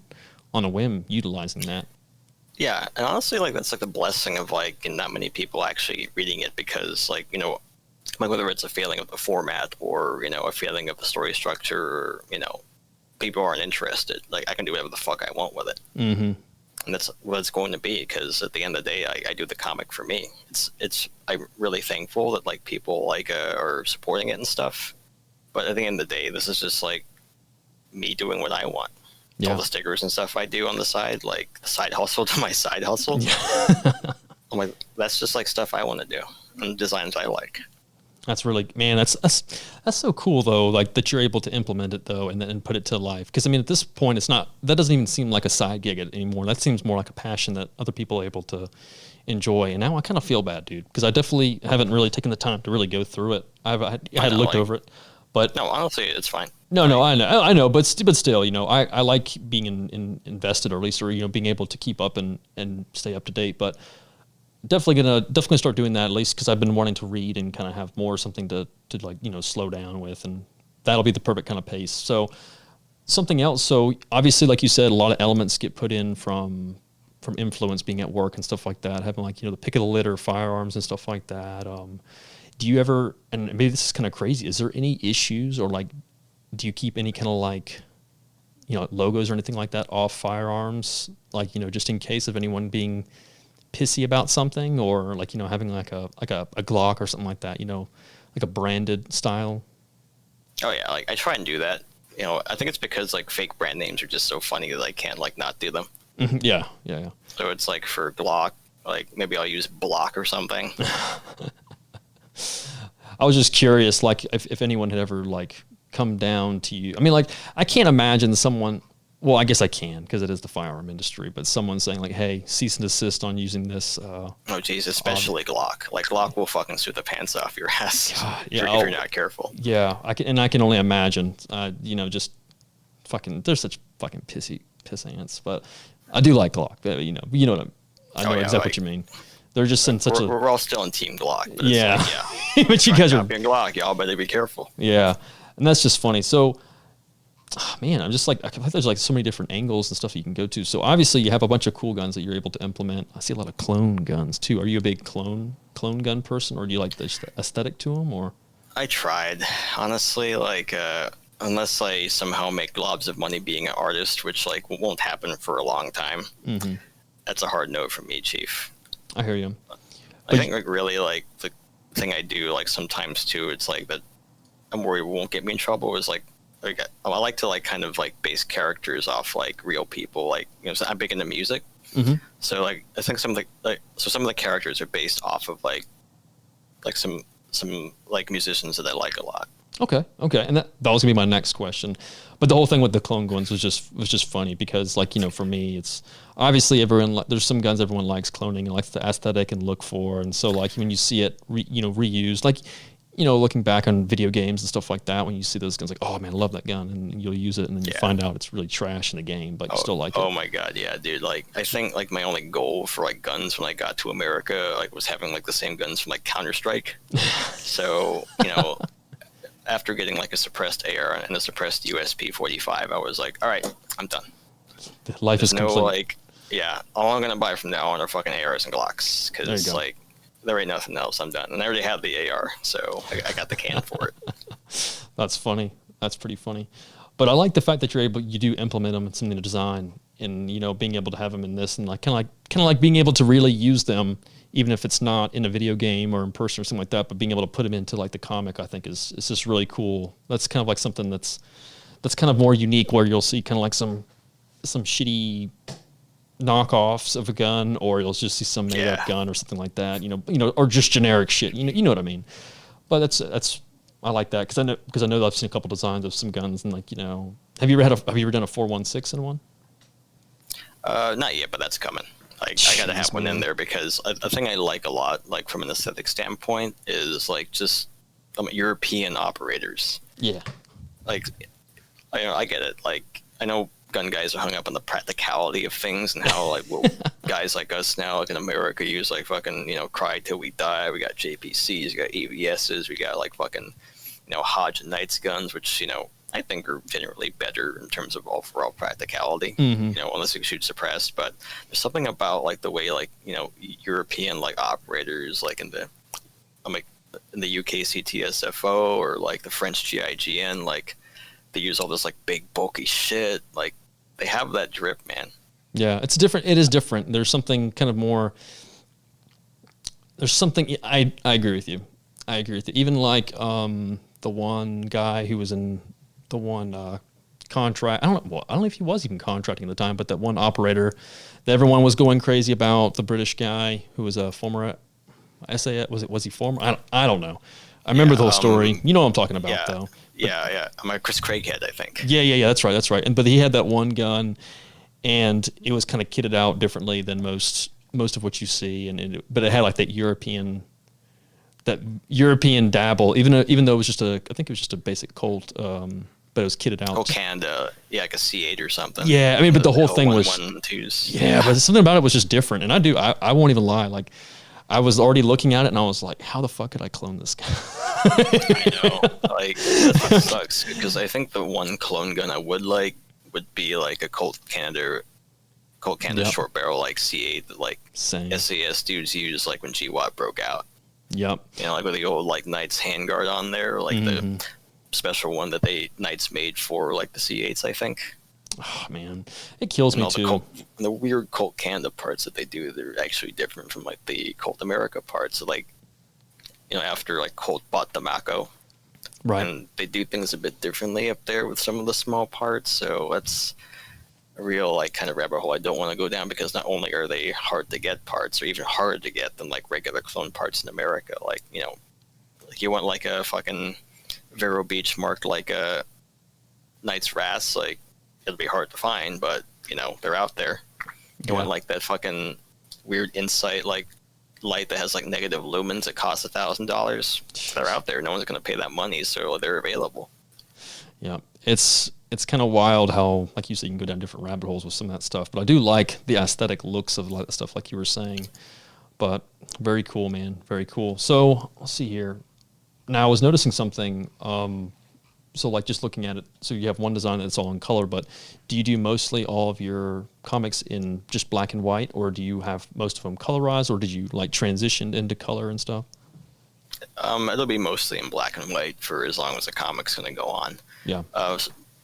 on a whim utilizing that. Yeah, and honestly, like that's like the blessing of like not many people actually reading it, because like like whether it's a feeling of the format or a feeling of the story structure, or people aren't interested. Like I can do whatever the fuck I want with it, Mm-hmm. and that's what it's going to be. Because at the end of the day, I do the comic for me. I'm really thankful that like people like are supporting it and stuff. But at the end of the day, this is just like me doing what I want. Yeah. All the stickers and stuff I do on the side, like the side hustle to my side hustle. I'm like, that's just like stuff I want to do and designs I like. That's really, man, that's so cool though, like that you're able to implement it though and then put it to life. Because I mean, at this point, that doesn't even seem like a side gig anymore. That seems more like a passion that other people are able to enjoy. And now I kind of feel bad, dude, because I definitely haven't really taken the time to really go through it. I had looked over it, but no, honestly, it's fine. No, I know, but still, I like being invested, or at least, or being able to keep up and stay up to date. But definitely gonna start doing that, at least because I've been wanting to read and kind of have more something to like slow down with, and that'll be the perfect kind of pace. So something else. So obviously, like you said, a lot of elements get put in from influence, being at work and stuff like that, having like the pick of the litter, firearms and stuff like that. Do you ever? And maybe this is kind of crazy. Is there any issues, or like, do you keep any kind of like, logos or anything like that off firearms? Like, just in case of anyone being pissy about something, or like, having like a Glock or something like that, like a branded style. Oh yeah, like I try and do that. I think it's because like fake brand names are just so funny that I can't like not do them. Mm-hmm. Yeah. So it's like for Glock, like maybe I'll use Block or something. I was just curious, like if anyone had ever like come down to you. I mean, like I can't imagine someone. Well, I guess I can, because it is the firearm industry. But someone saying like, "Hey, cease and desist on using this." Oh, geez, especially Glock. Like Glock will fucking sue the pants off your ass if you're not careful. Yeah, I can only imagine. Just fucking. They're such fucking piss ants. But I do like Glock. But, I know exactly what you mean. They're just in such we're all still in Team Glock. But yeah, it's like, but you guys are being Glock. Y'all better be careful. Yeah, and that's just funny. So. Oh, man, I'm just like, I feel like there's like so many different angles and stuff you can go to. So obviously you have a bunch of cool guns that you're able to implement. I see a lot of clone guns too. Are you a big clone gun person, or do you like the aesthetic to them? Or I tried, honestly, like unless I somehow make globs of money being an artist, which like won't happen for a long time. Mm-hmm. That's a hard no for me, Chief. I hear you. I think like really like the thing I do like sometimes too, it's like that I'm worried won't get me in trouble, is like I like to like kind of like base characters off like real people. Like so I'm big into music, mm-hmm. So like I think some of the characters are based off of like some like musicians that I like a lot. Okay, and that was gonna be my next question. But the whole thing with the clone guns was just funny, because like for me, it's obviously there's some guns everyone likes cloning and likes the aesthetic and look for, and so like when you see it reused, like. Looking back on video games and stuff like that, when you see those guns, like, oh man, I love that gun, and you'll use it, and then you find out it's really trash in the game, but you still like it. Oh my god, yeah, dude. Like, I think like my only goal for like guns when I got to America, like, was having like the same guns from like Counter-Strike. So after getting like a suppressed AR and a suppressed USP-45, I was like, all right, I'm done. Life is complete. Like, yeah, all I'm gonna buy from now on are fucking ARs and Glocks, because like. There ain't nothing else. I'm done. And I already have the AR, so I got the can for it. That's funny. That's pretty funny. But I like the fact that you do implement them in something to design, and being able to have them in this, and like kind of like being able to really use them, even if it's not in a video game or in person or something like that. But being able to put them into like the comic, I think is just really cool. That's kind of like something that's kind of more unique, where you'll see kind of like some shitty knockoffs of a gun, or you'll just see some made up gun or something like that, or just generic shit. You know what I mean? But that's I like that, because I know I've seen a couple designs of some guns, and like have you ever done a 4.16 in one? Not yet, but that's coming. Like, I gotta have Jeez, one in man. there because a thing I like a lot, like from an aesthetic standpoint, is like just European operators. Yeah. Like, I get it. Like, I know gun guys are hung up on the practicality of things and how like well, guys like us now, like in America, use like fucking cry till we die. We got JPCs, we got AVSs, we got like fucking Hodge and Knight's guns, which I think are generally better in terms of overall practicality. Unless you shoot suppressed, but there's something about like the way like European like operators like in the UK CTSFO or like the French GIGN, like they use all this like big bulky shit. Like they have that drip, man. Yeah, it's different. It is different. There's something kind of more. There's something. I agree with you. I agree with you. Even like the one guy who was in the one contract. I don't know if he was even contracting at the time, but that one operator that everyone was going crazy about, the British guy who was a former SAS. Was he former? I don't know. I remember the whole story. You know what I'm talking about, though. Yeah. I'm a Chris Craighead, I think. Yeah. That's right. But he had that one gun, and it was kind of kitted out differently than most of what you see, but it had like that European dabble, even though it was just I think it was just a basic Colt, but it was kitted out. Colt Canada, like a C8 or something. Yeah, I mean, but the whole thing was. 112s. Yeah, but something about it was just different, and I won't even lie, like. I was already looking at it, and I was like, how the fuck could I clone this guy? I know. Like, that's what sucks. Because I think the one clone gun I would like would be like a Colt Canada Yep. short barrel, like C8 that like Same. SAS dudes used like when GWAT broke out. Yep. Like with the old like Knights handguard on there, like the special one that Knights made for like the C8s, I think. Oh, man. It kills me, too. The weird Colt Canada parts that they do, they're actually different from like the Colt America parts. So, like, after like Colt bought the Mako, right, and they do things a bit differently up there with some of the small parts. So that's a real like kind of rabbit hole I don't want to go down, because not only are they hard to get parts, or even harder to get than like regular clone parts in America. Like like you want like a fucking Vero Beach marked like a Knights RAS, like. It'll be hard to find, but they're out there. You want like that fucking weird Insight like light that has like negative lumens that costs $1,000. They're out there. No one's gonna pay that money, so they're available. Yeah, it's kind of wild how, like you said, you can go down different rabbit holes with some of that stuff. But I do like the aesthetic looks of like stuff, like you were saying. But very cool, man. Very cool. So let's see here. Now I was noticing something. So like just looking at it, so you have one design that's all in color, but do you do mostly all of your comics in just black and white, or do you have most of them colorized, or did you like transition into color and stuff? It'll be mostly in black and white for as long as the comic's going to go on. Yeah.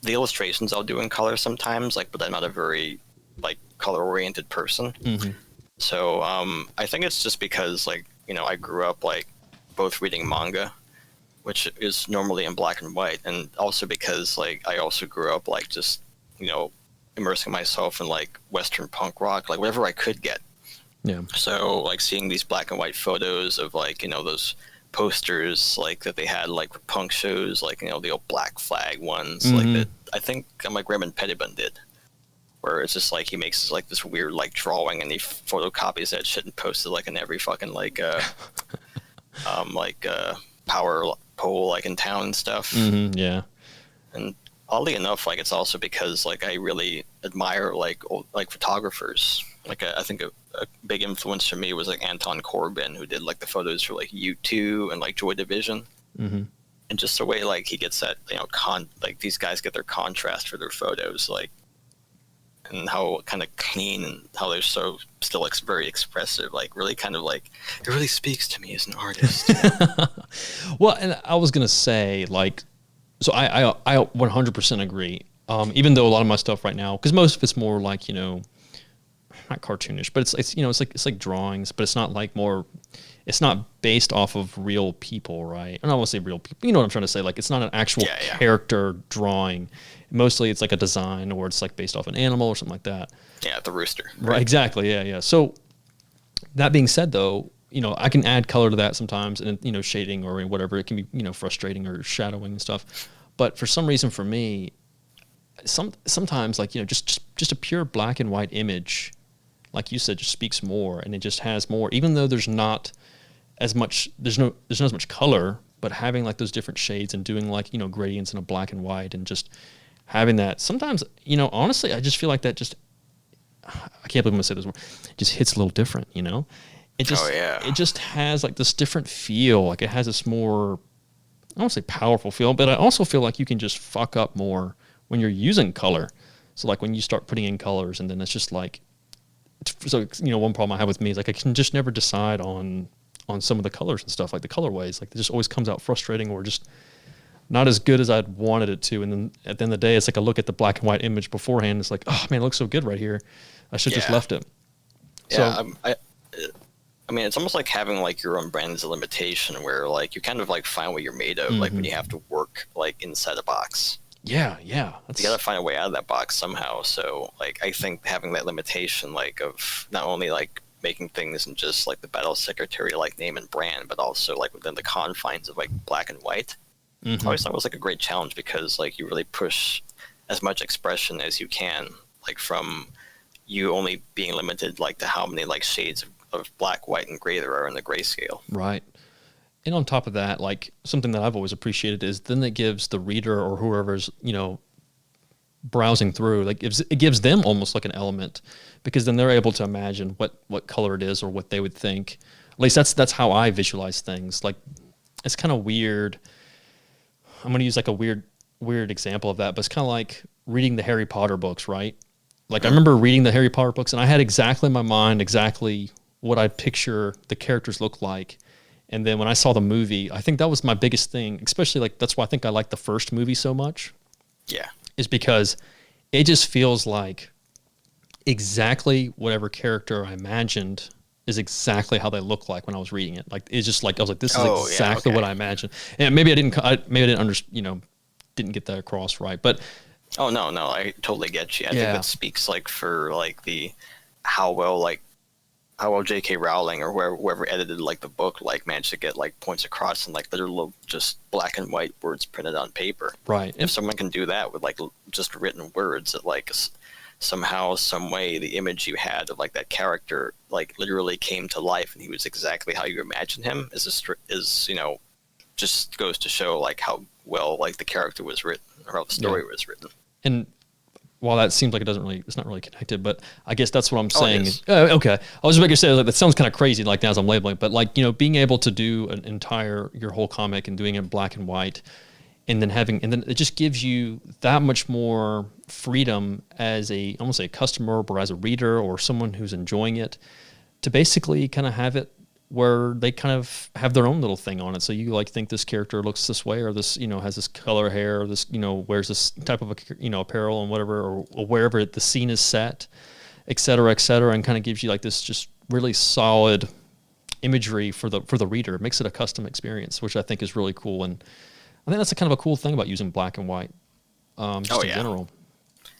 The illustrations I'll do in color sometimes, like, but I'm not a very like color-oriented person. So I think it's just because like I grew up like both reading manga, which is normally in black and white, and also because like I also grew up like just immersing myself in like Western punk rock, like whatever I could get. Yeah. So like seeing these black and white photos of like those posters like that they had like for punk shows, like the old Black Flag ones, like that I think like Raymond Pettibon did, where it's just like he makes like this weird like drawing and he photocopies that shit and posts it like in every fucking like power pole like in town and stuff. Yeah. And oddly enough, like it's also because like I really admire like old, like photographers. Like I think a big influence for me was like Anton Corbijn, who did like the photos for like U2 and like Joy Division. And just the way like he gets that like these guys get their contrast for their photos, like, and how kind of clean and how they're so still very expressive, like really kind of like it really speaks to me as an artist. Well, and I was gonna say like, so I 100% agree. Even though a lot of my stuff right now, because most of it's more like not cartoonish, but it's like drawings, but it's not like more. It's not based off of real people, right? I don't want to say real people. You know what I'm trying to say? Like, it's not an actual character drawing. Mostly, it's like a design, or it's like based off an animal or something like that. Yeah, the rooster. Right. Exactly. Yeah. So, that being said, though, I can add color to that sometimes, and shading or whatever. It can be frustrating or shadowing and stuff. But for some reason, for me, sometimes like just a pure black and white image, like you said, just speaks more, and it just has more. Even though there's not as much, there's not as much color, but having like those different shades and doing like gradients in a black and white, and just having that. Sometimes honestly, I just feel like that just. I can't believe I'm gonna say this word. It just hits a little different, It just it just has like this different feel. Like it has this more, I don't say powerful feel, but I also feel like you can just fuck up more when you're using color. So like when you start putting in colors, and then it's just like, so one problem I have with me is like I can just never decide on some of the colors and stuff, like the colorways. Like it just always comes out frustrating, or just not as good as I'd wanted it to. And then at the end of the day, it's like I look at the black and white image beforehand. It's like, oh man, it looks so good right here. I should just left it. Yeah, so, I mean, it's almost like having like your own brand as a limitation, where like you kind of like find what you're made of, like when you have to work like inside a box. Yeah. You gotta find a way out of that box somehow. So like I think having that limitation, like of not only like making things in just like the Battle Secretary like name and brand, but also like within the confines of like black and white. I always thought it was like a great challenge, because like you really push as much expression as you can, like from you only being limited like to how many like shades of black, white, and gray there are in the grayscale. Right. And on top of that, like something that I've always appreciated is then it gives the reader or whoever's, browsing through, like it gives them almost like an element, because then they're able to imagine what color it is or what they would think. At least that's how I visualize things. Like it's kind of weird. I'm going to use like a weird example of that, but it's kind of like reading the Harry Potter books, right? Like I remember reading the Harry Potter books, and I had exactly in my mind exactly what I'd picture the characters look like. And then when I saw the movie, I think that was my biggest thing, especially like that's why I think I like the first movie so much. Yeah. Is because it just feels like exactly whatever character I imagined is exactly how they look like when I was reading it. Like it's just like I was like, this is exactly what I imagined. And maybe I didn't didn't get that across right. But oh no, I totally get you. I think that speaks like for like how well J.K. Rowling or whoever edited like the book like managed to get like points across in like literal just black and white words printed on paper. Right. If someone can do that with like just written words, that like somehow, some way, the image you had of like that character like literally came to life, and he was exactly how you imagined him, is just goes to show like how well like the character was written, or how the story was written. And while that seems like it's not really connected, but I guess that's what I'm saying. Okay. I was about to say, like, that sounds kind of crazy, like, now as I'm labeling, but like, being able to do your whole comic and doing it in black and white, and then it just gives you that much more freedom as I won't say a customer, but as a reader or someone who's enjoying it, to basically kind of have it where they kind of have their own little thing on it. So you like think this character looks this way, or this, has this color hair, or this, wears this type of, apparel and whatever, or wherever the scene is set, et cetera, and kind of gives you like this just really solid imagery for the reader. It makes it a custom experience, which I think is really cool. And I think that's a kind of a cool thing about using black and white, in general.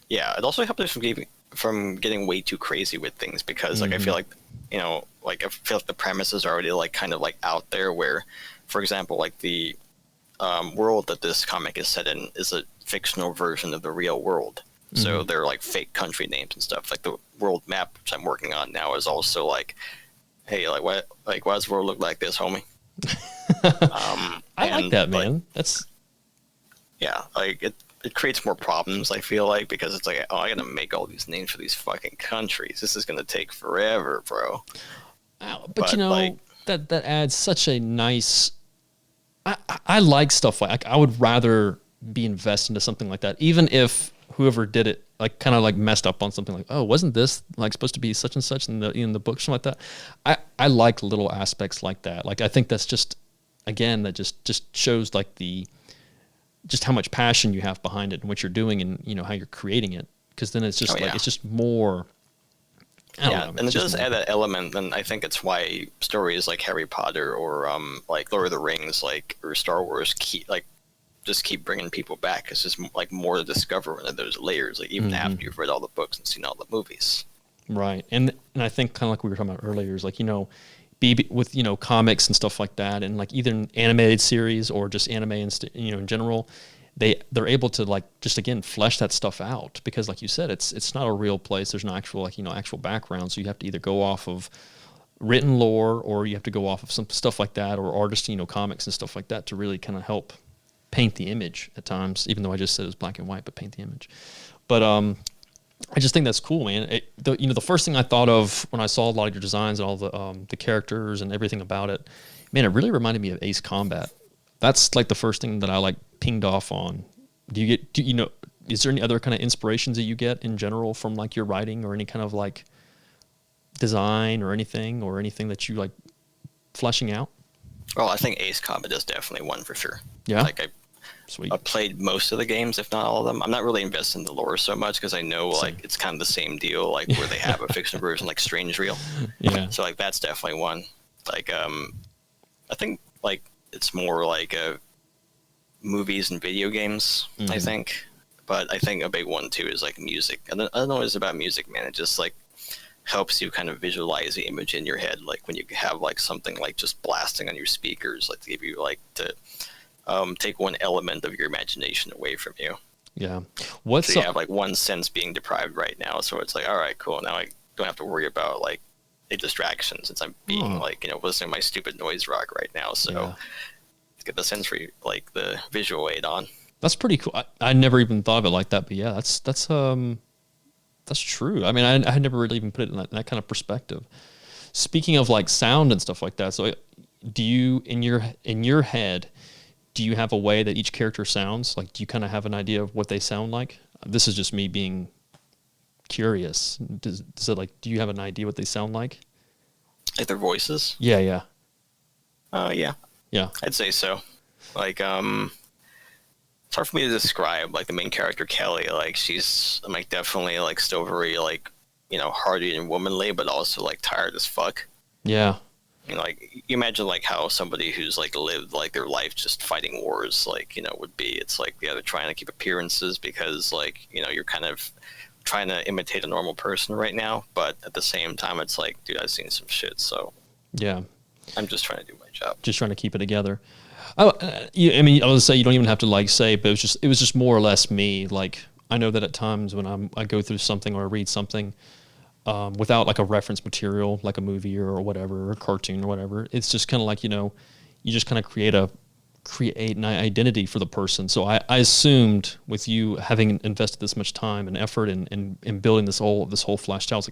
Yeah, it also helps us from getting way too crazy with things, because like I feel like I feel like the premise is already like kind of like out there, where, for example, like the world that this comic is set in is a fictional version of the real world. So they're like fake country names and stuff. Like the world map, which I'm working on now, is also like, hey, why does the world look like this, homie? I like that, man. That's like it creates more problems, I feel like, because it's like, I gotta make all these names for these fucking countries. This is gonna take forever, bro. But that adds such a nice. I like stuff like I would rather be invested into something like that, even if whoever did it like kind of like messed up on something, like, oh, wasn't this like supposed to be such and such in the book, something like that. I like little aspects like that. Like I think that's just, again, that just shows like just how much passion you have behind it and what you're doing, and how you're creating it, because then it's just it's just more. And it does add that element, and I think it's why stories like Harry Potter or like Lord of the Rings, like, or Star Wars keep bringing people back. It's just like more to discover into those layers, like even after you've read all the books and seen all the movies. Right, and I think kind of like we were talking about earlier, is like be with comics and stuff like that, and like either an animated series or just anime and in general, they're able to like just again flesh that stuff out, because like you said, it's not a real place. There's no actual actual background, so you have to either go off of written lore, or you have to go off of some stuff like that, or artist comics and stuff like that to really kind of help paint the image at times, even though I just said it was black and white, but paint the image. But I just think that's cool, man. The first thing I thought of when I saw a lot of your designs and all the characters and everything about it, man, it really reminded me of Ace Combat. That's like the first thing that I like pinged off on. Is there any other kind of inspirations that you get in general from like your writing, or any kind of like design or anything that you like fleshing out? Well, I think Ace Combat is definitely one for sure. Yeah. Like Sweet. I played most of the games, if not all of them. I'm not really invested in the lore so much because I know Same. like it's kind of the same deal, like where they have a fiction version like Strange Reel. Yeah. So like that's definitely one. Like I think like it's more like movies and video games, I think. But I think a big one too is like music. And I don't know what it's about music, man. It just like helps you kind of visualize the image in your head. Like when you have like something like just blasting on your speakers, like to give you like to take one element of your imagination away from you. Yeah. So you have like one sense being deprived right now. So it's like, all right, cool. Now I don't have to worry about like a distraction since I'm being like, listening to my stupid noise rock right now. So get the sensory, like the visual aid on. That's pretty cool. I never even thought of it like that, but yeah, that's true. I mean, I had never really even put it in that kind of perspective. Speaking of like sound and stuff like that, so do you in your head, do you have a way that each character sounds? Like, do you kind of have an idea of what they sound like? This is just me being curious. Does it like? Do you have an idea what they sound like? Like their voices? Yeah. Yeah. I'd say so. Like, it's hard for me to describe. Like the main character Kelly, like she's like definitely like still very like hardy and womanly, but also like tired as fuck. Yeah. Like you imagine like how somebody who's like lived like their life just fighting wars like would be. It's like they're trying to keep appearances because like you're kind of trying to imitate a normal person right now, but at the same time it's like, dude, I've seen some shit, so yeah, I'm just trying to do my job, just trying to keep it together. I mean, I would say you don't even have to like say, but it was just more or less me. Like I know that at times when I go through something or I read something without like a reference material, like a movie or whatever, or a cartoon or whatever, it's just kind of like you just kind of create an identity for the person. So I assumed with you having invested this much time and effort in building this whole fleshed out,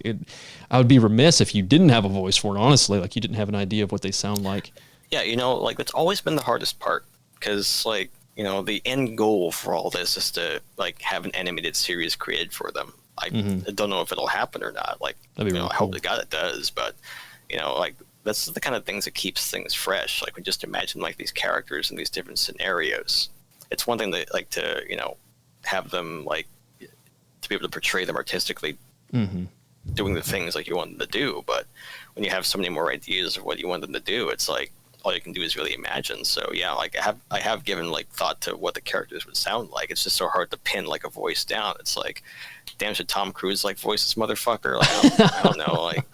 I would be remiss if you didn't have a voice for it. Honestly, like you didn't have an idea of what they sound like. Yeah, like that's always been the hardest part because like the end goal for all this is to like have an animated series created for them. I don't know if it'll happen or not. Like really cool. I hope to God it does, but like that's the kind of things that keeps things fresh. Like we just imagine like these characters in these different scenarios. It's one thing that like to have them like to be able to portray them artistically, doing the things like you want them to do. But when you have so many more ideas of what you want them to do, it's like all you can do is really imagine. So yeah, like I have given like thought to what the characters would sound like. It's just so hard to pin like a voice down. It's like, damn, should Tom Cruise like voice this motherfucker? Like I don't know. Like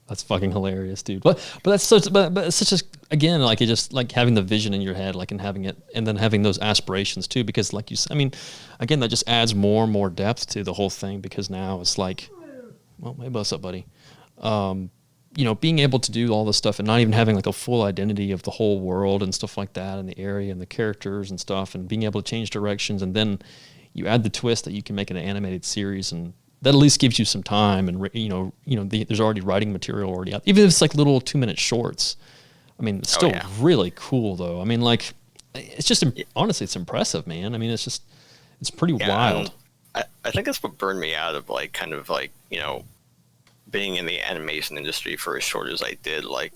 that's fucking hilarious, dude. But it's such a again, like it just like having the vision in your head, like and having it, and then having those aspirations too. Because like I mean, again, that just adds more and more depth to the whole thing. Because now it's like, well, hey, what's up, buddy? Being able to do all this stuff and not even having like a full identity of the whole world and stuff like that and the area and the characters and stuff, and being able to change directions, and then you add the twist that you can make an animated series, and that at least gives you some time. And there's already writing material already out, even if it's like little 2-minute shorts. I mean, it's still really cool though. I mean, like it's just honestly, it's impressive, man. I mean, it's pretty wild. I think that's what burned me out of like kind of like being in the animation industry for as short as I did. Like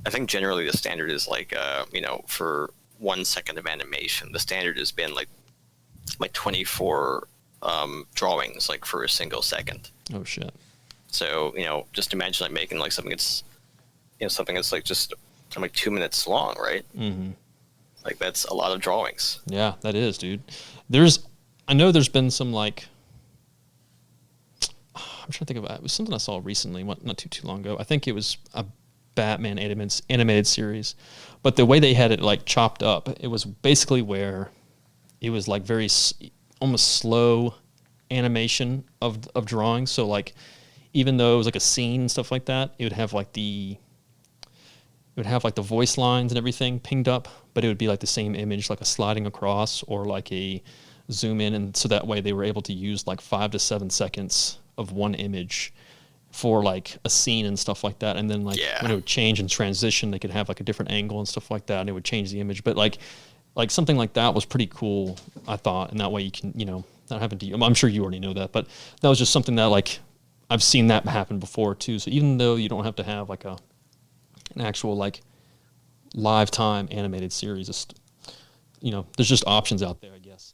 I think generally the standard is like for 1 second of animation, the standard has been like 24 drawings like for a single second. Oh shit. So just imagine like making like something that's something that's like just like 2 minutes long, right? Like that's a lot of drawings. Yeah, that is, dude. I know there's been some like, I'm trying to think of it. It was something I saw recently, not too long ago. I think it was a Batman animated series, but the way they had it like chopped up, it was basically where it was like very almost slow animation of drawing. So like even though it was like a scene and stuff like that, it would have like the voice lines and everything pinged up, but it would be like the same image, like a sliding across or like a zoom in, and so that way they were able to use like 5 to 7 seconds of one image for like a scene and stuff like that. And then like when it would change and transition, they could have like a different angle and stuff like that, and it would change the image. But like something like that was pretty cool, I thought, and that way you can, not having to, I'm sure you already know that, but that was just something that like I've seen that happen before too. So even though you don't have to have like an actual like live time animated series, it's, there's just options out there, I guess.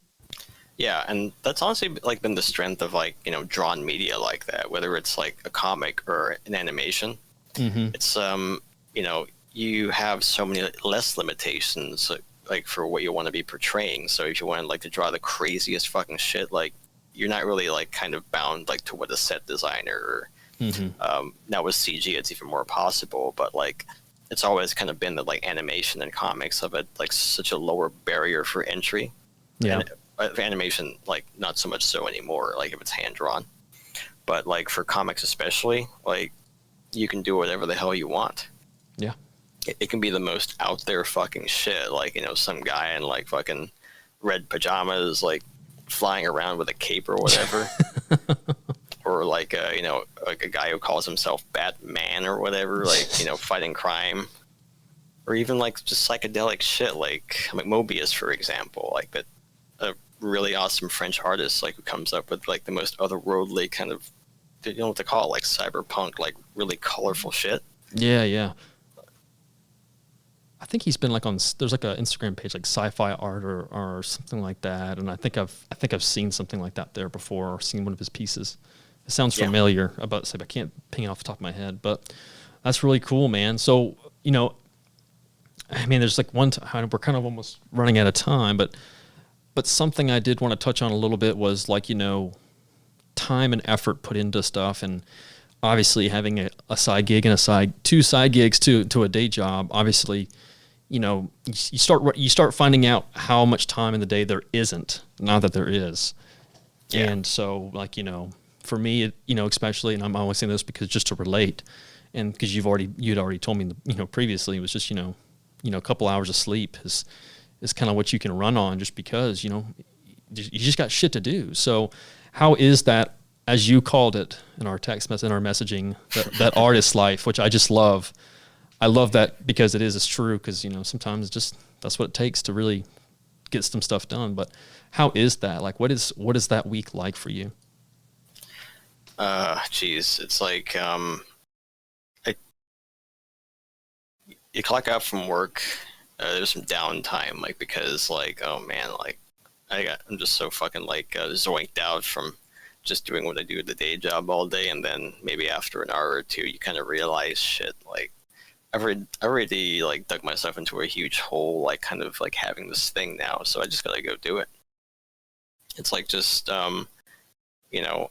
Yeah, and that's honestly like been the strength of like, drawn media like that, whether it's like a comic or an animation. Mm-hmm. It's you have so many less limitations like for what you want to be portraying. So if you want like to draw the craziest fucking shit, like you're not really like kind of bound like to what a set designer or now with CG it's even more possible, but like it's always kind of been that like animation and comics have it like such a lower barrier for entry. Yeah. For animation, like not so much so anymore, like if it's hand drawn, but like for comics especially, like you can do whatever the hell you want. Yeah, it can be the most out there fucking shit, like some guy in like fucking red pajamas like flying around with a cape or whatever. Or like like a guy who calls himself Batman or whatever, like fighting crime. Or even like just psychedelic shit like Mobius, for example, like that really awesome French artist like who comes up with like the most otherworldly kind of, what they call it, like cyberpunk, like really colorful shit. Yeah. I think he's been like there's like an Instagram page like sci-fi art or something like that, and I think I've seen something like that there before, or seen one of his pieces. It sounds familiar, I can't ping it off the top of my head, but that's really cool, man. So I mean, there's like one time we're kind of almost running out of time, but something I did want to touch on a little bit was like, time and effort put into stuff, and obviously having a side gig and two side gigs to a day job. Obviously, you start finding out how much time in the day there isn't, not that there is. Yeah. And so like, for me, especially, and I'm always saying this because just to relate, and because you'd already told me, previously, it was just, a couple hours of sleep is kind of what you can run on, just because, you just got shit to do. So how is that, as you called it in our text message, in our messaging, that artist life, which I just love. I love that because it's true, because, sometimes just that's what it takes to really get some stuff done. But how is that? Like, what is that week like for you? Geez, it's like, you clock out from work, there's some downtime, like, because like, oh man, like I'm just so fucking like zoinked out from just doing what I do at the day job all day, and then maybe after an hour or two you kind of realize, shit, like I've already like dug myself into a huge hole, like kind of like having this thing now, so I just gotta go do it. It's like just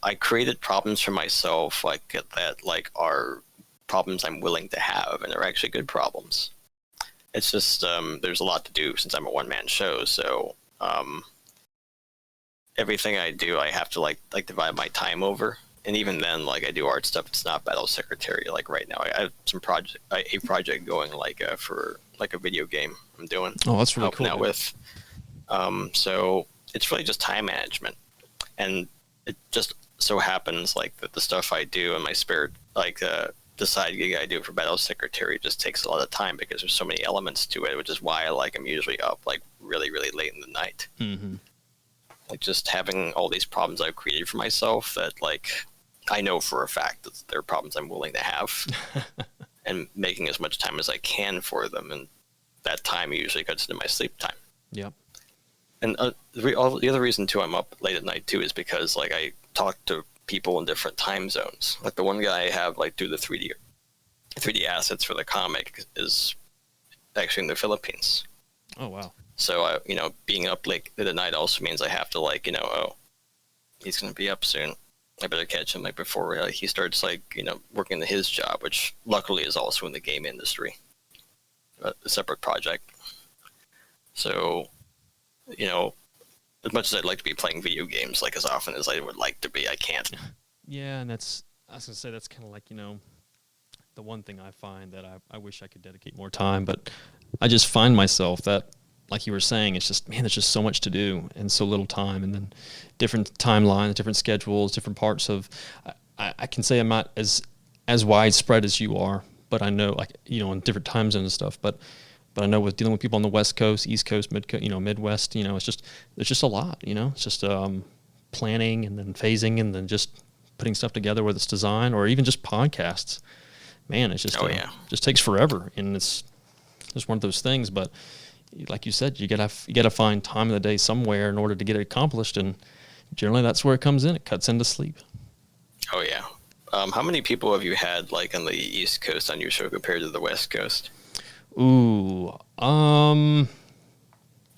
I created problems for myself like that like are problems I'm willing to have, and they're actually good problems. It's just there's a lot to do since I'm a one-man show, so everything I do I have to like divide my time over, and even then, like I do art stuff. It's not Battle Secretary. Like right now, I have a project going like for like a video game I'm doing. Oh, that's really helping cool. Out with. So it's really just time management, and it just so happens like that the stuff I do in my spare, like the side gig I do for Battle Secretary, just takes a lot of time because there's so many elements to it, which is why I'm usually up like really, really late in the night. Mm-hmm. Like just having all these problems I've created for myself that like I know for a fact that they're problems I'm willing to have, and making as much time as I can for them, and that time usually cuts into my sleep time. Yep. And the other reason too I'm up late at night too is because like I talk to people in different time zones. Like the one guy I have like do the 3D assets for the comic is actually in the Philippines. Oh wow. So being up late at night also means I have to like oh, he's gonna be up soon, I better catch him like before he starts like working his job, which luckily is also in the game industry, a separate project. So as much as I'd like to be playing video games like as often as I would like to be, I can't. Yeah, and I was going to say, that's kind of like, the one thing I find that I wish I could dedicate more time, but I just find myself that, like you were saying, it's just, man, there's just so much to do and so little time, and then different timelines, different schedules, different parts of, I can say I'm not as widespread as you are, but I know, like, in different time zones and stuff, but I know with dealing with people on the West Coast, East Coast, Midwest, it's just a lot, it's just planning and then phasing and then just putting stuff together, whether it's design or even just podcasts. Man, it's just just takes forever, and it's just one of those things. But like you said, you gotta find time of the day somewhere in order to get it accomplished, and generally that's where it comes in. It cuts into sleep. Oh yeah. How many people have you had like on the East Coast on your show compared to the West Coast? Ooh,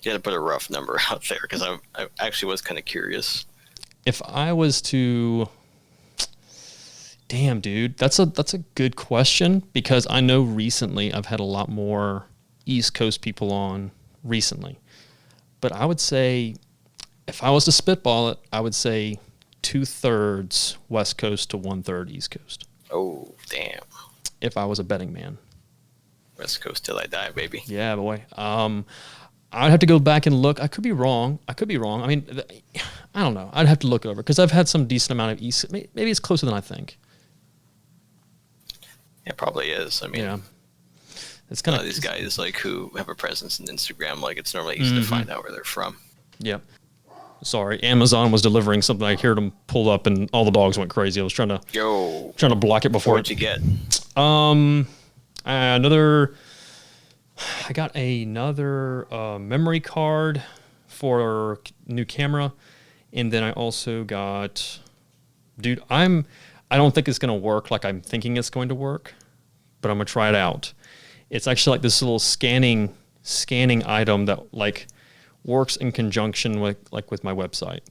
You got to put a rough number out there because I actually was kind of curious. If I was to, damn, dude, that's a good question, because I know recently I've had a lot more East Coast people on recently, but I would say if I was to spitball it, I would say 2/3 West Coast to 1/3 East Coast. Oh damn! If I was a betting man. West Coast till I die, baby. Yeah, boy. I'd have to go back and look. I could be wrong. I mean, I don't know. I'd have to look over, because I've had some decent amount of East. Maybe it's closer than I think. It probably is. I mean, it's kind of these guys like who have a presence in Instagram. Like, it's normally easy to find out where they're from. Yep. Sorry, Amazon was delivering something. I heard them pull up, and all the dogs went crazy. I was trying to block it before. What'd you get? I got another memory card for new camera, and then I also got, dude, I don't think it's gonna work like I'm thinking it's going to work, but I'm gonna try it out. It's actually like this little scanning item that like works in conjunction with my website,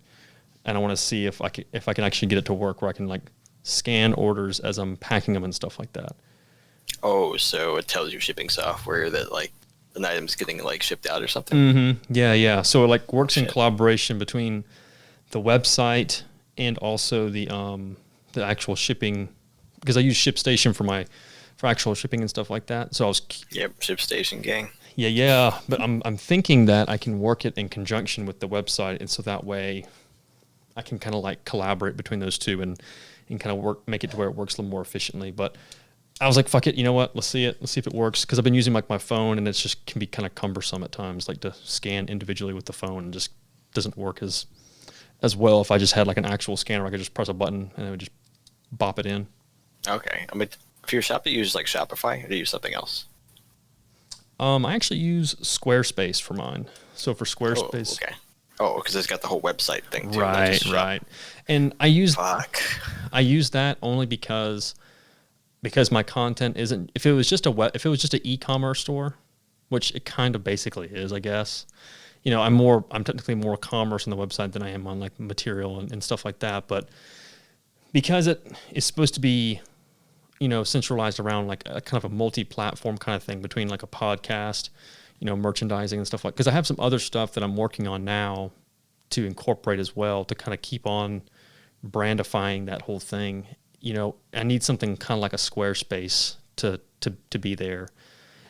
and I want to see if I can actually get it to work where I can like scan orders as I'm packing them and stuff like that. Oh, so it tells you shipping software that like an item's getting like shipped out or something? Mm-hmm. Yeah. So it like works in collaboration between the website and also the actual shipping, because I use ShipStation for actual shipping and stuff like that. So I was ShipStation gang. Yeah. But I'm thinking that I can work it in conjunction with the website, and so that way I can kind of like collaborate between those two and kind of make it to where it works a little more efficiently. But I was like, fuck it, you know what? Let's see if it works, because I've been using like my phone, and it's just can be kind of cumbersome at times, like to scan individually with the phone, and just doesn't work as well. If I just had like an actual scanner, I could just press a button and it would just bop it in. Okay. I mean, if you're shop, do you use like Shopify, or do you use something else? I actually use Squarespace for mine. So for Squarespace, because it's got the whole website thing too. Right. And I use that only because my content isn't. If it was just an e-commerce store, which it kind of basically is, I guess. I'm technically more commerce on the website than I am on like material and stuff like that. But because it is supposed to be, centralized around like a kind of a multi-platform kind of thing between like a podcast, merchandising and stuff like. Because I have some other stuff that I'm working on now to incorporate as well, to kind of keep on brandifying that whole thing. I need something kind of like a Squarespace to be there.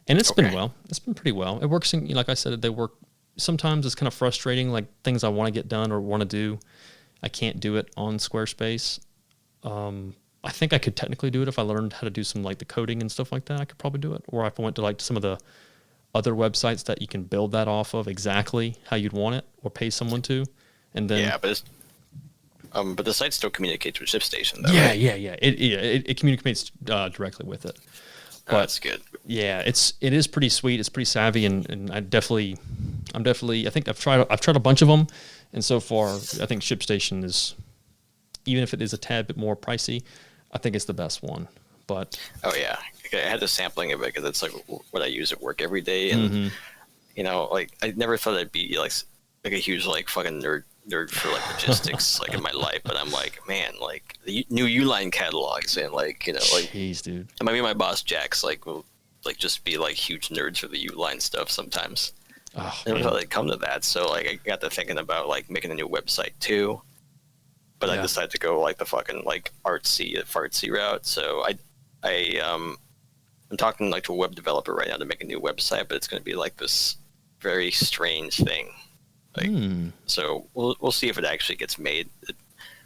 And it's been well. It's been pretty well. It works in, like I said, they work. Sometimes it's kind of frustrating, like things I want to get done or want to do, I can't do it on Squarespace. I think I could technically do it if I learned how to do some like the coding and stuff like that. I could probably do it. Or if I went to like some of the other websites that you can build that off of exactly how you'd want it, or pay someone to, and then but the site still communicates with ShipStation though. Yeah, right? yeah. It communicates directly with it. But that's good. Yeah, it is pretty sweet. It's pretty savvy, and I'm definitely. I think I've tried a bunch of them, and so far I think ShipStation is, even if it is a tad bit more pricey, I think it's the best one. But I had the sampling of it because it's like what I use at work every day, and like I never thought I'd be like a huge like fucking nerd for like logistics like in my life, but I'm like, man, like the new Uline catalogs and like jeez, dude. And maybe my boss Jack's like will like just be like huge nerds for the Uline stuff sometimes. Oh, never man. thought it'd come to that. So like I got to thinking about like making a new website too. But I Yeah. decided to go like the fucking like fartsy route. So I'm talking like to a web developer right now to make a new website, but it's going to be like this very strange thing. Like, so we'll see if it actually gets made. It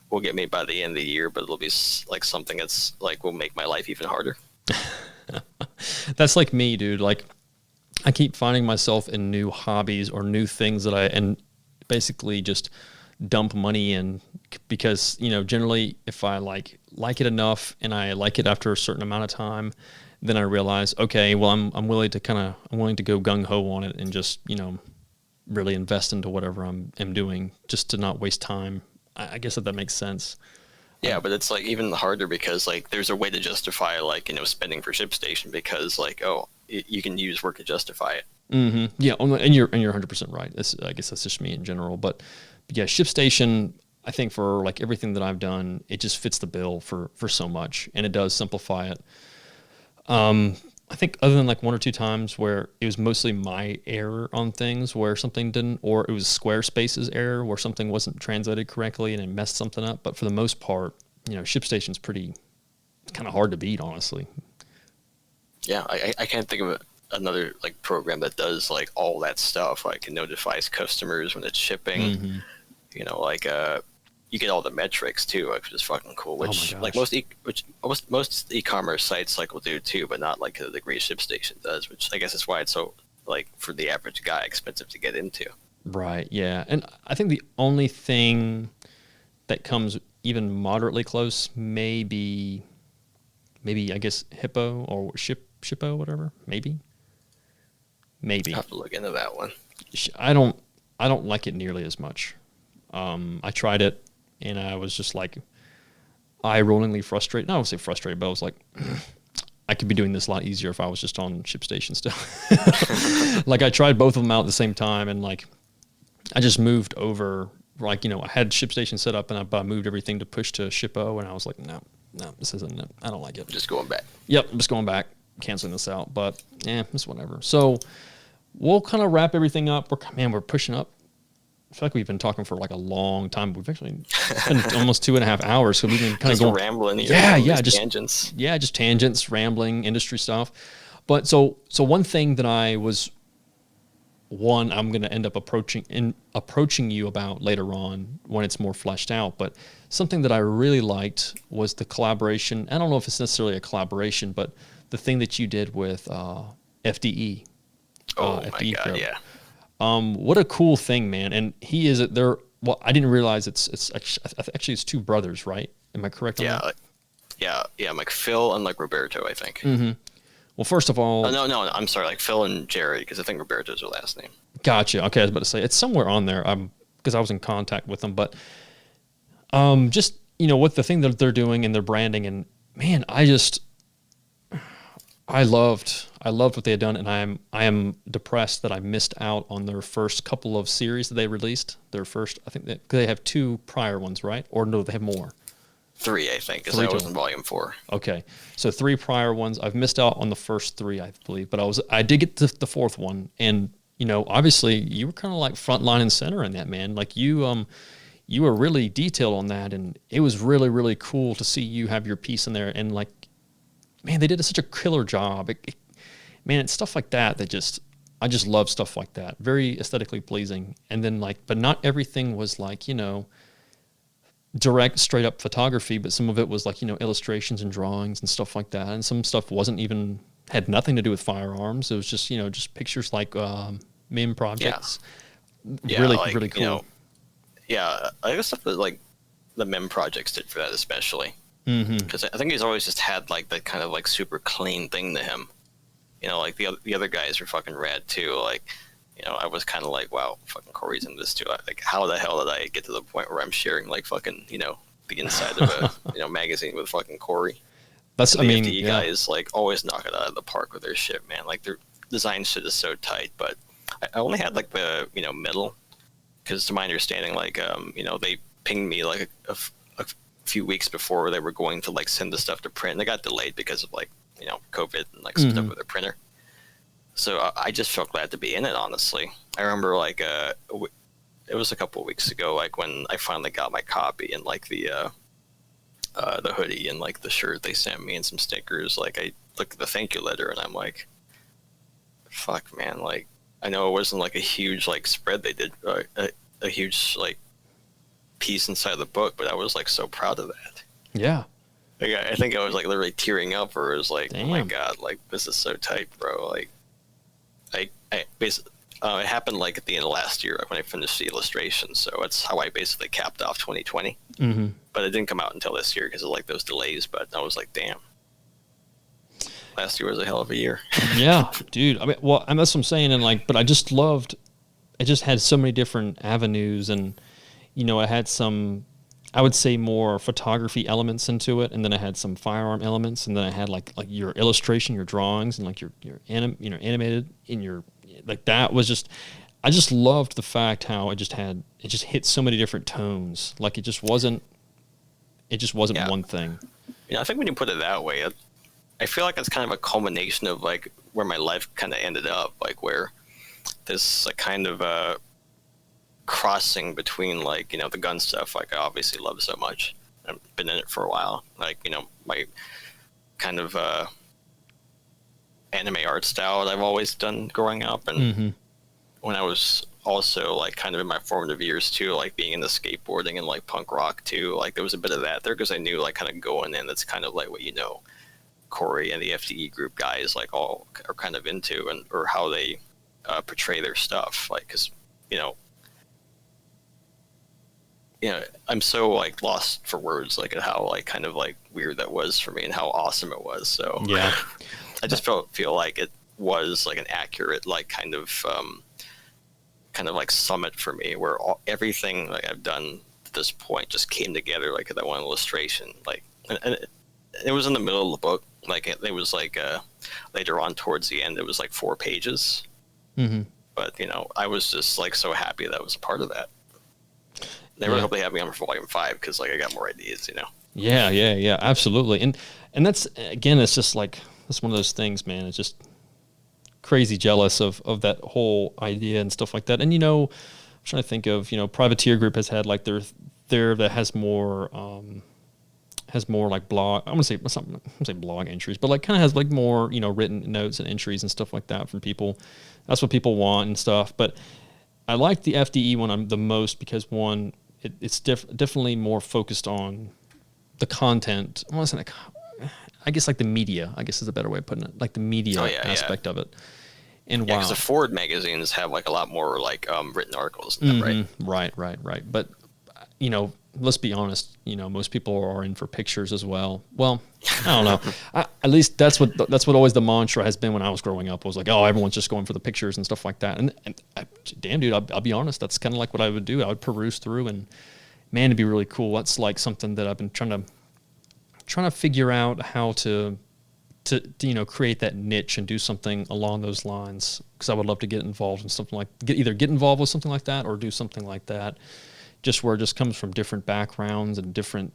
will get made by the end of the year, but it'll be like something that's like will make my life even harder. That's like me, dude. Like, I keep finding myself in new hobbies or new things that and basically just dump money in because, generally if I like it enough and I like it after a certain amount of time, then I realize, okay, well, I'm willing to go gung ho on it and just, really invest into whatever I'm doing just to not waste time. I guess that makes sense. Yeah, but it's like even harder because like there's a way to justify like spending for ShipStation because like you can use work to justify it. Mm-hmm. Yeah, and you're 100% right. I guess that's just me in general, but yeah, ShipStation. I think for like everything that I've done, it just fits the bill for so much, and it does simplify it. I think other than like one or two times where it was mostly my error on things where something didn't, or it was Squarespace's error where something wasn't translated correctly and it messed something up. But for the most part, ShipStation's kind of hard to beat, honestly. Yeah, I can't think of another like program that does like all that stuff. Like it notifies customers when it's shipping. Mm-hmm. Like you get all the metrics too, which is fucking cool. Which like most e-commerce sites like will do too, but not like the degree ShipStation does. Which I guess is why it's so like for the average guy expensive to get into. Right. Yeah, and I think the only thing that comes even moderately close maybe I guess Hippo or Shippo, whatever. Maybe. I have to look into that one. I don't like it nearly as much. I tried it and I was just like eye-rollingly frustrated. No, I won't say frustrated, but I was like, I could be doing this a lot easier if I was just on ShipStation still. Like I tried both of them out at the same time and like I just moved over. Like, I had ShipStation set up and I moved everything to push to Shippo and I was like, no, this isn't it. I don't like it. Just going back. Yep, I'm just going back, canceling this out. But it's whatever. So we'll kind of wrap everything up. We're pushing up. I feel like we've been talking for like a long time. We've actually spent almost 2.5 hours. So we've been kind of going rambling. Just tangents. Yeah, just tangents, rambling, industry stuff. But so one thing that I'm going to end up approaching you about later on when it's more fleshed out. But something that I really liked was the collaboration. I don't know if it's necessarily a collaboration, but the thing that you did with FDE. Oh my FDE god, Pro. yeah. What a cool thing, man. And he is there. Well, I didn't realize it's actually it's two brothers, right? Am I correct on that? Yeah. Like Phil and like Roberto, I think. Mm-hmm. Well, first of all, no, I'm sorry, like Phil and Jerry, because I think Roberto's her last name. Gotcha. Okay, I was about to say it's somewhere on there. Because I was in contact with them, but just what the thing that they're doing and their branding, and man, I loved what they had done, and I am depressed that I missed out on their first couple of series that they released. Their first, I think they have 2 prior ones, right? Or no, they have more. 3, I think, because I was in volume 4. Okay, so 3 prior ones. I've missed out on the first 3, I believe, but I did get to the 4th one, and obviously you were kind of like front line and center in that, man. Like you were really detailed on that, and it was really, really cool to see you have your piece in there, and like, man, they did such a killer job. It's stuff like that I just love stuff like that. Very aesthetically pleasing, and then like, but not everything was like direct, straight up photography, but some of it was like, illustrations and drawings and stuff like that. And some stuff had nothing to do with firearms. It was just, just pictures like meme projects. Yeah, really, like, really cool. I guess stuff that like the meme projects did for that especially. Because I think he's always just had like that kind of like super clean thing to him. Like the other guys are fucking rad too. Like, I was kind of like, wow, fucking Corey's in this too. Like, how the hell did I get to the point where I'm sharing like fucking, the inside of a magazine with fucking Corey? That's, the FDE guys like always knock it out of the park with their shit, man. Like their design shit is so tight. But I only had like the middle, because to my understanding, like they pinged me like a few weeks before they were going to like send the stuff to print. And they got delayed because of like COVID and like some stuff with their printer. So I just felt glad to be in it. Honestly, I remember like it was a couple of weeks ago, like when I finally got my copy and like the hoodie and like the shirt they sent me and some stickers. Like I looked at the thank you letter and I'm like, fuck, man. Like I know it wasn't like a huge like spread they did, a huge like piece inside the book, but I was like so proud of that. Yeah. Like I think I was like literally tearing up, or it was like, Damn. oh my god, like this is so tight, bro. Like I basically. It happened like at the end of last year, like when I finished the illustration. So that's how I basically capped off 2020. Mm-hmm. But it didn't come out until this year because of like those delays. But I was like, damn, last year was a hell of a year. Yeah, dude. I mean, well, and that's what I'm saying. And like, but I just loved. It just had so many different avenues, and you know, I had some, I would say, more photography elements into it, and then I had some firearm elements, and then I had like your illustration, your drawings, and like your animated in your. Like that was just, I just loved the fact how it just hit so many different tones. Like it just wasn't Yeah. one thing. You know, I think when you put it that way, I feel like it's kind of a culmination of like where my life kind of ended up, like where this like, kind of crossing between like, you know, the gun stuff, like I obviously love so much. I've been in it for a while. Like, you know, my kind of anime art style that I've always done growing up, and when I was also like kind of in my formative years too, like being into skateboarding and like punk rock too, like there was a bit of that there because I knew like kind of going in, that's kind of like what, you know, Corey and the FDE group guys like all are kind of into, and or how they portray their stuff, like because you know I'm so like lost for words like at how like kind of like weird that was for me and how awesome it was. So Yeah. I just feel like it was like an accurate like kind of like summit for me, where everything like I've done to this point just came together like that one illustration. Like, and it was in the middle of the book. Like it was like later on towards the end, it was like 4 pages. Mm-hmm. But you know, I was just like so happy that I was a part of that. They really hope they have me on for volume 5 because like I got more ideas, you know. Yeah, absolutely. And that's, again, it's just like, it's one of those things, man. It's just crazy jealous of that whole idea and stuff like that. And, you know, I'm trying to think of, you know, Privateer Group has had like their that has more like blog, I'm gonna say blog entries, but like kind of has like more, you know, written notes and entries and stuff like that from people. That's what people want and stuff. But I like the FDE one the most because one, it's definitely more focused on the content. I guess like the media, I guess is a better way of putting it, like the media aspect of it. And yeah, because the Ford magazines have like a lot more like written articles, and that, right. But you know, let's be honest. You know, most people are in for pictures as well. Well, I don't know. At least that's what always the mantra has been when I was growing up. Was like, oh, everyone's just going for the pictures and stuff like that. And damn, dude, I'll be honest. That's kind of like what I would do. I would peruse through, and man, it'd be really cool. That's like something that I've been trying to figure out how to you know, create that niche and do something along those lines, because I would love to get involved in something like either get involved with something like that or do something like that, just where it just comes from different backgrounds and different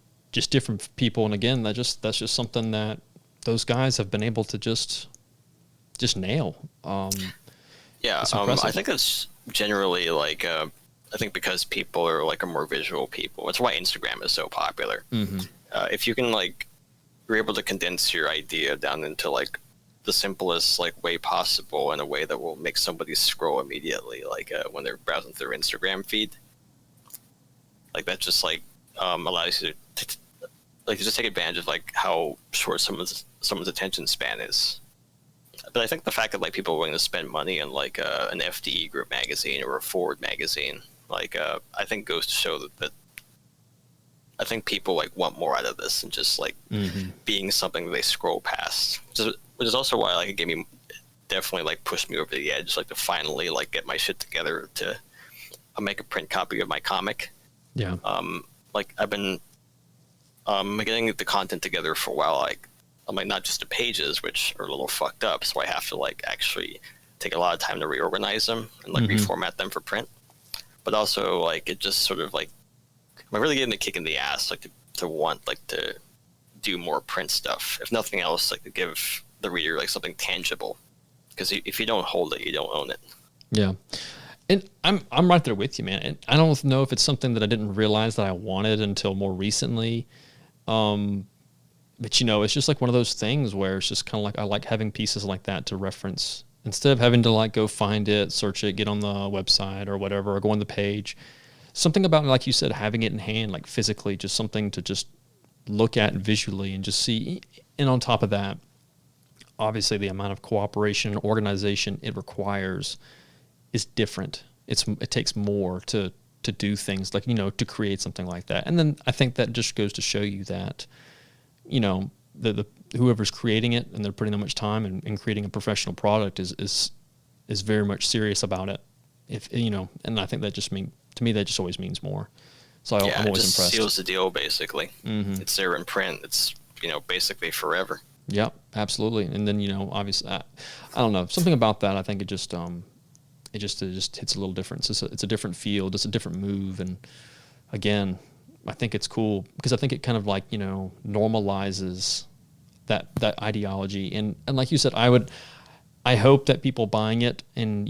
people. And again, that's just something that those guys have been able to just nail. I think it's generally like I think because people are like a more visual people. That's why Instagram is so popular. If you can like, you're able to condense your idea down into like the simplest like way possible in a way that will make somebody scroll immediately, like when they're browsing through Instagram feed. Like that just like allows you to like just take advantage of like how short someone's attention span is. But I think the fact that like people are willing to spend money on like an FDE Group magazine or a Ford magazine, like I think goes to show that I think people like want more out of this than just like being something they scroll past, which is also why like it gave me definitely like pushed me over the edge, like to finally like get my shit together to make a print copy of my comic. Yeah. Like I've been getting the content together for a while. Like I'm like not just the pages, which are a little fucked up, so I have to like actually take a lot of time to reorganize them and like reformat them for print. But also like it just sort of like I'm really getting a kick in the ass, like to want like to do more print stuff. If nothing else, like to give the reader like something tangible because if you don't hold it, you don't own it. Yeah. And I'm right there with you, man. And I don't know if it's something that I didn't realize that I wanted until more recently. But it's just like one of those things where it's just kind of like I like having pieces like that to reference instead of having to like go find it, search it, get on the website or whatever, or go on the page. Something about, like you said, having it in hand, like physically, just something to just look at visually and just see. And on top of that, obviously the amount of cooperation and organization it requires is different. It takes more to do things like, to create something like that. And then I think that just goes to show you that, the whoever's creating it and they're putting that much time in creating a professional product is very much serious about it. And I think that to me, that just always means more. So I'm always impressed. Seals the deal, basically. Mm-hmm. It's there in print. It's, basically forever. Yep, absolutely. And then, obviously, I don't know, something about that. I think it just hits a little different. It's a different feel. It's a different move. And again, I think it's cool because I think it kind of like, normalizes that ideology. And like you said, I hope that people buying it and,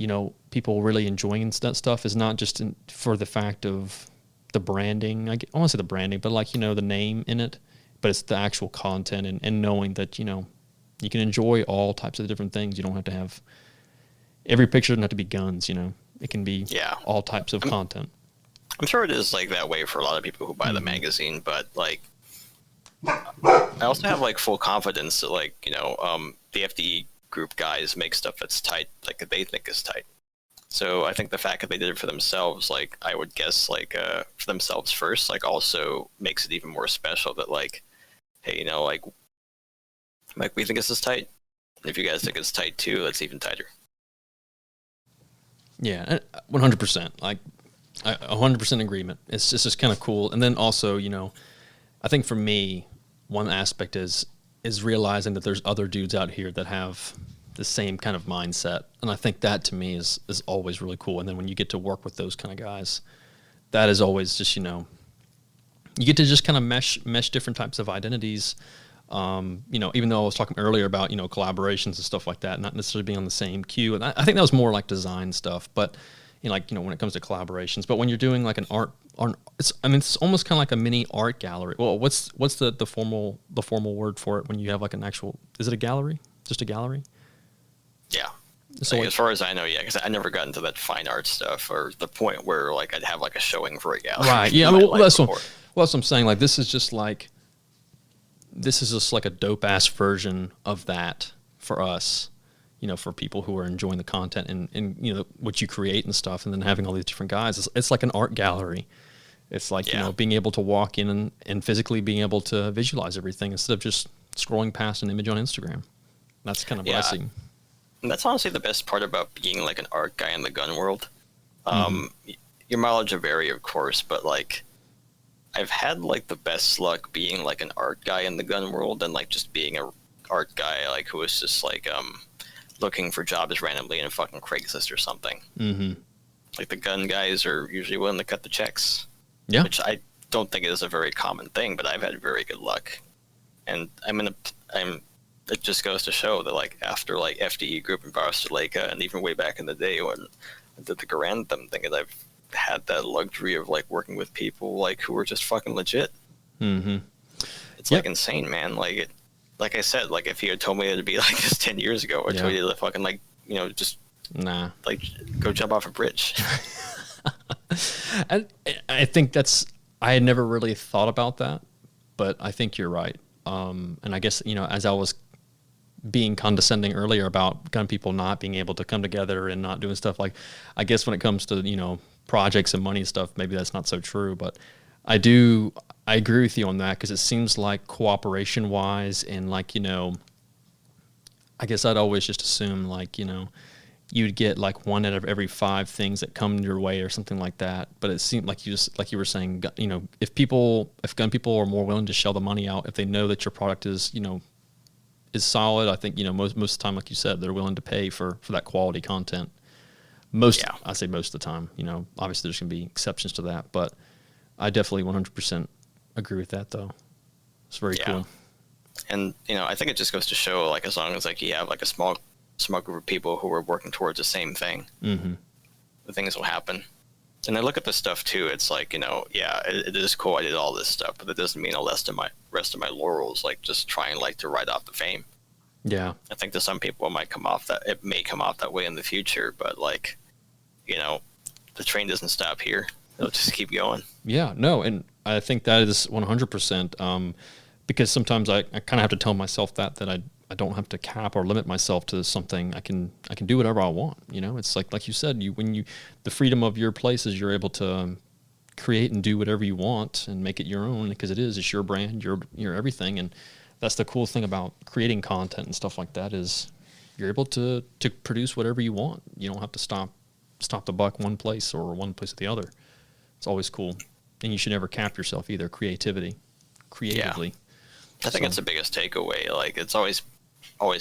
people really enjoying that stuff is not just for the fact of the branding. I want to say the branding, but like, the name in it, but it's the actual content and knowing that, you can enjoy all types of different things. You don't have to have every picture doesn't have to be guns, it can be all types of content. I'm sure it is like that way for a lot of people who buy the magazine, but like, I also have like full confidence that like, the FDE group guys make stuff that's tight, like that they think is tight. So I think the fact that they did it for themselves, like I would guess like for themselves first, like also makes it even more special that like, hey, like we think this is tight. And if you guys think it's tight too, it's even tighter. Yeah, 100%. Like 100% agreement. It's just kind of cool. And then also, I think for me, one aspect is realizing that there's other dudes out here that have the same kind of mindset. And I think that to me is always really cool. And then when you get to work with those kind of guys, that is always just, you get to just kind of mesh different types of identities. Even though I was talking earlier about, collaborations and stuff like that, not necessarily being on the same queue. And I think that was more like design stuff, but when it comes to collaborations, but when you're doing like an art, it's almost kind of like a mini art gallery. Well, what's the formal word for it when you have like an actual, is it a gallery? Just a gallery? Yeah. So like, as far as I know, yeah, because I never got into that fine art stuff or the point where like I'd have like a showing for a gallery. Right. Yeah. That's what I'm saying. Like this is just like a dope ass version of that for us, for people who are enjoying the content and what you create and stuff. And then having all these different guys, it's like an art gallery. It's like, being able to walk in and physically being able to visualize everything instead of just scrolling past an image on Instagram. That's kind of what I see. And that's honestly the best part about being like an art guy in the gun world. Your mileage will vary, of course, but like I've had like the best luck being like an art guy in the gun world than like just being a art guy like who was just like looking for jobs randomly in fucking Craigslist or something. Mm-hmm. Like the gun guys are usually willing to cut the checks. Yeah. Which I don't think is a very common thing, but I've had very good luck. And it just goes to show that like after like FDE Group and Barstow Leica, and even way back in the day when I did the Garand thing, that I've had that luxury of like working with people like who were just fucking legit. Mm-hmm. It's like insane, man. Like I said, like if you had told me it'd be like this 10 years ago, or told you to fucking like, just like go jump off a bridge. I think I had never really thought about that, but I think you're right. And I guess, as I was being condescending earlier about gun people not being able to come together and not doing stuff, like, I guess when it comes to, projects and money and stuff, maybe that's not so true, but I agree with you on that, because it seems like cooperation wise and like, I guess I'd always just assume like, you'd get like one out of every 5 things that come your way or something like that. But it seemed like like you were saying, if gun people are more willing to shell the money out, if they know that your product is, is solid, I think, most of the time, like you said, they're willing to pay for that quality content. I say most of the time, obviously there's going to be exceptions to that, but I definitely 100% agree with that though. It's very cool. And, I think it just goes to show, like, as long as like you have like a small small group of people who are working towards the same thing, Mm-hmm. the things will happen. And I look at this stuff too. It's like, yeah, it is cool. I did all this stuff, but that doesn't mean I'll rest of my laurels. Like just trying like to write off the fame. Yeah. I think to some people it may come off that way in the future, but like, the train doesn't stop here. It'll just keep going. Yeah, no, and I think that is 100%, because sometimes I kind of have to tell myself that I don't have to cap or limit myself to something. I can do whatever I want. It's like you said, the freedom of your place is you're able to create and do whatever you want and make it your own, because it's your brand, your everything. And that's the cool thing about creating content and stuff like that, is you're able to produce whatever you want. You don't have to stop the buck one place or the other. It's always cool. And you should never cap yourself either, creatively. Yeah. I think it's the biggest takeaway. Like it's always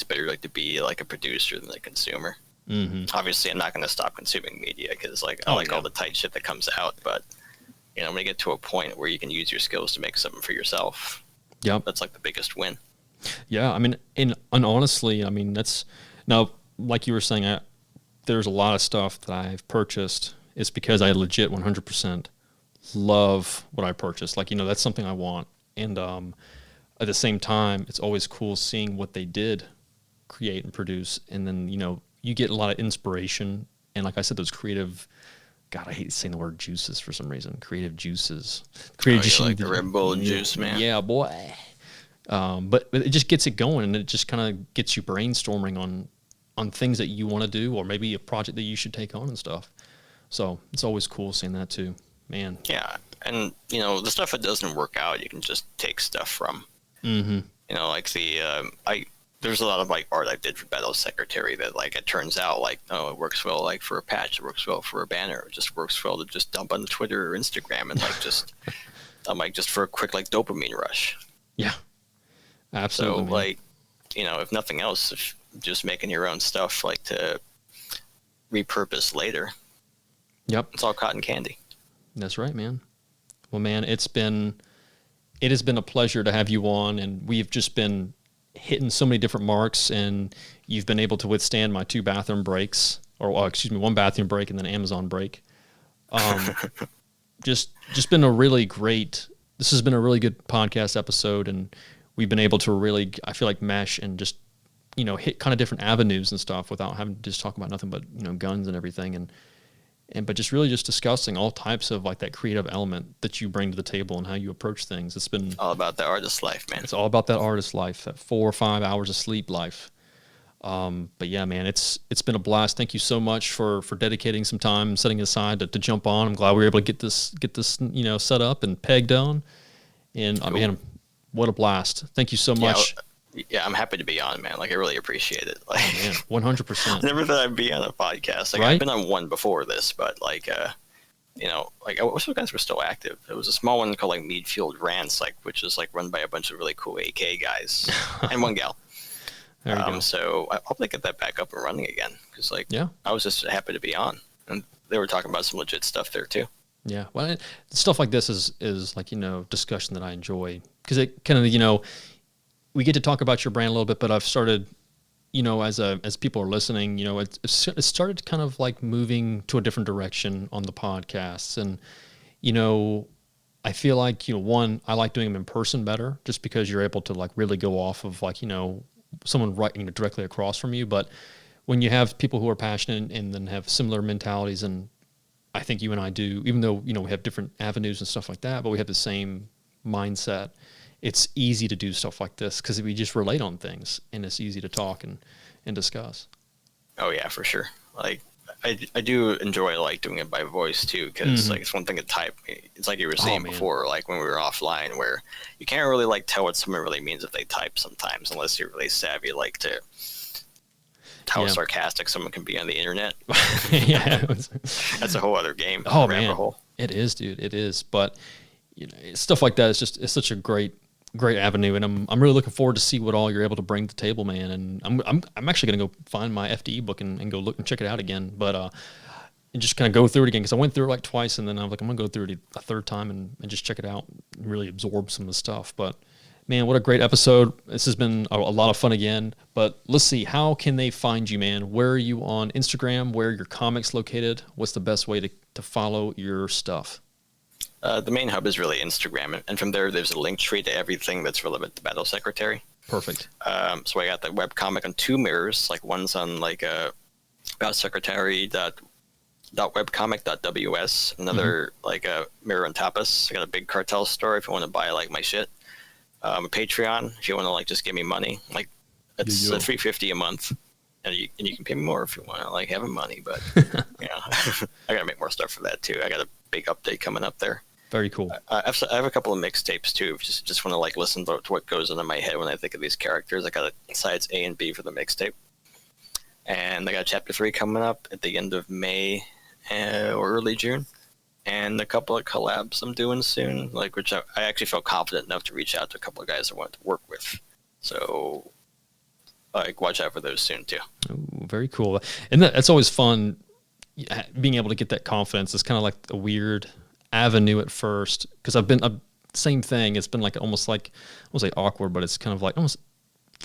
better like to be like a producer than a consumer. Mm-hmm. Obviously, I'm not going to stop consuming media because like I like all the tight shit that comes out. But when you get to a point where you can use your skills to make something for yourself, that's like the biggest win. Yeah, I mean, and honestly, I mean that's now like you were saying, there's a lot of stuff that I've purchased. It's because I legit 100% love what I purchased. Like that's something I want, and at the same time, it's always cool seeing what they did create and produce. And then, you get a lot of inspiration. And like I said, those creative, God, I hate saying the word juices for some reason. Creative juices. Creative like the Red Bull juice, man. Yeah, boy. But it just gets it going, and it just kind of gets you brainstorming on things that you want to do, or maybe a project that you should take on and stuff. So it's always cool seeing that too, man. Yeah. And, the stuff that doesn't work out, you can just take stuff from. Mm-hmm. Like there's a lot of like art I did for Battle Secretary that like it turns out like it works well like for a patch, it works well for a banner, it just works well to just dump on Twitter or Instagram and like just just for a quick like dopamine rush. Yeah, absolutely. So like if nothing else, if just making your own stuff like to repurpose later. Yep, it's all cotton candy. That's right, man. Well, man, it has been a pleasure to have you on, and we've just been hitting so many different marks, and you've been able to withstand my 2 bathroom breaks, or 1 bathroom break and then Amazon break. Just been a really great. This has been a really good podcast episode, and we've been able to really, I feel like, mesh and just hit kind of different avenues and stuff without having to just talk about nothing but guns and everything, but just really just discussing all types of like that creative element that you bring to the table and how you approach things. It's been all about the artist life, man. It's all about that artist life, that 4 or 5 hours of sleep life. But yeah, man, it's been a blast. Thank you so much for dedicating some time, setting aside to jump on. I'm glad we were able to get this set up and pegged on. And cool. Man, what a blast! Thank you so much. Yeah, I'm happy to be on, man. Like, I really appreciate it. Like, oh, man, 100%. Never thought I'd be on a podcast. Like, right? I've been on one before this, but like, like I wish you guys were still active. There was a small one called like Meadfield Rants, like which is like run by a bunch of really cool AK guys and one gal. There you go. So I hope they get that back up and running again, because like, I was just happy to be on, and they were talking about some legit stuff there too. Yeah, well, stuff like this is like discussion that I enjoy, because it kind of we get to talk about your brand a little bit, but I've started, as people are listening, it started kind of like moving to a different direction on the podcasts. And, I feel like, one, I like doing them in person better, just because you're able to like really go off of like, someone writing directly across from you. But when you have people who are passionate and then have similar mentalities, and I think you and I do, even though, we have different avenues and stuff like that, but we have the same mindset. It's easy to do stuff like this because we just relate on things, and it's easy to talk and discuss. Oh yeah, for sure. Like I do enjoy like doing it by voice too, because like it's one thing to type. It's like you were saying before, like when we were offline, where you can't really like tell what someone really means if they type sometimes, unless you're really savvy, like to how sarcastic someone can be on the internet. Yeah, that's a whole other game. Oh man, hole. It is, dude. It is, but stuff like that is it's such a great avenue, and I'm really looking forward to see what all you're able to bring to the table, man. And I'm actually gonna go find my FDE book and go look and check it out again, but and just kind of go through it again, because I went through it like twice, and then I was like, I'm gonna go through it a third time and just check it out and really absorb some of the stuff. But Man, what a great episode. This has been a lot of fun again. But let's see, how can they find you, man? Where are you on Instagram? Where are your comics located? What's the best way to follow your stuff? The main hub is really Instagram, and from there, there's a link tree to everything that's relevant to Battle Secretary. Perfect. So I got the webcomic on two mirrors, like one's on like battlesecretary.webcomic.ws, another like a mirror on Tapas. I got a big cartel store if you want to buy like my shit. A Patreon if you want to like just give me money. Like it's $3.50 a month, and you can pay me more if you want to like have money. But I gotta make more stuff for that too. I got a big update coming up there. Very cool. I have a couple of mixtapes too. Just want to like listen to what goes into my head when I think of these characters. I got sides A and B for the mixtape, and I got chapter 3 coming up at the end of May or early June, and a couple of collabs I'm doing soon. Like which I actually felt confident enough to reach out to a couple of guys I want to work with. So like watch out for those soon too. Ooh, very cool. And that's always fun. Being able to get that confidence is kind of like a weird avenue at first, because I've been same thing. It's been like almost like, I won't say awkward, but it's kind of like almost,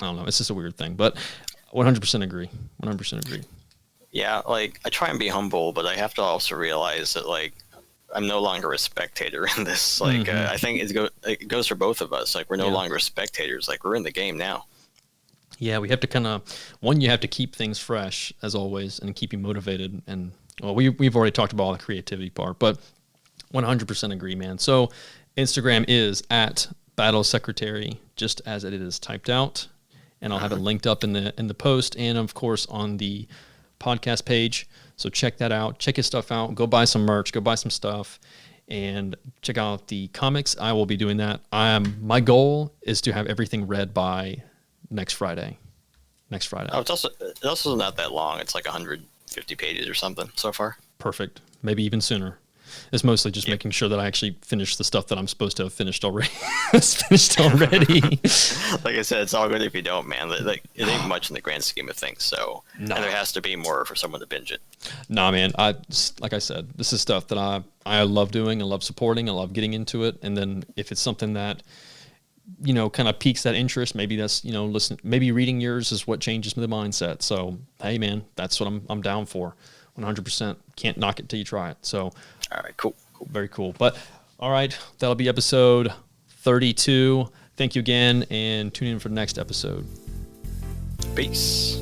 I don't know. It's just a weird thing, but 100% agree. 100% agree. Yeah, like I try and be humble, but I have to also realize that like I'm no longer a spectator in this. Like I think it goes for both of us. Like we're no longer spectators. Like we're in the game now. Yeah, we have to kind of, you have to keep things fresh as always and keep you motivated. And well, we've already talked about all the creativity part, but 100% agree, man. So Instagram is at Battle Secretary, just as it is typed out, and I'll have it linked up in the post and of course on the podcast page. So check that out. Check his stuff out. Go buy some merch. Go buy some stuff, and check out the comics. I will be doing that. My goal is to have everything read by next Friday. Oh, it's also not that long. It's like 150 pages or something so far. Perfect. Maybe even sooner. It's mostly just making sure that I actually finish the stuff that I'm supposed to have finished already. It's finished already. Like I said, it's all good if you don't, man. Like it ain't much in the grand scheme of things. So and there has to be more for someone to binge it. Nah, man. Like I said, this is stuff that I love doing. I love supporting. I love getting into it. And then if it's something that kind of piques that interest, maybe that's maybe reading yours is what changes the mindset. So hey, man, that's what I'm down for. 100%. Can't knock it till you try it. So all right, cool. Very cool. But all right, that'll be episode 32. Thank you again, and tune in for the next episode. Peace.